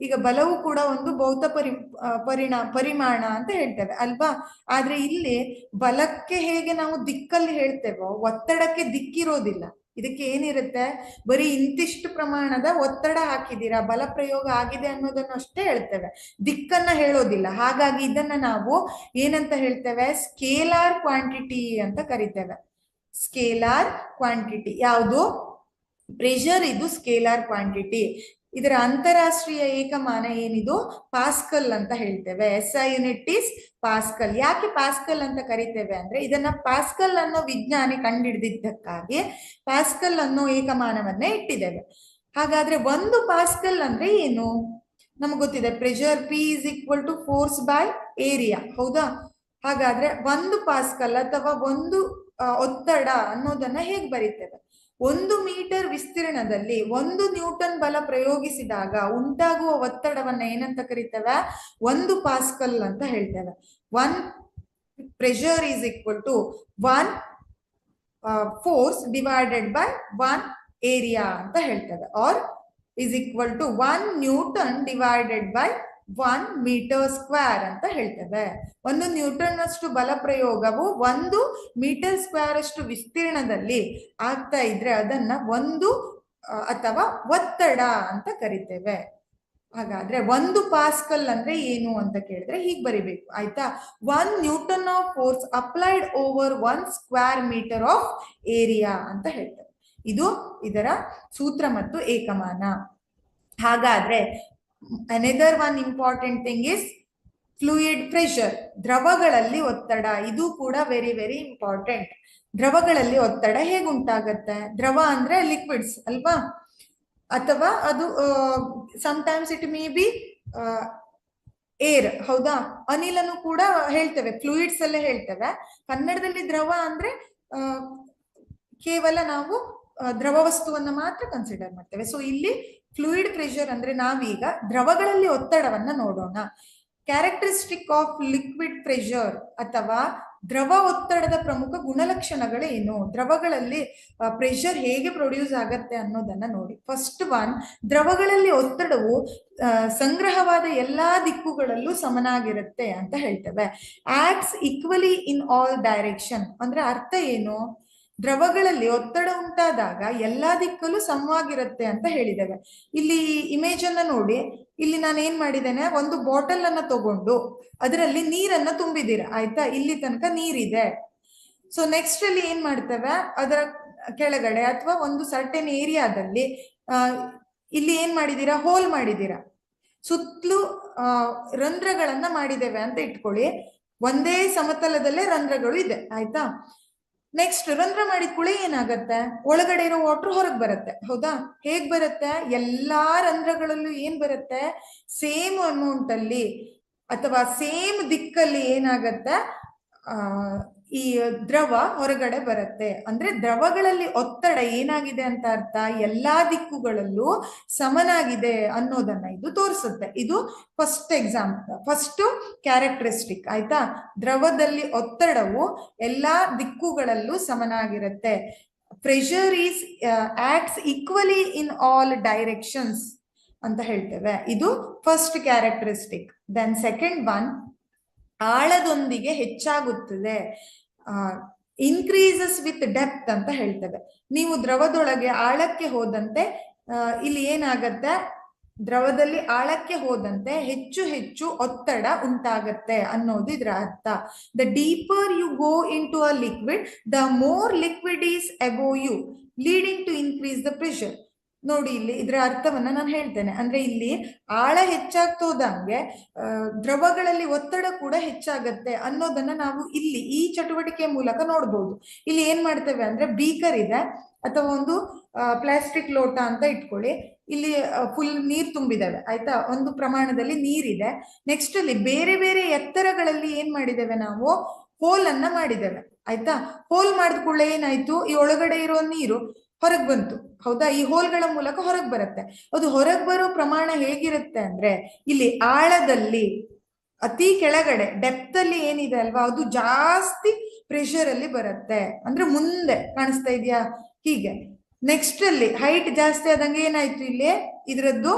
ಈಗ ಬಲವು ಕೂಡ ಒಂದು ಭೌತ ಪರಿಮಾಣ ಅಂತ ಹೇಳ್ತೇವೆ ಅಲ್ವಾ? ಆದ್ರೆ ಇಲ್ಲಿ ಬಲಕ್ಕೆ ಹೇಗೆ ನಾವು ದಿಕ್ಕಲ್ಲಿ ಹೇಳ್ತೇವೋ ಒತ್ತಡಕ್ಕೆ ದಿಕ್ಕಿರೋದಿಲ್ಲ. ಇದಕ್ಕೆ ಏನಿರುತ್ತೆ, ಬರೀ ಇಂತಿಷ್ಟು ಪ್ರಮಾಣದ ಒತ್ತಡ ಹಾಕಿದೀರಾ, ಬಲ ಪ್ರಯೋಗ ಆಗಿದೆ ಅನ್ನೋದನ್ನು ಅಷ್ಟೇ ಹೇಳ್ತೇವೆ, ದಿಕ್ಕನ್ನ ಹೇಳೋದಿಲ್ಲ. ಹಾಗಾಗಿ ಇದನ್ನ ನಾವು ಏನಂತ ಹೇಳ್ತೇವೆ, ಸ್ಕೇಲಾರ್ ಕ್ವಾಂಟಿಟಿ ಅಂತ ಕರಿತೇವೆ. ಸ್ಕೇಲಾರ್ ಕ್ವಾಂಟಿಟಿ ಯಾವುದು? ಪ್ರೆಷರ್ ಇದು ಸ್ಕೇಲಾರ್ ಕ್ವಾಂಟಿಟಿ. ಇದರ ಅಂತಾರಾಷ್ಟ್ರೀಯ ಏಕಮಾನ ಏನಿದು? ಪಾಸ್ಕಲ್ ಅಂತ ಹೇಳ್ತೇವೆ. SI unit is Pascal. ಯಾಕೆ ಪಾಸ್ಕಲ್ ಅಂತ ಕರಿತೇವೆ ಅಂದ್ರೆ ಇದನ್ನ ಪಾಸ್ಕಲ್ ಅನ್ನೋ ವಿಜ್ಞಾನಿ ಕಂಡುಹಿಡಿದಿದ್ದಕ್ಕಾಗಿ ಪಾಸ್ಕಲ್ ಅನ್ನೋ ಏಕಮಾನವನ್ನೇ ಇಟ್ಟಿದ್ದೇವೆ. ಹಾಗಾದ್ರೆ ಒಂದು ಪಾಸ್ಕಲ್ ಅಂದ್ರೆ ಏನು? ನಮ್ಗೆ ಗೊತ್ತಿದೆ, pressure P is equal to force by area, ಹೌದಾ? ಹಾಗಾದ್ರೆ ಒಂದು ಪಾಸ್ಕಲ್ ಅಥವಾ ಒಂದು ಒತ್ತಡ ಅನ್ನೋದನ್ನ ಹೇಗ್ ಬರೀತೇವೆ? 1 ಮೀಟರ್ ವಿಸ್ತೀರ್ಣದಲ್ಲಿ 1 ನ್ಯೂಟನ್ ಬಲ ಪ್ರಯೋಗಿಸಿದಾಗ ಉಂಟಾಗುವ ಒತ್ತಡವನ್ನ ಏನಂತ ಕರಿತೇವೆ? 1 ಪಾಸ್ಕಲ್ ಅಂತ ಹೇಳ್ತೇವೆ. 1 pressure is equal to 1 force divided by 1 area ಅಂತ ಹೇಳ್ತೇವೆ. Or is equal to 1 newton divided by 1 metre square ಅಂತ ಹೇಳ್ತೇವೆ. 1 ನ್ಯೂಟನ್ ಅಷ್ಟು ಬಲ ಪ್ರಯೋಗವು 1 ಮೀಟರ್ ಸ್ಕ್ವೇರ್ ಅಷ್ಟು ವಿಸ್ತೀರ್ಣದಲ್ಲಿ ಆಗ್ತಾ ಇದ್ರೆ ಅದನ್ನ ಒಂದು ಅಥವಾ ಒತ್ತಡ ಅಂತ ಕರಿತೇವೆ. ಹಾಗಾದ್ರೆ 1 ಪಾಸ್ಕಲ್ ಅಂದ್ರೆ ಏನು ಅಂತ ಕೇಳಿದ್ರೆ ಹೀಗ್ ಬರಿಬೇಕು, ಆಯ್ತಾ? 1 newton of force applied over 1 square metre of area ಅಂತ ಹೇಳ್ತೇವೆ. ಇದು ಇದರ ಸೂತ್ರ ಮತ್ತು ಏಕಮಾನ. ಹಾಗಾದ್ರೆ another one important thing is fluid pressure, ದ್ರವಗಳಲ್ಲಿ ಒತ್ತಡ. ಇದು ಕೂಡ ವೆರಿ ವೆರಿ ಇಂಪಾರ್ಟೆಂಟ್. ದ್ರವಗಳಲ್ಲಿ ಒತ್ತಡ ಹೇಗೆ ಉಂಟಾಗತ್ತೆ? ದ್ರವ ಅಂದ್ರೆ ಲಿಕ್ವಿಡ್ಸ್ ಅಲ್ವಾ? ಅಥವಾ ಅದು sometimes it may be air, ಹೌದಾ? ಅನಿಲನು ಕೂಡ ಹೇಳ್ತೇವೆ, ಫ್ಲೂಯಿಡ್ಸ್ ಅಲ್ಲೇ ಹೇಳ್ತೇವೆ. ಕನ್ನಡದಲ್ಲಿ ದ್ರವ ಅಂದ್ರೆ ಕೇವಲ ನಾವು ದ್ರವ ವಸ್ತುವನ್ನ ಮಾತ್ರ ಕನ್ಸಿಡರ್ ಮಾಡ್ತೇವೆ. ಸೊ ಇಲ್ಲಿ ಫ್ಲೂಯಿಡ್ ಪ್ರೆಷರ್ ಅಂದ್ರೆ ನಾವೀಗ ದ್ರವಗಳಲ್ಲಿ ಒತ್ತಡವನ್ನ ನೋಡೋಣ. ಕ್ಯಾರೆಕ್ಟರಿಸ್ಟಿಕ್ ಆಫ್ ಲಿಕ್ವಿಡ್ ಪ್ರೆಷರ್ ಅಥವಾ ದ್ರವ ಒತ್ತಡದ ಪ್ರಮುಖ ಗುಣಲಕ್ಷಣಗಳೇನು? ದ್ರವಗಳಲ್ಲಿ ಪ್ರೆಷರ್ ಹೇಗೆ ಪ್ರೊಡ್ಯೂಸ್ ಆಗತ್ತೆ ಅನ್ನೋದನ್ನ ನೋಡಿ. ಫಸ್ಟ್ ಒನ್, ದ್ರವಗಳಲ್ಲಿ ಒತ್ತಡವು ಸಂಗ್ರಹವಾದ ಎಲ್ಲಾ ದಿಕ್ಕುಗಳಲ್ಲೂ ಸಮನಾಗಿರುತ್ತೆ ಅಂತ ಹೇಳ್ತೇವೆ. Acts equally in all direction ಅಂದ್ರೆ ಅರ್ಥ ಏನು? ದ್ರವಗಳಲ್ಲಿ ಒತ್ತಡ ಉಂಟಾದಾಗ ಎಲ್ಲಾ ದಿಕ್ಕಲ್ಲೂ ಸಮವಾಗಿರುತ್ತೆ ಅಂತ ಹೇಳಿದ್ದೇವೆ. ಇಲ್ಲಿ ಇಮೇಜ್ ಅನ್ನ ನೋಡಿ. ಇಲ್ಲಿ ನಾನು ಏನ್ ಮಾಡಿದ್ದೇನೆ, ಒಂದು ಬಾಟಲ್ ಅನ್ನ ತಗೊಂಡು ಅದರಲ್ಲಿ ನೀರನ್ನ ತುಂಬಿದ್ದೀರಾ, ಆಯ್ತಾ? ಇಲ್ಲಿ ತನಕ ನೀರಿದೆ. ಸೊ ನೆಕ್ಸ್ಟ್ ಅಲ್ಲಿ ಏನ್ ಮಾಡ್ತೇವೆ, ಅದರ ಕೆಳಗಡೆ ಅಥವಾ ಒಂದು ಸರ್ಟೆನ್ ಏರಿಯಾದಲ್ಲಿ ಇಲ್ಲಿ ಏನ್ ಮಾಡಿದೀರಾ, ಹೋಲ್ ಮಾಡಿದೀರಾ, ಸುತ್ತಲೂ ರಂಧ್ರಗಳನ್ನ ಮಾಡಿದ್ದೇವೆ ಅಂತ ಇಟ್ಕೊಳ್ಳಿ. ಒಂದೇ ಸಮತಲದಲ್ಲೇ ರಂಧ್ರಗಳು ಇದೆ, ಆಯ್ತಾ? ನೆಕ್ಸ್ಟ್ ರಂಧ್ರ ಮಾಡಿದ ಕೂಡ ಏನಾಗತ್ತೆ, ಒಳಗಡೆ ಇರೋ ವಾಟರ್ ಹೊರಗೆ ಬರುತ್ತೆ, ಹೌದಾ? ಹೇಗ್ ಬರುತ್ತೆ? ಎಲ್ಲಾ ರಂಧ್ರಗಳಲ್ಲೂ ಏನ್ ಬರುತ್ತೆ, ಸೇಮ್ ಅಮೌಂಟ್ ಅಲ್ಲಿ ಅಥವಾ ಸೇಮ್ ದಿಕ್ಕಲ್ಲಿ ಏನಾಗತ್ತೆ, ಈ ದ್ರವ ಹೊರಗಡೆ ಬರುತ್ತೆ. ಅಂದ್ರೆ ದ್ರವಗಳಲ್ಲಿ ಒತ್ತಡ ಏನಾಗಿದೆ ಅಂತ ಅರ್ಥ, ಎಲ್ಲಾ ದಿಕ್ಕುಗಳಲ್ಲೂ ಸಮನಾಗಿದೆ ಅನ್ನೋದನ್ನ ಇದು ತೋರಿಸುತ್ತೆ. ಇದು ಫಸ್ಟ್ ಎಕ್ಸಾಂಪಲ್, ಫಸ್ಟ್ ಕ್ಯಾರೆಕ್ಟರಿಸ್ಟಿಕ್, ಆಯ್ತಾ? ದ್ರವದಲ್ಲಿ ಒತ್ತಡವು ಎಲ್ಲಾ ದಿಕ್ಕುಗಳಲ್ಲೂ ಸಮನಾಗಿರುತ್ತೆ. Pressure is acts equally in all directions ಅಂತ ಹೇಳ್ತೇವೆ. ಇದು first characteristic. Then second one, ಆಳದೊಂದಿಗೆ ಹೆಚ್ಚಾಗುತ್ತದೆ, ಇನ್ಕ್ರೀಸಸ್ ವಿತ್ ಡೆಪ್ತ್ ಅಂತ ಹೇಳ್ತೇವೆ. ನೀವು ದ್ರವದೊಳಗೆ ಆಳಕ್ಕೆ ಹೋದಂತೆ ಇಲ್ಲಿ ಏನಾಗತ್ತೆ, ದ್ರವದಲ್ಲಿ ಆಳಕ್ಕೆ ಹೋದಂತೆ ಹೆಚ್ಚು ಹೆಚ್ಚು ಒತ್ತಡ ಉಂಟಾಗತ್ತೆ ಅನ್ನೋದು ಇದರ ಅರ್ಥ. The deeper you go into a liquid, the more liquid is above you, leading to increase the pressure. ನೋಡಿ, ಇಲ್ಲಿ ಇದರ ಅರ್ಥವನ್ನ ನಾನು ಹೇಳ್ತೇನೆ. ಅಂದ್ರೆ ಇಲ್ಲಿ ಆಳ ಹೆಚ್ಚಾಗ್ತೋದಂಗೆ ದ್ರವಗಳಲ್ಲಿ ಒತ್ತಡ ಕೂಡ ಹೆಚ್ಚಾಗತ್ತೆ ಅನ್ನೋದನ್ನ ನಾವು ಇಲ್ಲಿ ಈ ಚಟುವಟಿಕೆ ಮೂಲಕ ನೋಡ್ಬೋದು. ಇಲ್ಲಿ ಏನ್ ಮಾಡ್ತೇವೆ ಅಂದ್ರೆ, ಬೀಕರ್ ಇದೆ ಅಥವಾ ಒಂದು ಪ್ಲಾಸ್ಟಿಕ್ ಲೋಟ ಅಂತ ಇಟ್ಕೊಳ್ಳಿ. ಇಲ್ಲಿ ಫುಲ್ ನೀರ್ ತುಂಬಿದಾವೆ, ಆಯ್ತಾ? ಒಂದು ಪ್ರಮಾಣದಲ್ಲಿ ನೀರಿದೆ. ನೆಕ್ಸ್ಟ್ ಅಲ್ಲಿ ಬೇರೆ ಬೇರೆ ಎತ್ತರಗಳಲ್ಲಿ ಏನ್ ಮಾಡಿದ್ದೇವೆ, ನಾವು ಹೋಲ್ ಅನ್ನ ಮಾಡಿದ್ದೇವೆ, ಆಯ್ತಾ? ಹೋಲ್ ಮಾಡಿದ ಕೂಡಲೇ ಏನಾಯ್ತು, ಈ ಒಳಗಡೆ ಇರೋ ನೀರು ಹೊರಗೆ ಬಂತು, ಹೌದಾ? ಈ ಹೋಲ್ಗಳ ಮೂಲಕ ಹೊರಗೆ ಬರುತ್ತೆ. ಅದು ಹೊರಗೆ ಬರೋ ಪ್ರಮಾಣ ಹೇಗಿರುತ್ತೆ ಅಂದ್ರೆ, ಇಲ್ಲಿ ಆಳದಲ್ಲಿ ಅತಿ ಕೆಳಗಡೆ ಡೆಪ್ತ್ ಅಲ್ಲಿ ಏನಿದೆ ಅಲ್ವಾ, ಅದು ಜಾಸ್ತಿ ಪ್ರೆಷರ್ ಅಲ್ಲಿ ಬರುತ್ತೆ, ಅಂದ್ರೆ ಮುಂದೆ ಕಾಣಿಸ್ತಾ ಇದೆಯಾ ಹೀಗೆ. ನೆಕ್ಸ್ಟ್ ಅಲ್ಲಿ ಹೈಟ್ ಜಾಸ್ತಿ ಆದಂಗೆ ಏನಾಯ್ತು, ಇಲ್ಲಿ ಇದರದ್ದು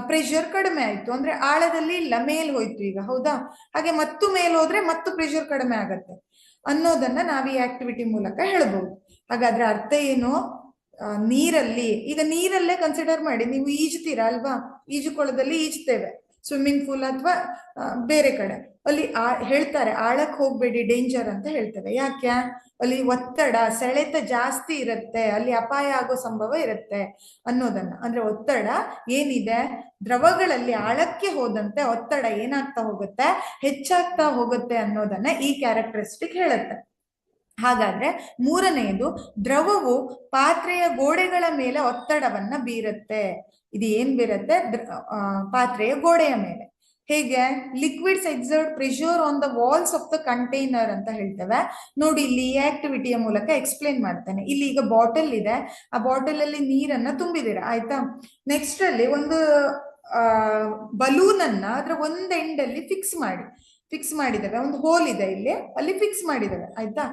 ಪ್ರೆಷರ್ ಕಡಿಮೆ ಆಯ್ತು, ಅಂದ್ರೆ ಆಳದಲ್ಲಿ ಇಲ್ಲ, ಮೇಲ್ ಹೋಯ್ತು ಈಗ, ಹೌದಾ? ಹಾಗೆ ಮತ್ತು ಮೇಲ್ ಹೋದ್ರೆ ಮತ್ತು ಪ್ರೆಷರ್ ಕಡಿಮೆ ಆಗತ್ತೆ ಅನ್ನೋದನ್ನ ನಾವು ಈ ಆಕ್ಟಿವಿಟಿ ಮೂಲಕ ಹೇಳ್ಬಹುದು. ಹಾಗಾದ್ರೆ ಅರ್ಥ ಏನು? ನೀರಲ್ಲಿ, ಈಗ ನೀರಲ್ಲೇ ಕನ್ಸಿಡರ್ ಮಾಡಿ, ನೀವು ಈಜ್ತೀರಾ ಅಲ್ವಾ, ಈಜುಕೊಳದಲ್ಲಿ ಈಜ್ತೇವೆ, ಸ್ವಿಮ್ಮಿಂಗ್ ಪೂಲ್ ಅಥವಾ ಬೇರೆ ಕಡೆ, ಅಲ್ಲಿ ಹೇಳ್ತಾರೆ ಆಳಕ್ಕೆ ಹೋಗ್ಬೇಡಿ, ಡೇಂಜರ್ ಅಂತ ಹೇಳ್ತೇವೆ. ಯಾಕೆ? ಅಲ್ಲಿ ಒತ್ತಡ, ಸೆಳೆತ ಜಾಸ್ತಿ ಇರುತ್ತೆ, ಅಲ್ಲಿ ಅಪಾಯ ಆಗೋ ಸಂಭವ ಇರುತ್ತೆ ಅನ್ನೋದನ್ನ. ಅಂದ್ರೆ ಒತ್ತಡ ಏನಿದೆ, ದ್ರವಗಳಲ್ಲಿ ಆಳಕ್ಕೆ ಹೋದಂತೆ ಒತ್ತಡ ಏನಾಗ್ತಾ ಹೋಗುತ್ತೆ, ಹೆಚ್ಚಾಗ್ತಾ ಹೋಗುತ್ತೆ ಅನ್ನೋದನ್ನ ಈ ಕ್ಯಾರೆಕ್ಟರಿಸ್ಟಿಕ್ ಹೇಳುತ್ತೆ. ಹಾಗಾದ್ರೆ ಮೂರನೆಯದು, ದ್ರವವು ಪಾತ್ರೆಯ ಗೋಡೆಗಳ ಮೇಲೆ ಒತ್ತಡವನ್ನ ಬೀರುತ್ತೆ. ಇದು ಏನ್ ಬೀರುತ್ತೆ? ಪಾತ್ರೆಯ ಗೋಡೆಯ ಮೇಲೆ. ಹೇಗೆ? Liquids exert pressure on the walls of the container ಅಂತ ಹೇಳ್ತೇವೆ. ನೋಡಿ, ಇಲ್ಲಿ ಈ ಆಕ್ಟಿವಿಟಿಯ ಮೂಲಕ ಎಕ್ಸ್ಪ್ಲೇನ್ ಮಾಡ್ತೇನೆ. ಇಲ್ಲಿ ಈಗ ಬಾಟಲ್ ಇದೆ, ಆ ಬಾಟಲ್ ಅಲ್ಲಿ ನೀರನ್ನ ತುಂಬಿದ್ದೀರಾ, ಆಯ್ತಾ? ನೆಕ್ಸ್ಟ್ ಅಲ್ಲಿ ಒಂದು ಬಲೂನ್ ಅನ್ನ ಅದರ ಒಂದ್ ಎಂಡ್ ಅಲ್ಲಿ ಫಿಕ್ಸ್ ಮಾಡಿದ್ದೇವೆ, ಒಂದು ಹೋಲ್ ಇದೆ ಇಲ್ಲಿ, ಅಲ್ಲಿ ಫಿಕ್ಸ್ ಮಾಡಿದ್ದೇವೆ, ಆಯ್ತಾ?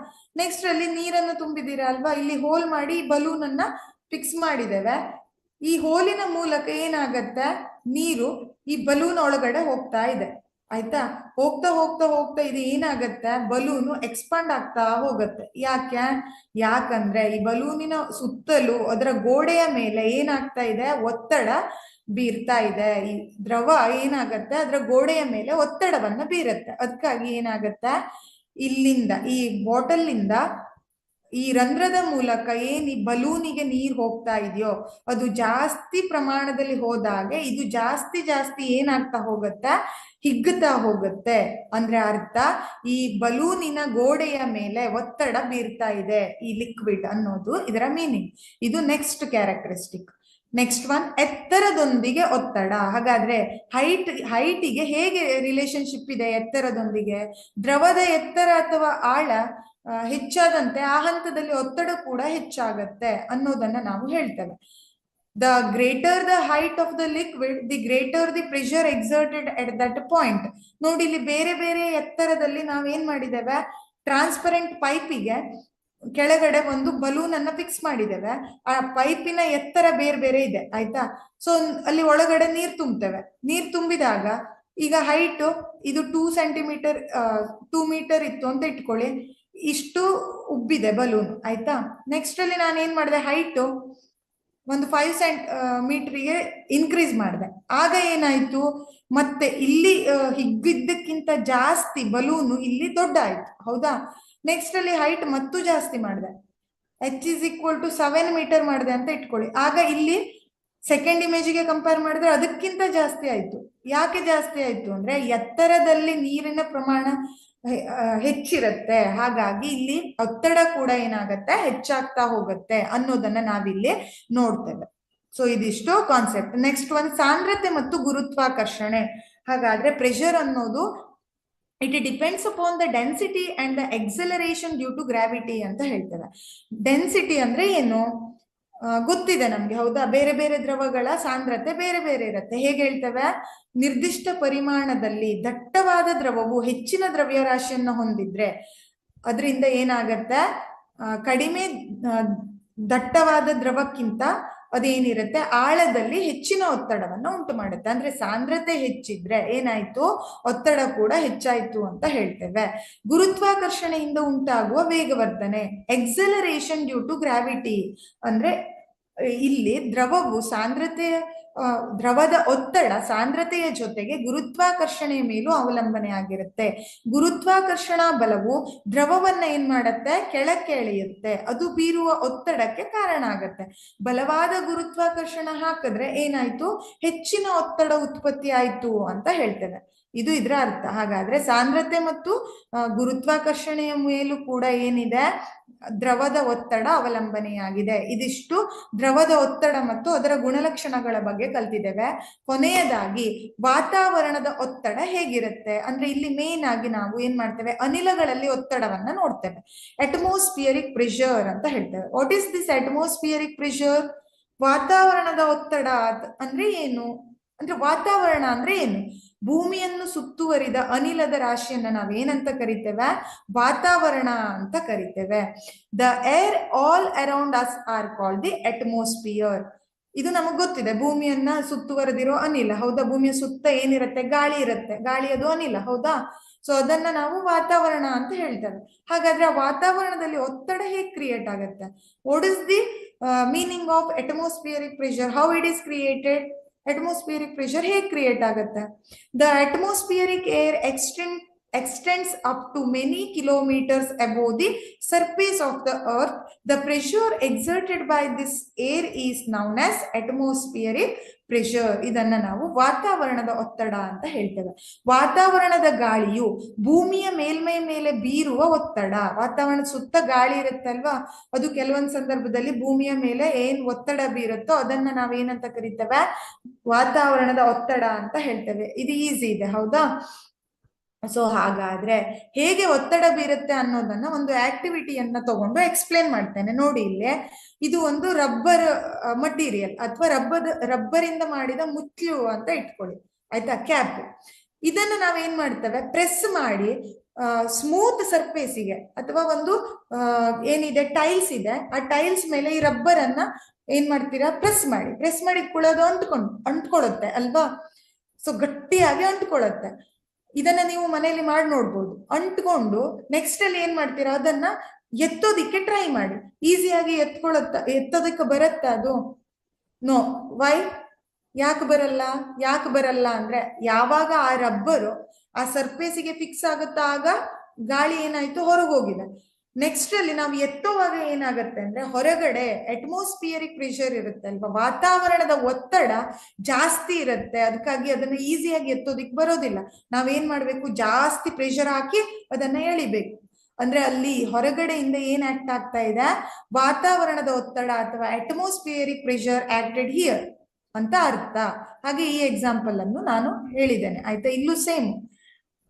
ನೆಕ್ಸ್ಟ್ ಅಲ್ಲಿ ನೀರನ್ನು ತುಂಬಿದ್ದೀರಾ ಅಲ್ವಾ, ಇಲ್ಲಿ ಹೋಲ್ ಮಾಡಿ ಬಲೂನ್ ಅನ್ನ ಫಿಕ್ಸ್ ಮಾಡಿದ್ದೇವೆ. ಈ ಹೋಲಿನ ಮೂಲಕ ಏನಾಗತ್ತೆ, ನೀರು ಈ ಬಲೂನ್ ಒಳಗಡೆ ಹೋಗ್ತಾ ಇದೆ, ಆಯ್ತಾ? ಹೋಗ್ತಾ ಹೋಗ್ತಾ ಹೋಗ್ತಾ ಇದು ಏನಾಗತ್ತೆ, ಬಲೂನು ಎಕ್ಸ್ಪಾಂಡ್ ಆಗ್ತಾ ಹೋಗುತ್ತೆ. ಯಾಕಂದ್ರೆ ಈ ಬಲೂನಿನ ಸುತ್ತಲೂ ಅದರ ಗೋಡೆಯ ಮೇಲೆ ಏನಾಗ್ತಾ ಇದೆ, ಒತ್ತಡ ಬೀರ್ತಾ ಇದೆ. ಈ ದ್ರವ ಏನಾಗತ್ತೆ, ಅದರ ಗೋಡೆಯ ಮೇಲೆ ಒತ್ತಡವನ್ನ ಬೀರುತ್ತೆ. ಅದಕ್ಕಾಗಿ ಏನಾಗತ್ತೆ, ಇಲ್ಲಿಂದ ಈ ಬಾಟಲ್ ಇಂದ ಈ ರಂಧ್ರದ ಮೂಲಕ ಏನ್ ಈ ಬಲೂನಿಗೆ ನೀರ್ ಹೋಗ್ತಾ ಇದೆಯೋ ಅದು ಜಾಸ್ತಿ ಪ್ರಮಾಣದಲ್ಲಿ ಹೋದಾಗೆ ಇದು ಜಾಸ್ತಿ ಏನಾಗ್ತಾ ಹೋಗುತ್ತೆ, ಹಿಗ್ಗುತ್ತಾ ಹೋಗುತ್ತೆ. ಅಂದ್ರೆ ಅರ್ಥ, ಈ ಬಲೂನಿನ ಗೋಡೆಯ ಮೇಲೆ ಒತ್ತಡ ಬೀರ್ತಾ ಇದೆ ಈ ಲಿಕ್ವಿಡ್ ಅನ್ನೋದು ಇದರ ಮೀನಿಂಗ್. ಇದು ನೆಕ್ಸ್ಟ್ ಕ್ಯಾರೆಕ್ಟರಿಸ್ಟಿಕ್. ನೆಕ್ಸ್ಟ್ ಒನ್, ಎತ್ತರದೊಂದಿಗೆ ಒತ್ತಡ. ಹಾಗಾದ್ರೆ ಹೈಟಿಗೆ ಹೇಗೆ ರಿಲೇಶನ್ಶಿಪ್ ಇದೆ ಎತ್ತರದೊಂದಿಗೆ? ದ್ರವದ ಎತ್ತರ ಅಥವಾ ಆಳ ಹೆಚ್ಚಾದಂತೆ ಆ ಹಂತದಲ್ಲಿ ಒತ್ತಡ ಕೂಡ ಹೆಚ್ಚಾಗತ್ತೆ ಅನ್ನೋದನ್ನ ನಾವು ಹೇಳ್ತೇವೆ. The greater the height of the liquid, the greater the pressure exerted at that point. ನೋಡಿ, ಇಲ್ಲಿ ಬೇರೆ ಬೇರೆ ಎತ್ತರದಲ್ಲಿ ನಾವೇನ್ ಮಾಡಿದ್ದೇವೆ, ಟ್ರಾನ್ಸ್ಪರೆಂಟ್ ಪೈಪಿಗೆ ಕೆಳಗಡೆ ಒಂದು ಬಲೂನ್ ಅನ್ನ ಫಿಕ್ಸ್ ಮಾಡಿದ್ದೇವೆ. ಆ ಪೈಪಿನ ಎತ್ತರ ಬೇರೆ ಬೇರೆ ಇದೆ, ಆಯ್ತಾ? ಸೊ ಅಲ್ಲಿ ಒಳಗಡೆ ನೀರ್ ತುಂಬ್ತೇವೆ. ನೀರ್ ತುಂಬಿದಾಗ ಈಗ ಹೈಟ್ ಇದು 2 ಸೆಂಟಿಮೀಟರ್ 2 ಮೀಟರ್ ಇತ್ತು ಅಂತ ಇಟ್ಕೊಳ್ಳಿ, ಇಷ್ಟು ಉಬ್ಬಿದೆ ಬಲೂನ್, ಆಯ್ತಾ? ನೆಕ್ಸ್ಟ್ ಅಲ್ಲಿ ನಾನು ಏನ್ ಮಾಡಿದೆ, ಹೈಟ್ ಒಂದು 5 ಮೀಟರ್ಗೆ ಇನ್ಕ್ರೀಸ್ ಮಾಡಿದೆ. ಆಗ ಏನಾಯ್ತು, ಮತ್ತೆ ಇಲ್ಲಿ ಹಿಗ್ಗಿದ್ದಕ್ಕಿಂತ ಜಾಸ್ತಿ ಬಲೂನು ಇಲ್ಲಿ ದೊಡ್ಡ ಆಯ್ತು, ಹೌದಾ? ನೆಕ್ಸ್ಟ್ ಅಲ್ಲಿ ಹೈಟ್ ಮತ್ತು ಜಾಸ್ತಿ ಮಾಡಿದೆ, h=7 ಮೀಟರ್ ಮಾಡಿದೆ ಅಂತ ಇಟ್ಕೊಳ್ಳಿ. ಆಗ ಇಲ್ಲಿ ಸೆಕೆಂಡ್ ಇಮೇಜ್ಗೆ ಕಂಪೇರ್ ಮಾಡಿದ್ರೆ ಅದಕ್ಕಿಂತ ಜಾಸ್ತಿ ಆಯ್ತು. ಯಾಕೆ ಜಾಸ್ತಿ ಆಯ್ತು ಅಂದ್ರೆ ಎತ್ತರದಲ್ಲಿ ನೀರಿನ ಪ್ರಮಾಣ ಹೆಚ್ಚಿರುತ್ತೆ, ಹಾಗಾಗಿ ಇಲ್ಲಿ ಒತ್ತಡ ಕೂಡ ಏನಾಗತ್ತೆ, ಹೆಚ್ಚಾಗ್ತಾ ಹೋಗುತ್ತೆ ಅನ್ನೋದನ್ನ ನಾವಿಲ್ಲಿ ನೋಡ್ತೇವೆ. ಸೊ ಇದಿಷ್ಟು ಕಾನ್ಸೆಪ್ಟ್. ನೆಕ್ಸ್ಟ್ ಒಂದು, ಸಾಂದ್ರತೆ ಮತ್ತು ಗುರುತ್ವಾಕರ್ಷಣೆ. ಹಾಗಾದ್ರೆ ಪ್ರೆಷರ್ ಅನ್ನೋದು it depends upon the density and the acceleration due to gravity ಅಂತ ಹೇಳ್ತೇವೆ. ಡೆನ್ಸಿಟಿ ಅಂದ್ರೆ ಏನು ಗೊತ್ತಿದೆ ನಮ್ಗೆ, ಹೌದಾ? ಬೇರೆ ಬೇರೆ ದ್ರವಗಳ ಸಾಂದ್ರತೆ ಬೇರೆ ಬೇರೆ ಇರುತ್ತೆ. ಹೇಗೆ ಹೇಳ್ತೇವೆ, ನಿರ್ದಿಷ್ಟ ಪರಿಮಾಣದಲ್ಲಿ ದಟ್ಟವಾದ ದ್ರವವು ಹೆಚ್ಚಿನ ದ್ರವ್ಯರಾಶಿಯನ್ನು ಹೊಂದಿದ್ರೆ ಅದರಿಂದ ಏನಾಗತ್ತೆ, ಕಡಿಮೆ ದಟ್ಟವಾದ ದ್ರವಕ್ಕಿಂತ ಅದೇನಿರುತ್ತೆ ಆಳದಲ್ಲಿ ಹೆಚ್ಚಿನ ಒತ್ತಡವನ್ನು ಉಂಟು ಮಾಡುತ್ತೆ. ಅಂದ್ರೆ ಸಾಂದ್ರತೆ ಹೆಚ್ಚಿದ್ರೆ ಏನಾಯ್ತು, ಒತ್ತಡ ಕೂಡ ಹೆಚ್ಚಾಯ್ತು ಅಂತ ಹೇಳ್ತೇವೆ. ಗುರುತ್ವಾಕರ್ಷಣೆಯಿಂದ ಉಂಟಾಗುವ ವೇಗವರ್ಧನೆ, ಎಕ್ಸಲರೇಷನ್ ಡ್ಯೂ ಟು ಗ್ರಾವಿಟಿ. ಅಂದ್ರೆ ಇಲ್ಲಿ ದ್ರವವು ದ್ರವದ ಒತ್ತಡ ಸಾಂದ್ರತೆಯ ಜೊತೆಗೆ ಗುರುತ್ವಾಕರ್ಷಣೆಯ ಮೇಲೂ ಅವಲಂಬನೆ ಆಗಿರುತ್ತೆ. ಗುರುತ್ವಾಕರ್ಷಣಾ ಬಲವು ದ್ರವವನ್ನ ಏನ್ ಮಾಡತ್ತೆ, ಕೆಳಕ್ಕೆ ಎಳೆಯುತ್ತೆ, ಅದು ಬೀರುವ ಒತ್ತಡಕ್ಕೆ ಕಾರಣ ಆಗತ್ತೆ. ಬಲವಾದ ಗುರುತ್ವಾಕರ್ಷಣ ಹಾಕಿದ್ರೆ ಏನಾಯ್ತು, ಹೆಚ್ಚಿನ ಒತ್ತಡ ಉತ್ಪತ್ತಿ ಆಯ್ತು ಅಂತ ಹೇಳ್ತೇವೆ. ಇದು ಇದರ ಅರ್ಥ. ಹಾಗಾದ್ರೆ ಸಾಂದ್ರತೆ ಮತ್ತು ಗುರುತ್ವಾಕರ್ಷಣೆಯ ಮೇಲೂ ಕೂಡ ಏನಿದೆ, ದ್ರವದ ಒತ್ತಡ ಅವಲಂಬನೆಯಾಗಿದೆ. ಇದಿಷ್ಟು ದ್ರವದ ಒತ್ತಡ ಮತ್ತು ಅದರ ಗುಣಲಕ್ಷಣಗಳ ಬಗ್ಗೆ ಕಲ್ತಿದ್ದೇವೆ. ಕೊನೆಯದಾಗಿ ವಾತಾವರಣದ ಒತ್ತಡ ಹೇಗಿರುತ್ತೆ ಅಂದ್ರೆ ಇಲ್ಲಿ ಮೇನ್ ಆಗಿ ನಾವು ಏನ್ ಮಾಡ್ತೇವೆ, ಅನಿಲಗಳಲ್ಲಿ ಒತ್ತಡವನ್ನ ನೋಡ್ತೇವೆ. ಅಟ್ಮಾಸ್ಫಿಯರಿಕ್ ಪ್ರೆಷರ್ ಅಂತ ಹೇಳ್ತೇವೆ. What is this atmospheric pressure? ವಾತಾವರಣದ ಒತ್ತಡ ಅಂದ್ರೆ ಏನು ಅಂದ್ರೆ ವಾತಾವರಣ ಅಂದ್ರೆ ಏನು? ಭೂಮಿಯನ್ನು ಸುತ್ತುವರಿದ ಅನಿಲದ ರಾಶಿಯನ್ನ ನಾವೇನಂತ ಕರಿತೇವೆ? ವಾತಾವರಣ ಅಂತ ಕರಿತೇವೆ. The air all around us are called the atmosphere. ಇದು ನಮಗ್ ಗೊತ್ತಿದೆ, ಭೂಮಿಯನ್ನ ಸುತ್ತುವರೆದಿರೋ ಅನಿಲ. ಹೌದಾ? ಭೂಮಿಯ ಸುತ್ತ ಏನಿರುತ್ತೆ? ಗಾಳಿ ಇರುತ್ತೆ. ಗಾಳಿ ಅದು ಅನಿಲ. ಹೌದಾ? ಸೊ ಅದನ್ನ ನಾವು ವಾತಾವರಣ ಅಂತ ಹೇಳ್ತೇವೆ. ಹಾಗಾದ್ರೆ ಆ ವಾತಾವರಣದಲ್ಲಿ ಒತ್ತಡ ಹೇಗೆ ಕ್ರಿಯೇಟ್ ಆಗುತ್ತೆ? What is the meaning of atmospheric pressure? How it is created? Atmospheric pressure ಹೇಗೆ ಕ್ರಿಯೇಟ್ ಆಗುತ್ತೆ? The atmospheric air extends up to many kilometers above the surface of the earth. The pressure exerted by this air is known as atmospheric pressure. ಇದನ್ನ ನಾವು ವಾತಾವರಣದ ಒತ್ತಡ ಅಂತ ಹೇಳ್ತೇವೆ. ವಾತಾವರಣದ ಗಾಳಿಯು ಭೂಮಿಯ ಮೇಲ್ಮೈ ಮೇಲೆ ಬೀರುವ ಒತ್ತಡ. ವಾತಾವರಣದ ಸುತ್ತ ಗಾಳಿ ಇರುತ್ತಲ್ವಾ, ಅದು ಕೆಲವೊಂದು ಸಂದರ್ಭದಲ್ಲಿ ಭೂಮಿಯ ಮೇಲೆ ಏನ್ ಒತ್ತಡ ಬೀರುತ್ತೋ ಅದನ್ನ ನಾವೇನಂತ ಕರಿತೇವೆ? ವಾತಾವರಣದ ಒತ್ತಡ ಅಂತ ಹೇಳ್ತೇವೆ. ಇದು ಈಸಿ ಇದೆ. ಹೌದಾ? ಸೊ ಹಾಗಾದ್ರೆ ಹೇಗೆ ಒತ್ತಡ ಬೀರುತ್ತೆ ಅನ್ನೋದನ್ನ ಒಂದು ಆಕ್ಟಿವಿಟಿಯನ್ನ ತಗೊಂಡು ಎಕ್ಸ್ಪ್ಲೇನ್ ಮಾಡ್ತೇನೆ. ನೋಡಿ ಇಲ್ಲಿ, ಇದು ಒಂದು ರಬ್ಬರ್ ಮಟೀರಿಯಲ್ ಅಥವಾ ರಬ್ಬರಿಂದ ಮಾಡಿದ ಮುಚ್ಚು ಅಂತ ಇಟ್ಕೊಳ್ಳಿ. ಆಯ್ತಾ? ಕ್ಯಾಪ್. ಇದನ್ನ ನಾವೇನ್ ಮಾಡ್ತೇವೆ? ಪ್ರೆಸ್ ಮಾಡಿ ಸ್ಮೂತ್ ಸರ್ಫೇಸಿಗೆ ಅಥವಾ ಒಂದು ಏನಿದೆ ಟೈಲ್ಸ್ ಇದೆ, ಆ ಟೈಲ್ಸ್ ಮೇಲೆ ಈ ರಬ್ಬರ್ ಅನ್ನ ಏನ್ ಮಾಡ್ತೀರಾ? ಪ್ರೆಸ್ ಮಾಡಿ ಕುಳೋದು ಅಂಟ್ಕೊಳ್ಳುತ್ತೆ ಅಲ್ವಾ? ಸೊ ಗಟ್ಟಿಯಾಗಿ ಅಂಟ್ಕೊಳ್ಳುತ್ತೆ. ಇದನ್ನ ನೀವು ಮನೆಯಲ್ಲಿ ಮಾಡಿ ನೋಡ್ಬೋದು. ಅಂಟ್ಕೊಂಡು ನೆಕ್ಸ್ಟ್ ಅಲ್ಲಿ ಏನ್ ಮಾಡ್ತೀರಾ? ಅದನ್ನ ಎತ್ತೋದಿಕ್ಕೆ ಟ್ರೈ ಮಾಡಿ. ಈಸಿಯಾಗಿ ಎತ್ತೋದಕ್ಕೆ ಬರುತ್ತೆ ಅದು? ನೋ. ವೈ? ಯಾಕೆ ಬರಲ್ಲ ಅಂದ್ರೆ, ಯಾವಾಗ ಆ ರಬ್ಬರು ಆ ಸರ್ಫೇಸಿಗೆ ಫಿಕ್ಸ್ ಆಗುತ್ತಾ ಆಗ ಗಾಳಿ ಏನಾಯ್ತು? ಹೊರಗೆ ಹೋಗಿದೆ. ನೆಕ್ಸ್ಟ್ ಅಲ್ಲಿ ನಾವು ಎತ್ತುವಾಗ ಏನಾಗುತ್ತೆ ಅಂದ್ರೆ, ಹೊರಗಡೆ ಅಟ್ಮಾಸ್ಫಿಯರಿಕ್ ಪ್ರೆಷರ್ ಇರುತ್ತೆ ಅಲ್ವಾ, ವಾತಾವರಣದ ಒತ್ತಡ ಜಾಸ್ತಿ ಇರುತ್ತೆ. ಅದಕ್ಕಾಗಿ ಅದನ್ನ ಈಸಿಯಾಗಿ ಎತ್ತೋದಿಕ್ ಬರೋದಿಲ್ಲ. ನಾವೇನ್ ಮಾಡ್ಬೇಕು? ಜಾಸ್ತಿ ಪ್ರೆಷರ್ ಹಾಕಿ ಅದನ್ನ ಎಳಿಬೇಕು. ಅಂದ್ರೆ ಅಲ್ಲಿ ಹೊರಗಡೆಯಿಂದ ಏನ್ ಆಕ್ಟ್ ಆಗ್ತಾ ಇದೆ? ವಾತಾವರಣದ ಒತ್ತಡ ಅಥವಾ ಅಟ್ಮಾಸ್ಫಿಯರಿಕ್ ಪ್ರೆಷರ್ ಆಕ್ಟೆಡ್ ಹಿಯರ್ ಅಂತ ಅರ್ಥ. ಹಾಗೆ ಈ ಎಕ್ಸಾಂಪಲ್ ಅನ್ನು ನಾನು ಹೇಳಿದ್ದೇನೆ. ಆಯ್ತಾ? ಇಲ್ಲೂ ಸೇಮ್.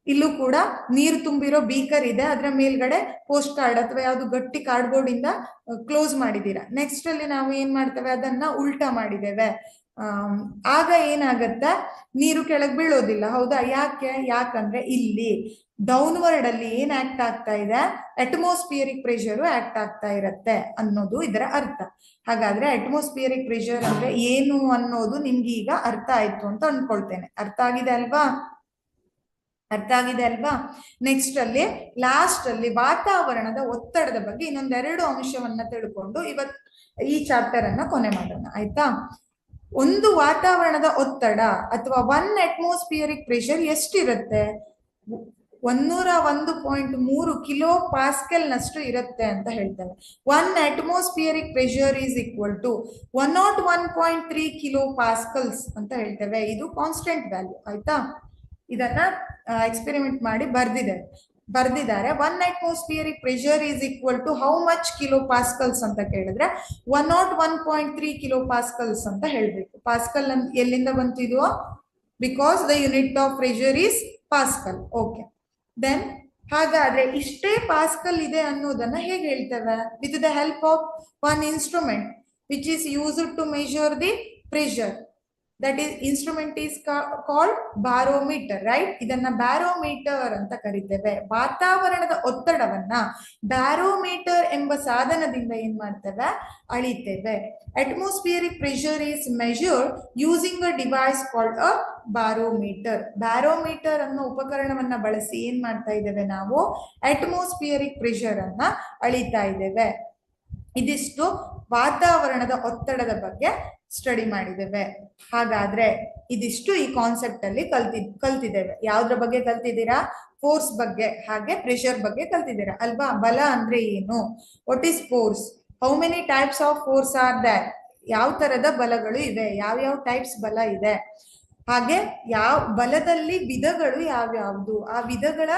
ಇಲ್ಲೂ ಕೂಡ ನೀರು ತುಂಬಿರೋ ಬೀಕರ್ ಇದೆ, ಅದರ ಮೇಲ್ಗಡೆ ಪೋಸ್ಟ್ ಕಾರ್ಡ್ ಅಥವಾ ಯಾವ್ದು ಗಟ್ಟಿ ಕಾರ್ಡ್ಬೋರ್ಡ್ ಇಂದ ಕ್ಲೋಸ್ ಮಾಡಿದೀರಾ. ನೆಕ್ಸ್ಟ್ ಅಲ್ಲಿ ನಾವು ಏನ್ ಮಾಡ್ತೇವೆ? ಅದನ್ನ ಉಲ್ಟಾ ಮಾಡಿದ್ದೇವೆ. ಆಗ ಏನಾಗತ್ತೆ? ನೀರು ಕೆಳಗೆ ಬೀಳೋದಿಲ್ಲ. ಹೌದಾ? ಯಾಕಂದ್ರೆ ಇಲ್ಲಿ ಡೌನ್ವರ್ಡ್ ಅಲ್ಲಿ ಏನ್ ಆಕ್ಟ್ ಆಗ್ತಾ ಇದೆ? ಅಟ್ಮಾಸ್ಫಿಯರಿಕ್ ಪ್ರೆಷರ್ ಆಕ್ಟ್ ಆಗ್ತಾ ಇರತ್ತೆ ಅನ್ನೋದು ಇದರ ಅರ್ಥ. ಹಾಗಾದ್ರೆ ಅಟ್ಮಾಸ್ಫಿಯರಿಕ್ ಪ್ರೆಷರ್ ಅಂದ್ರೆ ಏನು ಅನ್ನೋದು ನಿಮ್ಗೆ ಈಗ ಅರ್ಥ ಆಯ್ತು ಅಂತ ಅನ್ಕೊಳ್ತೇನೆ. ಅರ್ಥ ಆಗಿದೆ ಅಲ್ವಾ? ನೆಕ್ಸ್ಟ್ ಅಲ್ಲಿ ಲಾಸ್ಟ್ ಅಲ್ಲಿ ವಾತಾವರಣದ ಒತ್ತಡದ ಬಗ್ಗೆ ಇನ್ನೊಂದೆರಡು ಅಂಶವನ್ನ ತಿಳ್ಕೊಂಡು ಈ ಚಾಪ್ಟರ್ ಅನ್ನ ಕೊನೆ ಮಾಡೋಣ. ಆಯ್ತಾ? ಒಂದು ವಾತಾವರಣದ ಒತ್ತಡ ಅಥವಾ 1 ಅಟ್ಮಾಸ್ಫಿಯರಿಕ್ ಪ್ರೆಷರ್ ಎಷ್ಟಿರುತ್ತೆ? 101.3 ಕಿಲೋ ಪಾಸ್ಕಲ್ ನಷ್ಟು ಇರುತ್ತೆ ಅಂತ ಹೇಳ್ತೇವೆ. 1 atmospheric pressure is equal to 101.3 kilo pascals ಅಂತ ಹೇಳ್ತೇವೆ. ಇದು ಕಾನ್ಸ್ಟೆಂಟ್ ವ್ಯಾಲ್ಯೂ. ಆಯ್ತಾ? ಇದನ್ನ ಎಕ್ಸ್ಪೆರಿಮೆಂಟ್ ಮಾಡಿ ಬರ್ದಿದ್ದಾರೆ. 1 atmospheric pressure is equal to how much kilo pascals ಅಂತ ಕೇಳಿದ್ರೆ 101.3 ಕಿಲೋ ಪಾಸ್ಕಲ್ಸ್ ಅಂತ ಹೇಳ್ಬೇಕು. ಪಾಸ್ಕಲ್ ಎಲ್ಲಿಂದ ಬಂತು ಇದು? Because the unit of pressure is pascal. Okay, then ಹಾಗಾದ್ರೆ ಇಷ್ಟೇ ಪಾಸ್ಕಲ್ ಇದೆ ಅನ್ನೋದನ್ನ ಹೇಗೆ ಹೇಳ್ತೇವೆ? With the help of one instrument which is used to measure the pressure. That is instrument is called barometer, right? ಇದನ್ನ ಬ್ಯಾರೋಮೀಟರ್ ಅಂತ ಕರಿತೇವೆ. ವಾತಾವರಣದ ಒತ್ತಡವನ್ನ ಬ್ಯಾರೋಮೀಟರ್ ಎಂಬ ಸಾಧನದಿಂದ ಏನ್ ಮಾಡ್ತೇವೆ? ಅಳಿತೇವೆ. Atmospheric pressure is measured using a device called a barometer. Barometer ಅನ್ನೋ ಉಪಕರಣವನ್ನ ಬಳಸಿ ಏನ್ ಮಾಡ್ತಾ ಇದ್ದೇವೆ? ನಾವು ಅಟ್ಮಾಸ್ಫಿಯರಿಕ್ ಪ್ರೆಷರ್ ಅನ್ನ ಅಳಿತಾ ಇದ್ದೇವೆ. ಇದಿಷ್ಟು ವಾತಾವರಣದ ಒತ್ತಡದ ಬಗ್ಗೆ ಸ್ಟಡಿ ಮಾಡಿದ್ದೇವೆ. ಹಾಗಾದ್ರೆ ಇದಿಷ್ಟು ಈ ಕಾನ್ಸೆಪ್ಟ್ ಅಲ್ಲಿ ಕಲ್ತಿದ್ದೇವೆ. ಯಾವ್ದ್ರ ಬಗ್ಗೆ ಕಲ್ತಿದ್ದೀರಾ? ಫೋರ್ಸ್ ಬಗ್ಗೆ ಹಾಗೆ ಪ್ರೆಷರ್ ಬಗ್ಗೆ ಕಲ್ತಿದ್ದೀರಾ ಅಲ್ವಾ? ಬಲ ಅಂದ್ರೆ ಏನು? What is force? How many types of force are there? ಯಾವ ತರದ ಬಲಗಳು ಇವೆ? ಯಾವ ಟೈಪ್ಸ್ ಬಲ ಇದೆ? ಹಾಗೆ ಯಾವ ಬಲದಲ್ಲಿ ವಿಧಗಳು ಯಾವ್ಯಾವ್ದು? ಆ ವಿಧಗಳ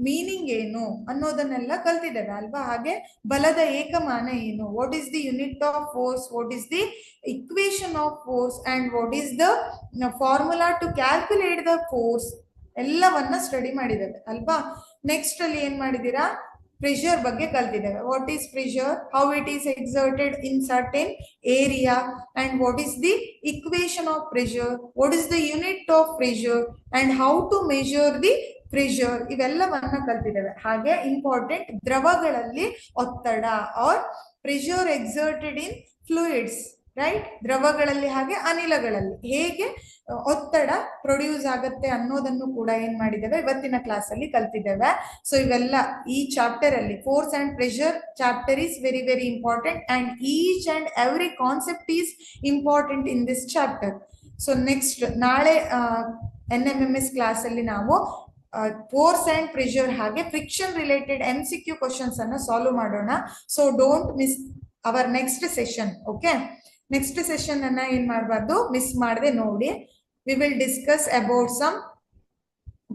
ಮೀನಿಂಗ್ ಏನು ಅನ್ನೋದನ್ನೆಲ್ಲ ಕಲ್ತಿದ್ದೇವೆ ಅಲ್ವಾ? ಹಾಗೆ ಬಲದ ಏಕಮಾನ ಏನು? What is the unit of force? What is the equation of force? And what is the formula to calculate the force? ಎಲ್ಲವನ್ನ ಸ್ಟಡಿ ಮಾಡಿದ್ದೇವೆ ಅಲ್ವಾ? ನೆಕ್ಸ್ಟ್ ಅಲ್ಲಿ ಏನ್ ಮಾಡಿದೀರಾ? ಪ್ರೆಷರ್ ಬಗ್ಗೆ ಕಲ್ತಿದ್ದೇವೆ. What is pressure, how it is exerted in certain area, and what is the equation of pressure, what is the unit of pressure, and how to measure the pressure, ಇವೆಲ್ಲವನ್ನ ಕಲ್ತಿದ್ದೇವೆ. ಹಾಗೆ ಇಂಪಾರ್ಟೆಂಟ್ ದ್ರವಗಳಲ್ಲಿ ಒತ್ತಡ ಆರ್ ಪ್ರೆಷರ್ ಎಕ್ಸರ್ಟೆಡ್ ಇನ್ ಫ್ಲೂಯಿಡ್ಸ್, ರೈಟ್, ದ್ರವಗಳಲ್ಲಿ ಹಾಗೆ ಅನಿಲಗಳಲ್ಲಿ ಹೇಗೆ ಒತ್ತಡ ಪ್ರೊಡ್ಯೂಸ್ ಆಗುತ್ತೆ ಅನ್ನೋದನ್ನು ಕೂಡ ಏನ್ ಮಾಡಿದ್ದೇವೆ ಇವತ್ತಿನ ಕ್ಲಾಸ್ ಅಲ್ಲಿ ಕಲ್ತಿದ್ದೇವೆ. ಸೊ ಇವೆಲ್ಲ ಈ ಚಾಪ್ಟರ್ ಅಲ್ಲಿ force and pressure chapter is very very important and each and every concept is important in this chapter. So next ನಾಳೆ NMMS ಕ್ಲಾಸ್ ಅಲ್ಲಿ ನಾವು ಫೋರ್ಸ್ ಅಂಡ್ ಪ್ರೆಷರ್ ಹಾಗೆ ಫ್ರಿಕ್ಷನ್ ರಿಲೇಟೆಡ್ MCQ ಕ್ವಶನ್ಸ್ ಅನ್ನ ಸಾಲ್ವ್ ಮಾಡೋಣ. So don't miss hour next session. Okay, next session ಅನ್ನ ಏನ್ ಮಾಡಬಾರ್ದು, ಮಿಸ್ ಮಾಡದೆ ನೋಡಿ. We will discuss about some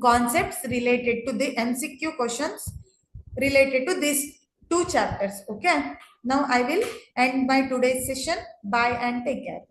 concepts related to the MCQ questions related to these two chapters. Okay, now I will end my today's session. Bye and take care.